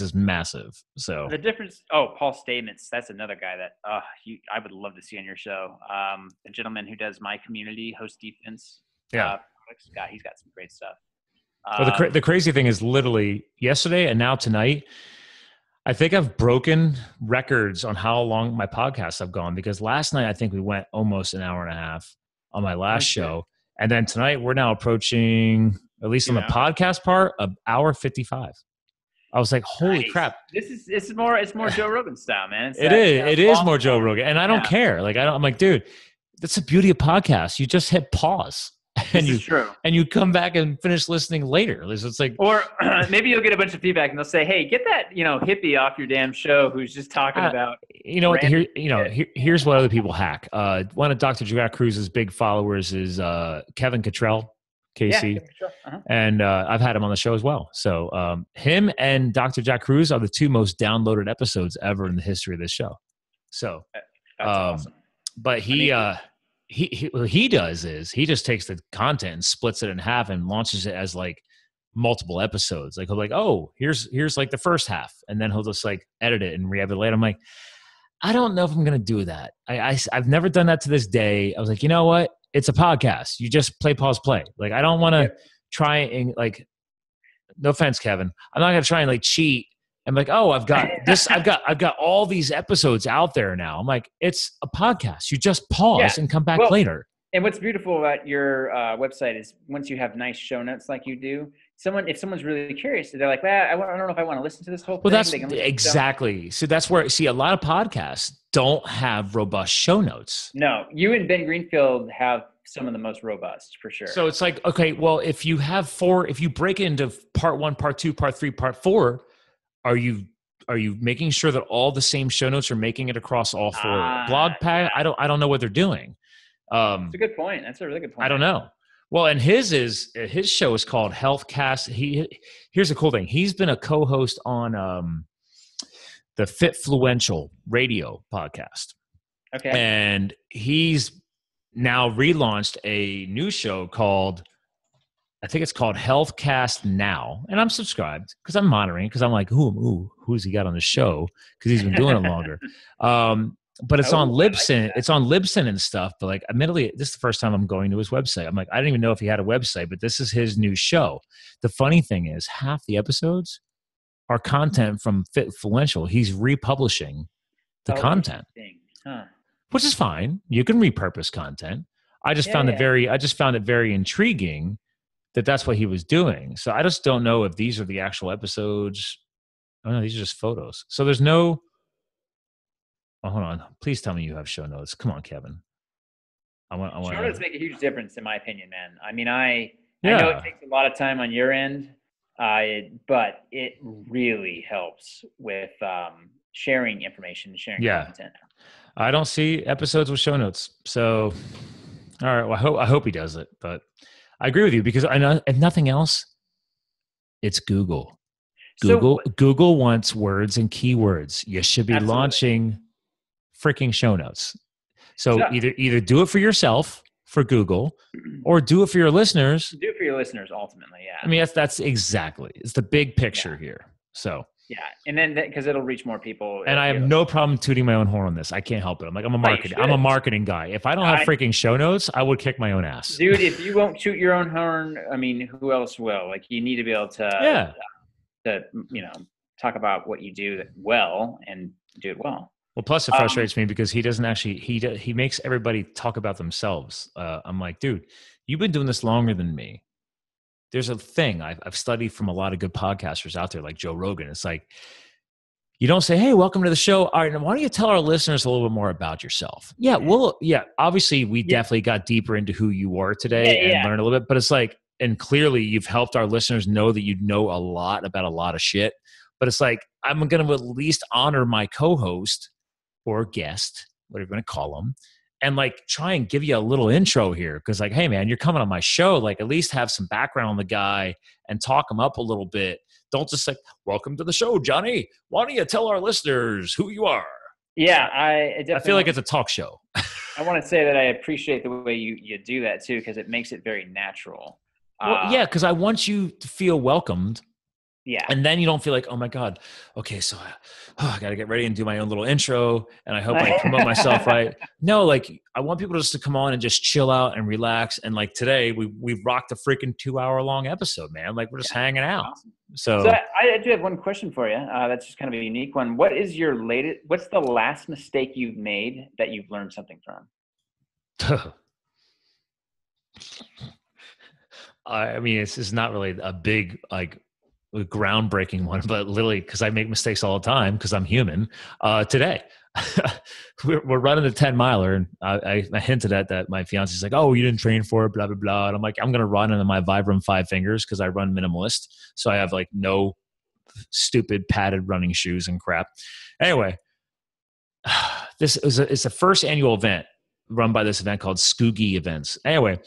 is massive. So the difference. Oh, Paul Stamets, that's another guy that I would love to see on your show. The gentleman who does My Community, Host Defense. Yeah, he's got some great stuff. Well, the crazy thing is, literally yesterday and now tonight, I think I've broken records on how long my podcasts have gone, because last night I think we went almost an hour and a half on my last show. And then tonight we're now approaching, at least on the podcast part, an hour 55. I was like, holy crap. It's more Joe Rogan style, man. It is more Joe Rogan. And I don't care. I'm like, dude, that's the beauty of podcasts. You just hit pause. And you come back and finish listening later. It's like, or maybe you'll get a bunch of feedback and they'll say, "Hey, get that hippie off your damn show who's just talking about." Here's what other people hack. One of Dr. Jack Cruz's big followers is Kevin Cottrell, KC, and I've had him on the show as well. So him and Dr. Jack Cruz are the two most downloaded episodes ever in the history of this show. So, that's awesome. But what he does is he just takes the content and splits it in half and launches it as like multiple episodes. Like he'll like, oh, here's like the first half, and then he'll just like edit it and re-edit it later. I'm like, I don't know if I'm gonna do that. I've never done that to this day. I was like, you know what? It's a podcast. You just play, pause, play. Like I don't want to try and like. No offense, Kevin. I'm not gonna try and like cheat. I'm like, oh, I've got this. I've got all these episodes out there now. I'm like, it's a podcast. You just pause and come back later. And what's beautiful about your website is once you have nice show notes like you do, if someone's really curious, they're like, well, I don't know if I want to listen to this whole thing. Well, that's exactly. So that's where, see, a lot of podcasts don't have robust show notes. No, you and Ben Greenfield have some of the most robust, for sure. So it's like, okay, well, if you break it into part 1, part 2, part 3, part 4, are you making sure that all the same show notes are making it across all 4 blog pads? I don't know what they're doing. That's a good point. That's a really good point. I don't know. Well, and his show is called Healthcast. Here's the cool thing. He's been a co-host on the Fitfluential radio podcast. Okay. And he's now relaunched a new show called, I think it's called Healthcast Now. And I'm subscribed because I'm monitoring, because I'm like, who's he got on the show? Because he's been doing it longer. but it's Oh, on I like Libsyn. that. It's on Libsyn and stuff. But like, admittedly, this is the first time I'm going to his website. I'm like, I didn't even know if he had a website, but this is his new show. The funny thing is, half the episodes are content from Fitfluential. He's republishing the Oh, content, interesting. Huh. which is fine. You can repurpose content. I just Yeah, found yeah. it very intriguing that that's what he was doing. So I just don't know if these are the actual episodes. Oh no, these are just photos. So there's no. Oh, hold on. Please tell me you have show notes. Come on, Kevin. I want. Show notes make a huge difference, in my opinion, man. I mean, I know it Yeah. takes a lot of time on your end, but it really helps with sharing information, sharing Yeah. content. I don't see episodes with show notes. So, all right. Well, I hope he does it. But I agree with you because I know if nothing else, it's Google. So Google wants words and keywords. You should be absolutely. launching freaking show notes. So So- either do it for yourself for Google, or do it for your listeners. Do it for your listeners, ultimately. Yeah. I mean, that's exactly. It's the big picture here. So. Yeah, and then because it'll reach more people. And I have no problem tooting my own horn on this. I can't help it. I'm a marketing guy. If I don't have freaking show notes, I would kick my own ass. Dude, if you won't toot your own horn, I mean, who else will? Like, you need to be able to, talk about what you do well and do it well. Well, plus it frustrates me because he doesn't actually, he makes everybody talk about themselves. I'm like, dude, you've been doing this longer than me. There's a thing I've studied from a lot of good podcasters out there, like Joe Rogan. It's like, you don't say, hey, welcome to the show. All right, now why don't you tell our listeners a little bit more about yourself? Yeah, well, yeah, obviously we definitely got deeper into who you were today and learned a little bit, but it's like, and clearly you've helped our listeners know that you know a lot about a lot of shit. But it's like, I'm going to at least honor my co-host or guest, whatever you want to call them, and like try and give you a little intro here. Cause like, hey man, you're coming on my show. Like at least have some background on the guy and talk him up a little bit. Don't just like, welcome to the show, Johnny. Why don't you tell our listeners who you are? Yeah, I feel like it's a talk show. I want to say that I appreciate the way you do that too, because it makes it very natural. Well, yeah, because I want you to feel welcomed. Yeah. And then you don't feel like, oh my God, okay, so I got to get ready and do my own little intro. And I hope I promote myself right. No, like I want people just to come on and just chill out and relax. And like today, we've rocked a freaking 2-hour-long episode, man. Like we're just hanging out. Awesome. So I do have one question for you. That's just kind of a unique one. What's the last mistake you've made that you've learned something from? I mean, it's not really a big, like, a groundbreaking one, but literally because I make mistakes all the time because I'm human. Today, we're running the 10-miler, and I hinted at that. My fiance's like, "Oh, you didn't train for it, blah blah blah." And I'm like, "I'm gonna run in my Vibram 5 fingers because I run minimalist, so I have like no stupid padded running shoes and crap." Anyway, it's the first annual event run by this event called Skoogie Events. Anyway,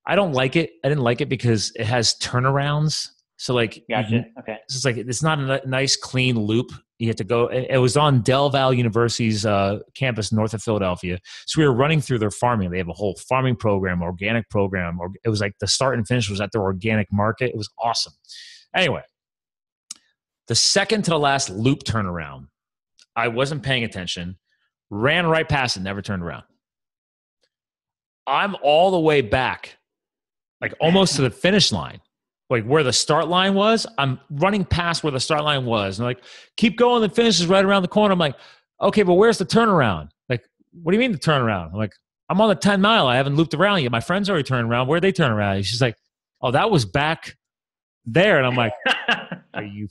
I don't like it. I didn't like it because it has turnarounds. So like, gotcha. Okay. It's like, it's not a nice clean loop. You have to go. It was on Del Valle University's campus north of Philadelphia. So we were running through their farming. They have a whole farming program, organic program. Or it was like the start and finish was at their organic market. It was awesome. Anyway, the second to the last loop turnaround, I wasn't paying attention, ran right past it, never turned around. I'm all the way back, like almost to the finish line. Like where the start line was, I'm running past where the start line was. And like, keep going, the finish is right around the corner. I'm like, okay, but where's the turnaround? Like, what do you mean the turnaround? I'm like, I'm on the 10-mile. I haven't looped around yet. My friends already turned around. Where'd they turn around? And she's like, oh, that was back there. And I'm like, are you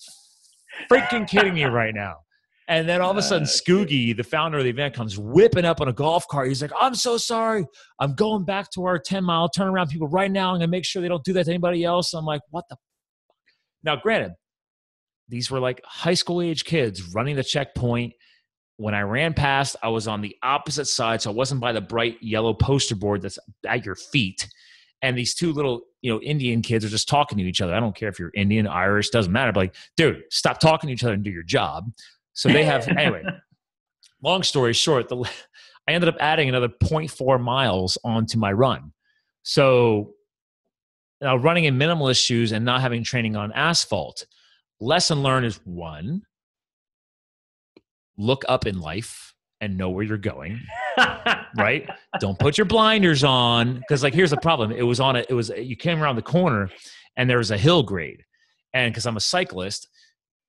freaking kidding me right now? And then all of a sudden, Skoogie, the founder of the event, comes whipping up on a golf cart. He's like, I'm so sorry. I'm going back to our 10-mile turnaround people right now. I'm going to make sure they don't do that to anybody else. I'm like, what the fuck? Now, granted, these were like high school age kids running the checkpoint. When I ran past, I was on the opposite side. So I wasn't by the bright yellow poster board that's at your feet. And these two little, Indian kids are just talking to each other. I don't care if you're Indian, Irish, doesn't matter. But like, dude, stop talking to each other and do your job. So they have, anyway, long story short, I ended up adding another 0.4 miles onto my run. So now running in minimalist shoes and not having training on asphalt. Lesson learned is 1, look up in life. and know where you're going. Right? Don't put your blinders on. Cause like, here's the problem. You came around the corner and there was a hill grade. And cause I'm a cyclist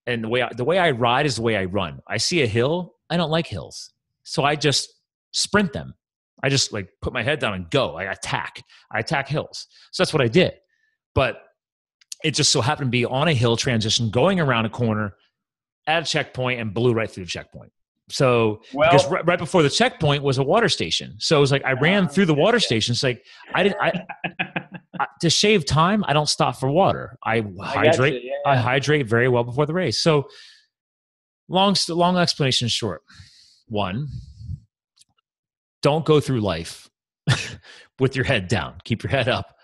and the way I ride is the way I run. I see a hill. I don't like hills. So I just sprint them. I just like put my head down and go. I attack hills. So that's what I did. But it just so happened to be on a hill transition, going around a corner at a checkpoint and blew right through the checkpoint. So because right before the checkpoint was a water station. So it was like, I ran through the water station. It's like, to shave time, I don't stop for water. I hydrate. I hydrate very well before the race. So long explanation short. One, don't go through life with your head down. Keep your head up.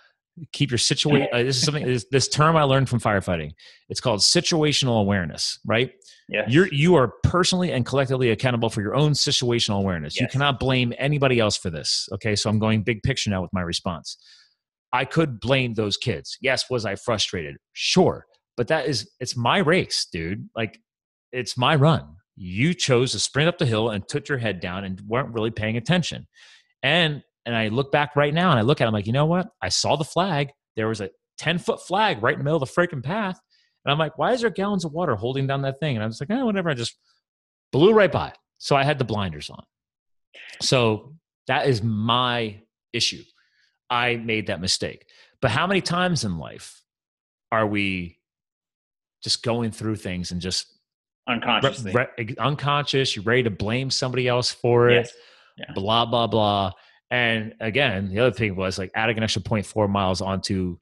Keep your situation. This is something. This term I learned from firefighting. It's called situational awareness. Right? Yes. You are personally and collectively accountable for your own situational awareness. Yes. You cannot blame anybody else for this. Okay, so I'm going big picture now with my response. I could blame those kids. Yes, was I frustrated? Sure, but it's my race, dude. Like, it's my run. You chose to sprint up the hill and took your head down and weren't really paying attention. And I look back right now and I look at it, I'm like, you know what? I saw the flag. There was a 10-foot flag right in the middle of the freaking path. And I'm like, why is there gallons of water holding down that thing? And I was like, whatever. I just blew right by. So I had the blinders on. So that is my issue. I made that mistake. But how many times in life are we just going through things and just unconsciously unconscious? You're ready to blame somebody else for it. Yes. Yeah. Blah, blah, blah. And again, the other thing was like adding an extra 0.4 miles onto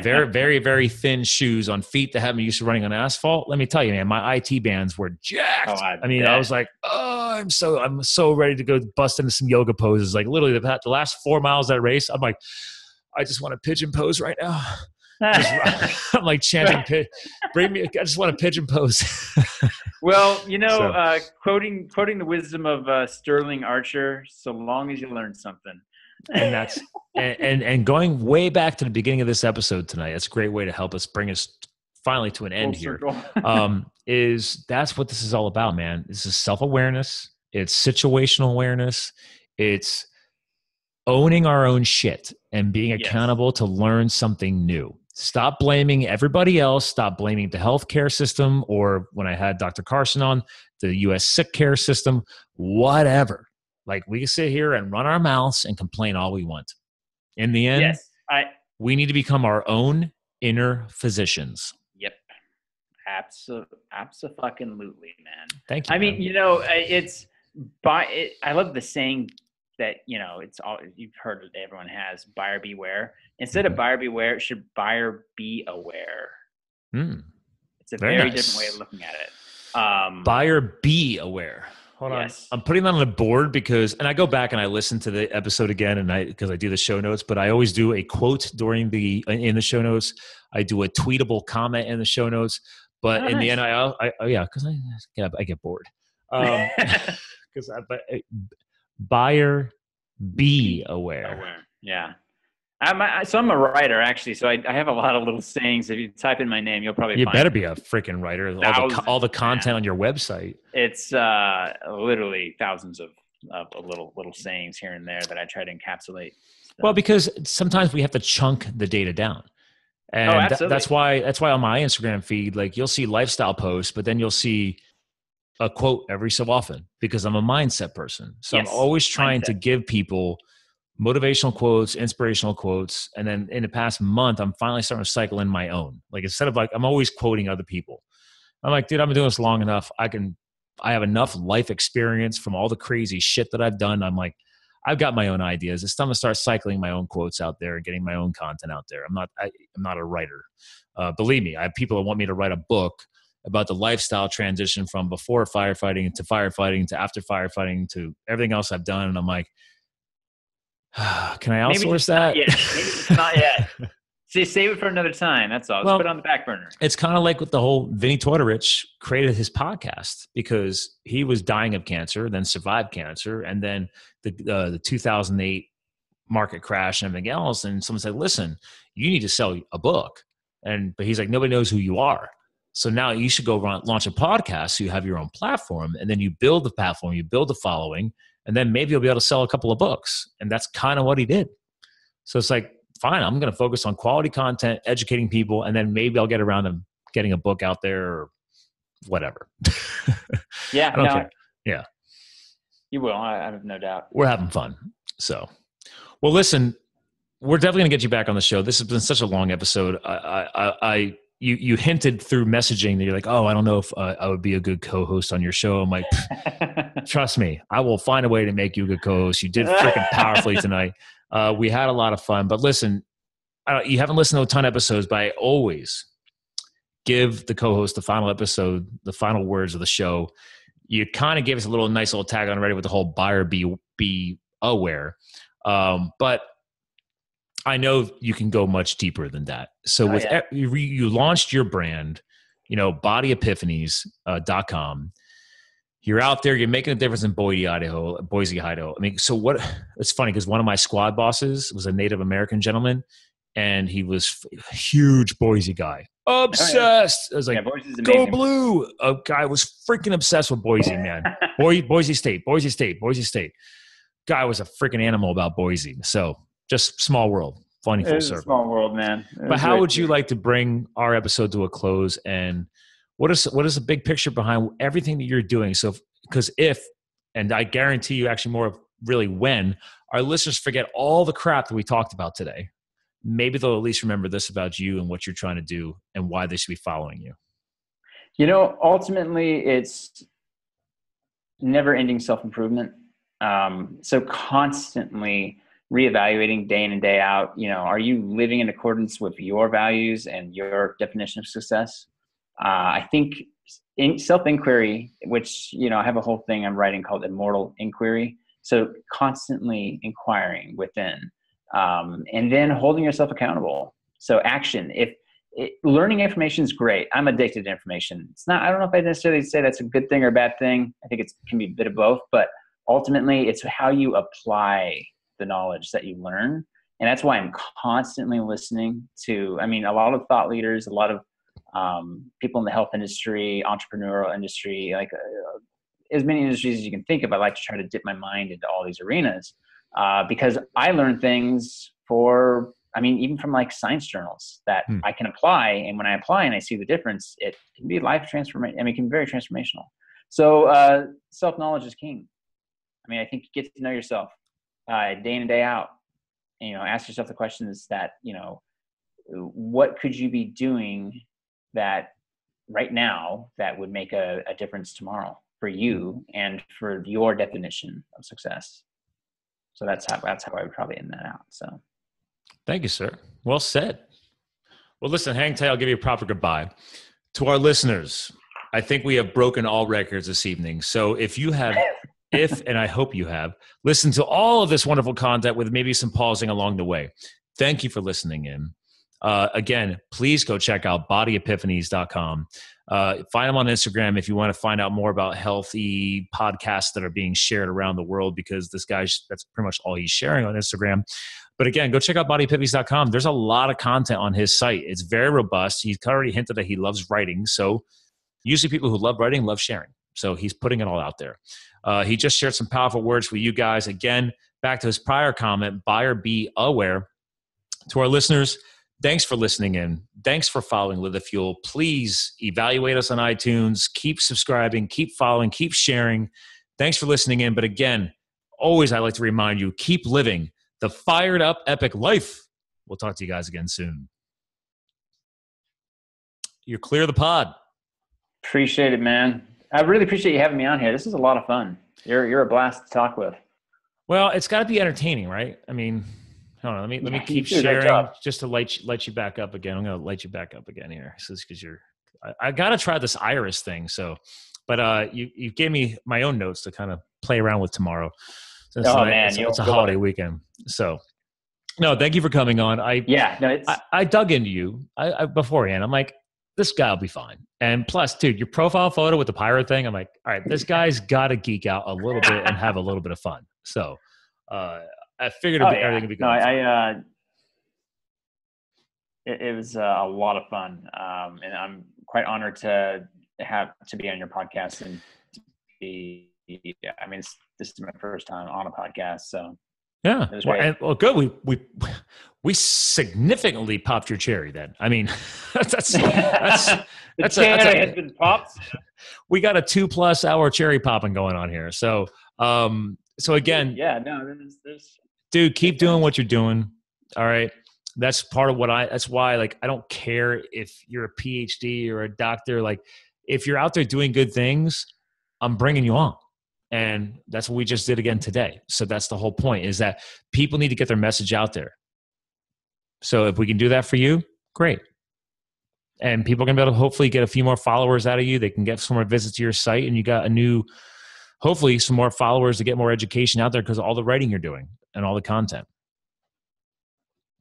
very, very, very thin shoes on feet that haven't been used to running on asphalt. Let me tell you, man, my IT bands were jacked. I was like, I'm so ready to go bust into some yoga poses. Like literally the last 4 miles of that race, I'm like, I just want a pigeon pose right now. I'm like chanting, bring me, I just want a pigeon pose. Well, quoting the wisdom of Sterling Archer, so long as you learn something. And that's and going way back to the beginning of this episode tonight, that's a great way to help us bring us finally to an end here. That's what this is all about, man. This is self-awareness. It's situational awareness. It's owning our own shit and being accountable to learn something new. Stop blaming everybody else. Stop blaming the healthcare system, or when I had Dr. Carson on, the U.S. sick care system, whatever. Like, we can sit here and run our mouths and complain all we want. In the end, we need to become our own inner physicians. Yep. Absolutely, man. Thank you. I mean, I love the saying that, it's all, you've heard it, everyone has, buyer beware. Instead of buyer beware, it should buyer be aware. It's a very different way of looking at it. Buyer be aware. Hold on. I'm putting that on the board and I go back and I listen to the episode again because I do the show notes, but I always do a quote in the show notes. I do a tweetable comment in the show notes, but in the end, because I get bored. Because buyer be aware. Yeah. I'm a writer, actually, so I have a lot of little sayings. If you type in my name, you'll probably find You better be a freaking writer. All the content on your website. It's literally thousands of little sayings here and there that I try to encapsulate. So. Well, because sometimes we have to chunk the data down. And that's why on my Instagram feed, like, you'll see lifestyle posts, but then you'll see a quote every so often because I'm a mindset person. So I'm always trying to give people motivational quotes, inspirational quotes. And then in the past month, I'm finally starting to cycle in my own. Like, instead of like, I'm always quoting other people. I'm like, dude, I've been doing this long enough. I have enough life experience from all the crazy shit that I've done. I'm like, I've got my own ideas. It's time to start cycling my own quotes out there and getting my own content out there. I'm not a writer. Believe me, I have people that want me to write a book about the lifestyle transition from before firefighting to after firefighting to everything else I've done. And I'm like, can I outsource that? Maybe it's not yet. See, save it for another time. That's all. Just put it on the back burner. It's kind of like with the whole Vinny Tortorich created his podcast because he was dying of cancer, then survived cancer, and then the 2008 market crash and everything else. And someone said, "Listen, you need to sell a book." But he's like, nobody knows who you are. So now you should go launch a podcast so you have your own platform, and then you build the platform, you build the following, and then maybe you'll be able to sell a couple of books. And that's kind of what he did. So it's like, fine, I'm going to focus on quality content, educating people, and then maybe I'll get around to getting a book out there or whatever. Yeah, I don't care. Yeah. You will. I have no doubt. We're having fun. So, well, listen, we're definitely going to get you back on the show. This has been such a long episode. You hinted through messaging that you're like, oh, I don't know if I would be a good co-host on your show. I'm like, trust me, I will find a way to make you a good co-host. You did freaking powerfully tonight. We had a lot of fun. But listen, you haven't listened to a ton of episodes, but I always give the co-host the final episode, the final words of the show. You kind of gave us a nice little tag on already with the whole buyer be aware. But I know you can go much deeper than that. So you launched your brand, bodyepiphanies.com. You're out there, you're making a difference in Boise, Idaho. I mean, so it's funny because one of my squad bosses was a Native American gentleman, and he was a huge Boise guy. Obsessed. I was like, go blue. A guy was freaking obsessed with Boise, man. Boise State. Guy was a freaking animal about Boise. So just small world. Funny full circle. Small world, man. But how would you like to bring our episode to a close? And what is the big picture behind everything that you're doing? So, because and I guarantee you actually more of really when our listeners forget all the crap that we talked about today, maybe they'll at least remember this about you and what you're trying to do and why they should be following you. Ultimately, it's never-ending self-improvement. So constantly reevaluating day in and day out, are you living in accordance with your values and your definition of success? I think in self-inquiry, which, I have a whole thing I'm writing called Immortal Inquiry. So constantly inquiring within, and then holding yourself accountable. So action. Learning information is great. I'm addicted to information. It's not, I don't know if I necessarily say that's a good thing or a bad thing. I think it can be a bit of both, but ultimately it's how you apply the knowledge that you learn. And that's why I'm constantly listening to, a lot of thought leaders, a lot of people in the health industry, entrepreneurial industry, like as many industries as you can think of. I like to try to dip my mind into all these arenas because I learn things even from like science journals that I can apply. And when I apply and I see the difference, it can be life transformation. It can be very transformational. So self-knowledge is king. I think you get to know yourself day in and day out. And, ask yourself the questions that, what could you be doing that right now that would make a difference tomorrow for you and for your definition of success? So that's how I would probably end that out. So thank you, sir. Well said. Well, listen, hang tight. I'll give you a proper goodbye. To our listeners, I think we have broken all records this evening. So if you have, and I hope you have, listened to all of this wonderful content with maybe some pausing along the way, thank you for listening in. Again, please go check out bodyepiphanies.com. Find them on Instagram if you want to find out more about healthy podcasts that are being shared around the world, because this guy, that's pretty much all he's sharing on Instagram. But again, go check out bodyepiphanies.com. There's a lot of content on his site. It's very robust. He's already hinted that he loves writing. So usually people who love writing love sharing. So he's putting it all out there. He just shared some powerful words for you guys. Again, back to his prior comment, buyer be aware. To our listeners, thanks for listening in. Thanks for following Live the Fuel. Please evaluate us on iTunes. Keep subscribing, keep following, keep sharing. Thanks for listening in. But again, always I like to remind you, keep living the fired up epic life. We'll talk to you guys again soon. You're clear of the pod. Appreciate it, man. I really appreciate you having me on here. This is a lot of fun. You're a blast to talk with. Well, it's got to be entertaining, right? Hold on. Let me keep sharing just to light you back up again. I'm going to light you back up again here. So it's because I got to try this iris thing. So, but you gave me my own notes to kind of play around with tomorrow. So it's a holiday weekend. So, no, thank you for coming on. I dug into you I beforehand. I'm like, this guy will be fine. And plus, dude, your profile photo with the pirate thing, I'm like, all right, this guy's got to geek out a little bit and have a little bit of fun. So, I figured everything would be good. it was a lot of fun. And I'm quite honored to be on your podcast and be, I mean, this is my first time on a podcast. So Yeah. it was great. Well, good. We significantly popped your cherry then. I mean, that's cherry has been popped. We got a 2+ hour cherry popping going on here. So, so again, yeah, no, there's dude, keep doing what you're doing. All right. That's part of that's why, like, I don't care if you're a PhD or a doctor. Like, if you're out there doing good things, I'm bringing you on. And that's what we just did again today. So that's the whole point, is that people need to get their message out there. So if we can do that for you, great. And people are going to be able to hopefully get a few more followers out of you. They can get some more visits to your site, and you got hopefully some more followers to get more education out there because of all the writing you're doing and all the content.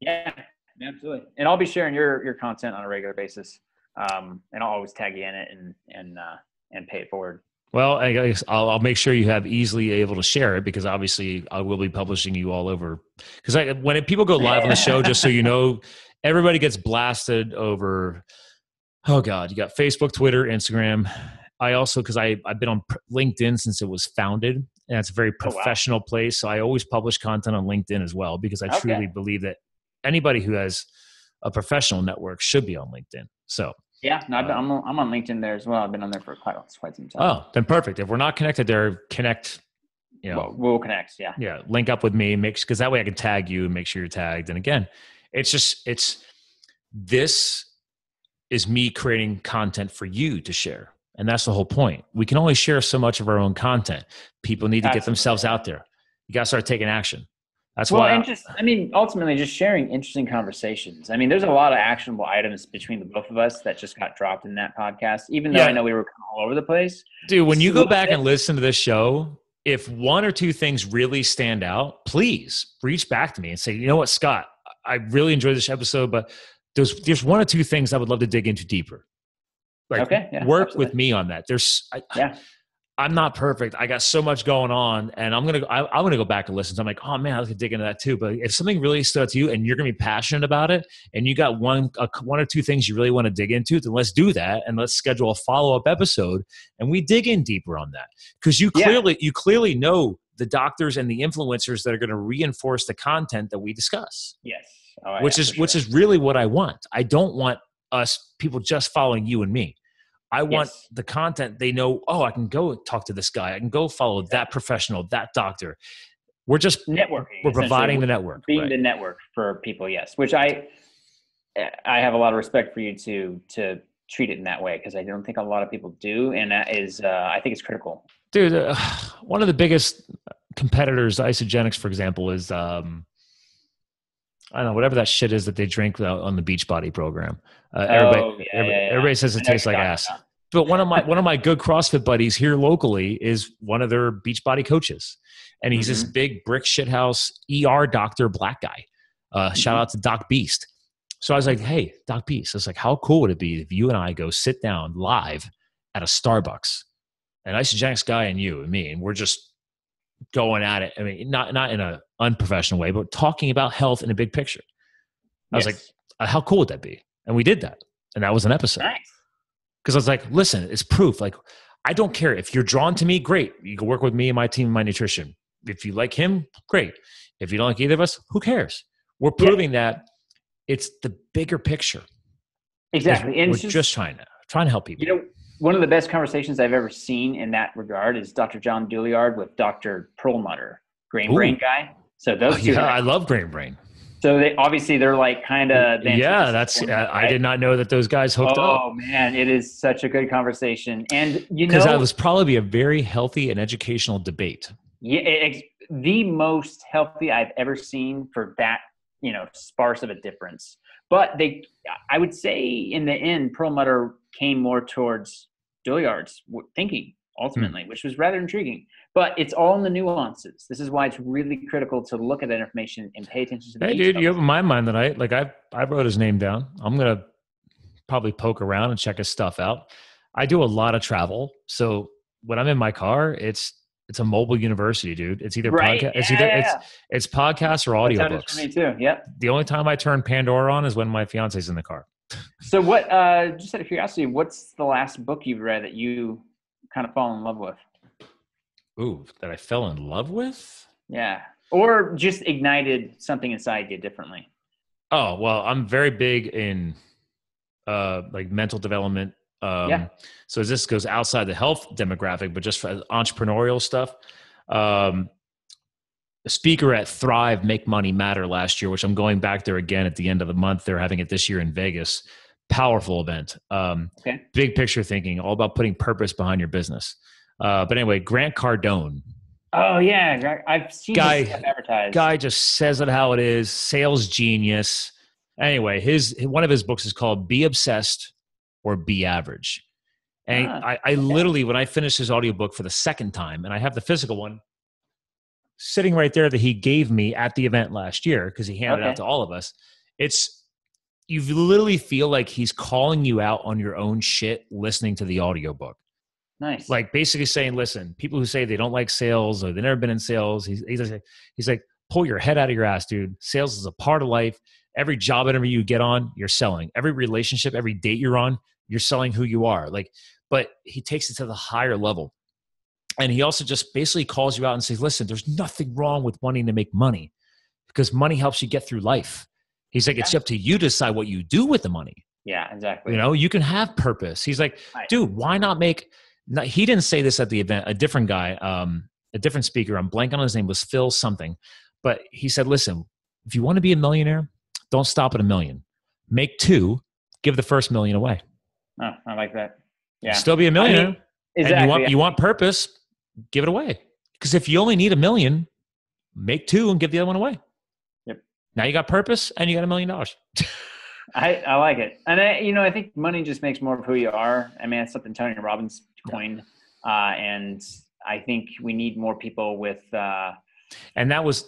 Yeah, absolutely. And I'll be sharing your content on a regular basis. And I'll always tag you in it and pay it forward. Well, I guess I'll make sure you have easily able to share it, because obviously I will be publishing you all over. Because when people go live on the show, just so you know, everybody gets blasted over. Oh God, you got Facebook, Twitter, Instagram. I also, because I've been on LinkedIn since it was founded, and it's a very professional place. So I always publish content on LinkedIn as well, because I truly believe that anybody who has a professional network should be on LinkedIn. So. Yeah, no, I'm on LinkedIn there as well. I've been on there for quite some time. Oh, then perfect. If we're not connected there, connect. You know, we'll connect. Yeah. Yeah, link up with me, because that way I can tag you and make sure you're tagged. And again, this is me creating content for you to share, and that's the whole point. We can only share so much of our own content. People need to get themselves out there. You got to start taking action. That's why. And ultimately, just sharing interesting conversations. I mean, there's a lot of actionable items between the both of us that just got dropped in that podcast, even though I know we were kind of all over the place. Dude, when you go back and listen to this show, if one or two things really stand out, please reach back to me and say, you know what, Scott, I really enjoyed this episode, but there's one or two things I would love to dig into deeper. Like, work with me on that. I'm not perfect. I got so much going on, and I'm gonna go back and listen. So I'm like, oh man, I was gonna dig into that too. But if something really stood out to you, and you're gonna be passionate about it, and you got one or two things you really want to dig into, then let's do that, and let's schedule a follow-up episode, and we dig in deeper on that, because you clearly know the doctors and the influencers that are going to reinforce the content that we discuss. Yes, which is really what I want. I don't want people just following you and me. I want the content. They know, oh, I can go talk to this guy. I can go follow that professional, that doctor. We're just networking. We're providing the network. Being the network for people, yes. Which I have a lot of respect for you to treat it in that way, because I don't think a lot of people do. And that is, I think it's critical. Dude, one of the biggest competitors, Isogenics, for example, is, I don't know, whatever that shit is that they drink on the Beachbody program. Everybody says it tastes like ass. But one of my good CrossFit buddies here locally is one of their Beachbody coaches, and he's this big brick shithouse ER doctor, black guy. Shout out to Doc Beast. So I was like, hey, Doc Beast, I was like, how cool would it be if you and I go sit down live at a Starbucks, an Isogenics guy and you and me, and we're just going at it. I mean, not in an unprofessional way, but talking about health in a big picture. I was like, how cool would that be? And we did that. And that was an episode. Nice. Because I was like, listen, it's proof. Like, I don't care. If you're drawn to me, great. You can work with me and my team and my nutrition. If you like him, great. If you don't like either of us, who cares? We're proving that it's the bigger picture. Exactly. And we're just trying to help people. You know, one of the best conversations I've ever seen in that regard is Dr. John Douillard with Dr. Perlmutter, Grain Brain guy. So those two. Yeah, I love Grain Brain. So they're like kind of. Yeah, that's. Right? I did not know that those guys hooked up. Oh man, it is such a good conversation, and because that was probably a very healthy and educational debate. Yeah, it's the most healthy I've ever seen for that, sparse of a difference. But I would say in the end, Perlmutter came more towards Douillard's thinking ultimately, which was rather intriguing. But it's all in the nuances. This is why it's really critical to look at that information and pay attention to the details. Hey, dude, you opened my mind tonight. Like I wrote his name down. I'm gonna probably poke around and check his stuff out. I do a lot of travel, so when I'm in my car, it's It's a mobile university, dude. It's either Right. podcast. It's Yeah, either yeah, yeah. it's podcasts or That's how it is for audiobooks. me too. Yep. The only time I turn Pandora on is when my fiance's in the car. So what, just out of curiosity, what's the last book you've read that you kind of fall in love with? Ooh, that I fell in love with? Yeah. Or just ignited something inside you differently. Oh, well, I'm very big in like mental development. So this goes outside the health demographic, but just for entrepreneurial stuff. A speaker at Thrive Make Money Matter last year, which I'm going back there again at the end of the month. They're having it this year in Vegas. Powerful event. Big picture thinking, all about putting purpose behind your business. But anyway, Grant Cardone. Oh yeah, I've seen this stuff advertised. Guy just says it how it is. Sales genius. Anyway, one of his books is called Be Obsessed or Be Average. And I literally, when I finished his audiobook for the second time, and I have the physical one sitting right there that he gave me at the event last year because he handed it out to all of us. You literally feel like he's calling you out on your own shit listening to the audiobook. Nice. Like basically saying, listen, people who say they don't like sales or they've never been in sales, he's like, pull your head out of your ass, dude. Sales is a part of life. Every job interview you get on, you're selling. Every relationship, every date you're on, you're selling who you are. But he takes it to the higher level. And he also just basically calls you out and says, listen, there's nothing wrong with wanting to make money because money helps you get through life. He's like, it's up to you to decide what you do with the money. Yeah, exactly. You can have purpose. He's like, dude, why not he didn't say this at the event. A different guy, a different speaker, I'm blanking on his name, was Phil something. But he said, listen, if you want to be a millionaire, don't stop at $1 million. Make 2, give the first $1 million away. Oh, I like that. Yeah. Still be a millionaire. Exactly. And you want purpose, give it away. Because if you only need $1 million, make 2 and give the other one away. Yep. Now you got purpose and you got $1 million. I like it. And I think money just makes more of who you are. I mean, that's something Tony Robbins coined. And I think we need more people with, and that was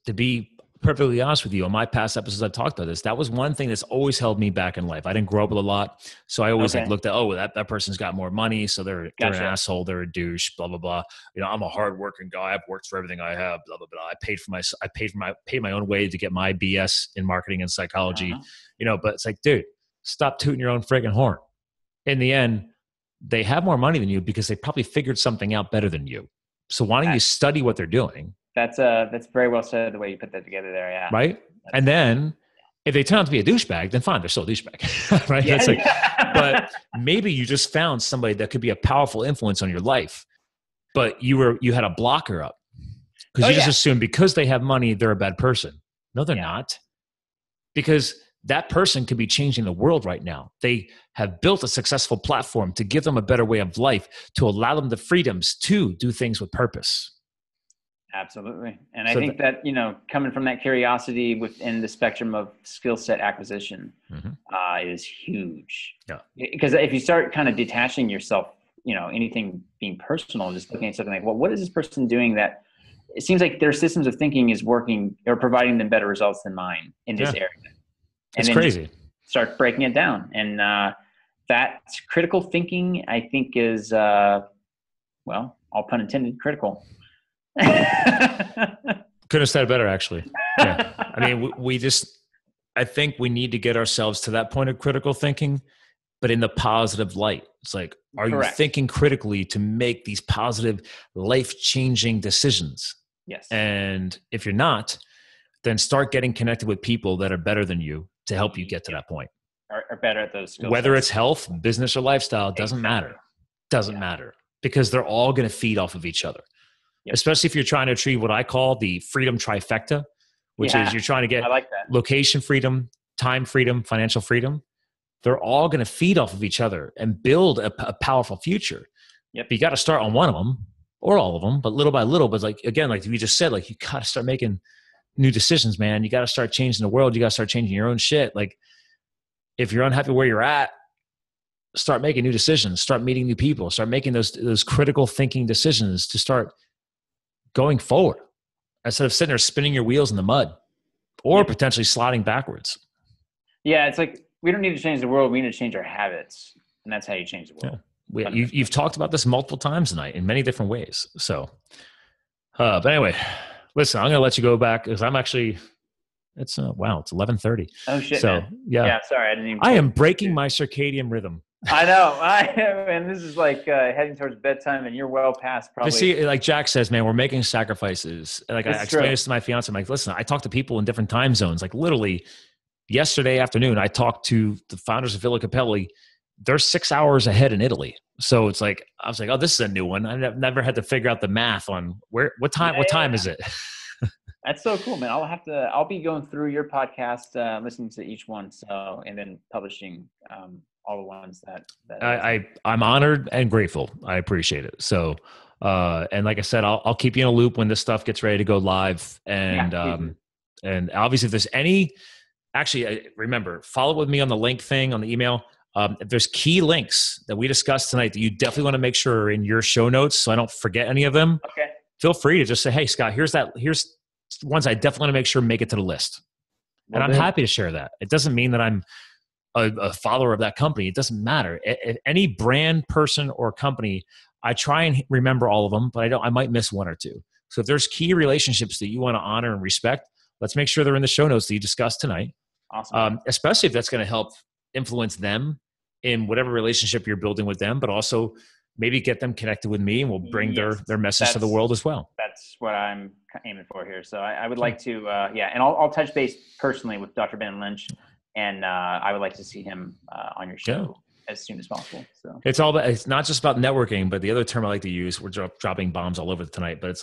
to be perfectly honest with you, on my past episodes, I've talked about this. That was one thing that's always held me back in life. I didn't grow up with a lot. So I always looked at, that person's got more money. So they're an asshole. They're a douche, blah, blah, blah. I'm a hardworking guy. I've worked for everything I have, blah, blah, blah. I paid my own way to get my BS in marketing and psychology, but it's like, dude, stop tooting your own friggin' horn. In the end, they have more money than you because they probably figured something out better than you. So why don't you study what they're doing? That's very well said, the way you put that together there. Yeah. Right. And then if they turn out to be a douchebag, then fine, they're still a douchebag. Right. Yeah. But maybe you just found somebody that could be a powerful influence on your life, but you had a blocker up because you just assume because they have money, they're a bad person. No, they're not, because that person could be changing the world right now. They have built a successful platform to give them a better way of life, to allow them the freedoms to do things with purpose. Absolutely. And I think that, coming from that curiosity within the spectrum of skill set acquisition is huge. Yeah. Because if you start kind of detaching yourself, anything being personal, just looking at something like, well, what is this person doing that it seems like their systems of thinking is working or providing them better results than mine in this area? And it's crazy. Start breaking it down. And that critical thinking, I think, is, all pun intended, critical. Couldn't have said it better, actually. Yeah. I mean, I think we need to get ourselves to that point of critical thinking, but in the positive light. It's like, are you thinking critically to make these positive, life-changing decisions? Yes. And if you're not, then start getting connected with people that are better than you to help you get to that point. Are better at those skills. Whether it's health, business, or lifestyle, doesn't matter. Doesn't matter, because they're all going to feed off of each other. Yep. Especially if you're trying to achieve what I call the freedom trifecta, which is you're trying to get location freedom, time freedom, financial freedom. They're all going to feed off of each other and build a powerful future. Yep. But you got to start on one of them or all of them, but little by little. But like we just said, you got to start making new decisions, man. You got to start changing the world. You got to start changing your own shit. Like, if you're unhappy where you're at, start making new decisions, start meeting new people, start making those critical thinking decisions to start going forward instead of sitting there spinning your wheels in the mud or potentially sliding backwards. Yeah. It's like, we don't need to change the world. We need to change our habits. And that's how you change the world. You've talked about this multiple times tonight in many different ways. So, but anyway, listen, I'm going to let you go back because I'm actually, it's 11:30. Oh shit, so, man. Yeah. Sorry. I didn't even. I am breaking my circadian rhythm. I know. And this is like heading towards bedtime, and you're well past probably. But see, like Jack says, man, we're making sacrifices. And like I explained this to my fiance. I'm like, listen, I talk to people in different time zones. Like literally yesterday afternoon, I talked to the founders of Villa Capelli. They're 6 hours ahead in Italy. So it's like, I was like, oh, this is a new one. I've never had to figure out the math on what time is it? That's so cool, man. I'll be going through your podcast, listening to each one. So, and then publishing, all the ones that I'm honored and grateful. I appreciate it. So, and like I said, I'll keep you in a loop when this stuff gets ready to go live. And, and obviously if there's remember, follow with me on the link thing on the email. If there's key links that we discussed tonight that you definitely want to make sure are in your show notes, so I don't forget any of them. Okay. Feel free to just say, hey, Scott, here's ones I definitely want to make sure make it to the list. And I'm happy to share that. It doesn't mean that I'm a follower of that company. It doesn't matter. Any brand, person, or company, I try and remember all of them, but I might miss one or two. So if there's key relationships that you want to honor and respect, let's make sure they're in the show notes that you discussed tonight. Awesome. Especially if that's going to help influence them in whatever relationship you're building with them, but also maybe get them connected with me and we'll bring their message to the world as well. That's what I'm aiming for here. So I would like to, and I'll touch base personally with Dr. Ben Lynch, and I would like to see him on your show as soon as possible. So it's not just about networking, but the other term I like to use, we're dropping bombs all over tonight, but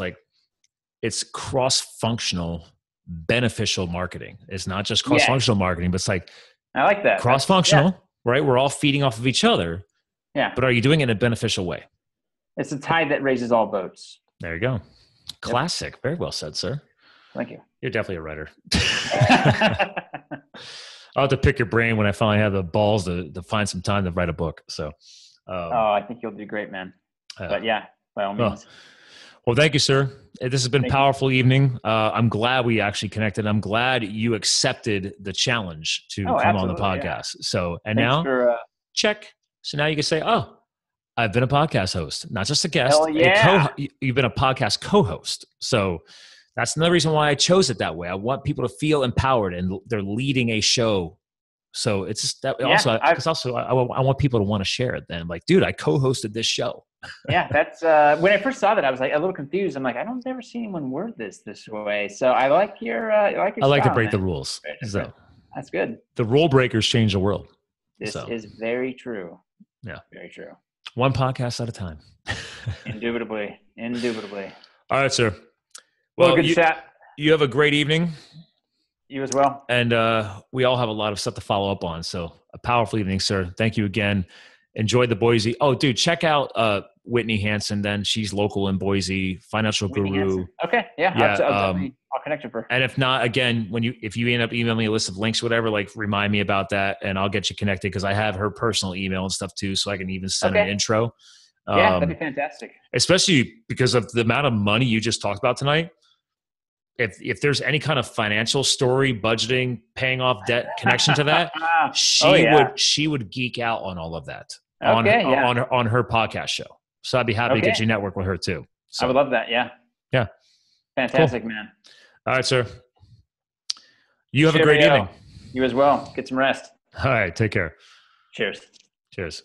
it's cross-functional, beneficial marketing. It's not just cross-functional marketing, but it's like, I like that. Cross-functional, right? We're all feeding off of each other. Yeah. But are you doing it in a beneficial way? It's a tide that raises all boats. There you go. Classic. Yep. Very well said, sir. Thank you. You're definitely a writer. I'll have to pick your brain when I finally have the balls to find some time to write a book. So, I think you'll do great, man. But yeah, by all means. Well, thank you, sir. This has been a powerful evening. I'm glad we actually connected. I'm glad you accepted the challenge to come on the podcast. Yeah. So, and thanks now, check. So now you can say, oh, I've been a podcast host, not just a guest. Hell yeah. You've been a podcast co-host. So that's another reason why I chose it that way. I want people to feel empowered and they're leading a show. So it's just that I want people to want to share it then. Like, dude, I co-hosted this show. Yeah, that's when I first saw that, I was like a little confused. I'm like, I don't ever see anyone word this way. So I like your I like to break the rules. So that's good. The rule breakers change the world. This is very true. Yeah, very true. One podcast at a time. Indubitably. All right, sir. Well, good chat. You have a great evening. You as well. And we all have a lot of stuff to follow up on. So a powerful evening, sir. Thank you again. Enjoy the Boise. Oh, dude, check out Whitney Hansen. Then she's local in Boise, financial guru. Hansen. Okay, yeah. I'll connect with her. And if not, again, if you end up emailing me a list of links, whatever, like remind me about that, and I'll get you connected because I have her personal email and stuff too, so I can even send an intro. Yeah, that'd be fantastic. Especially because of the amount of money you just talked about tonight. If there's any kind of financial story, budgeting, paying off debt connection to that, she would geek out on all of that on her podcast show. So I'd be happy to get you network with her too. So, I would love that. Yeah. Yeah. Fantastic, man. All right, sir. You have a great evening. You as well. Get some rest. All right. Take care. Cheers. Cheers.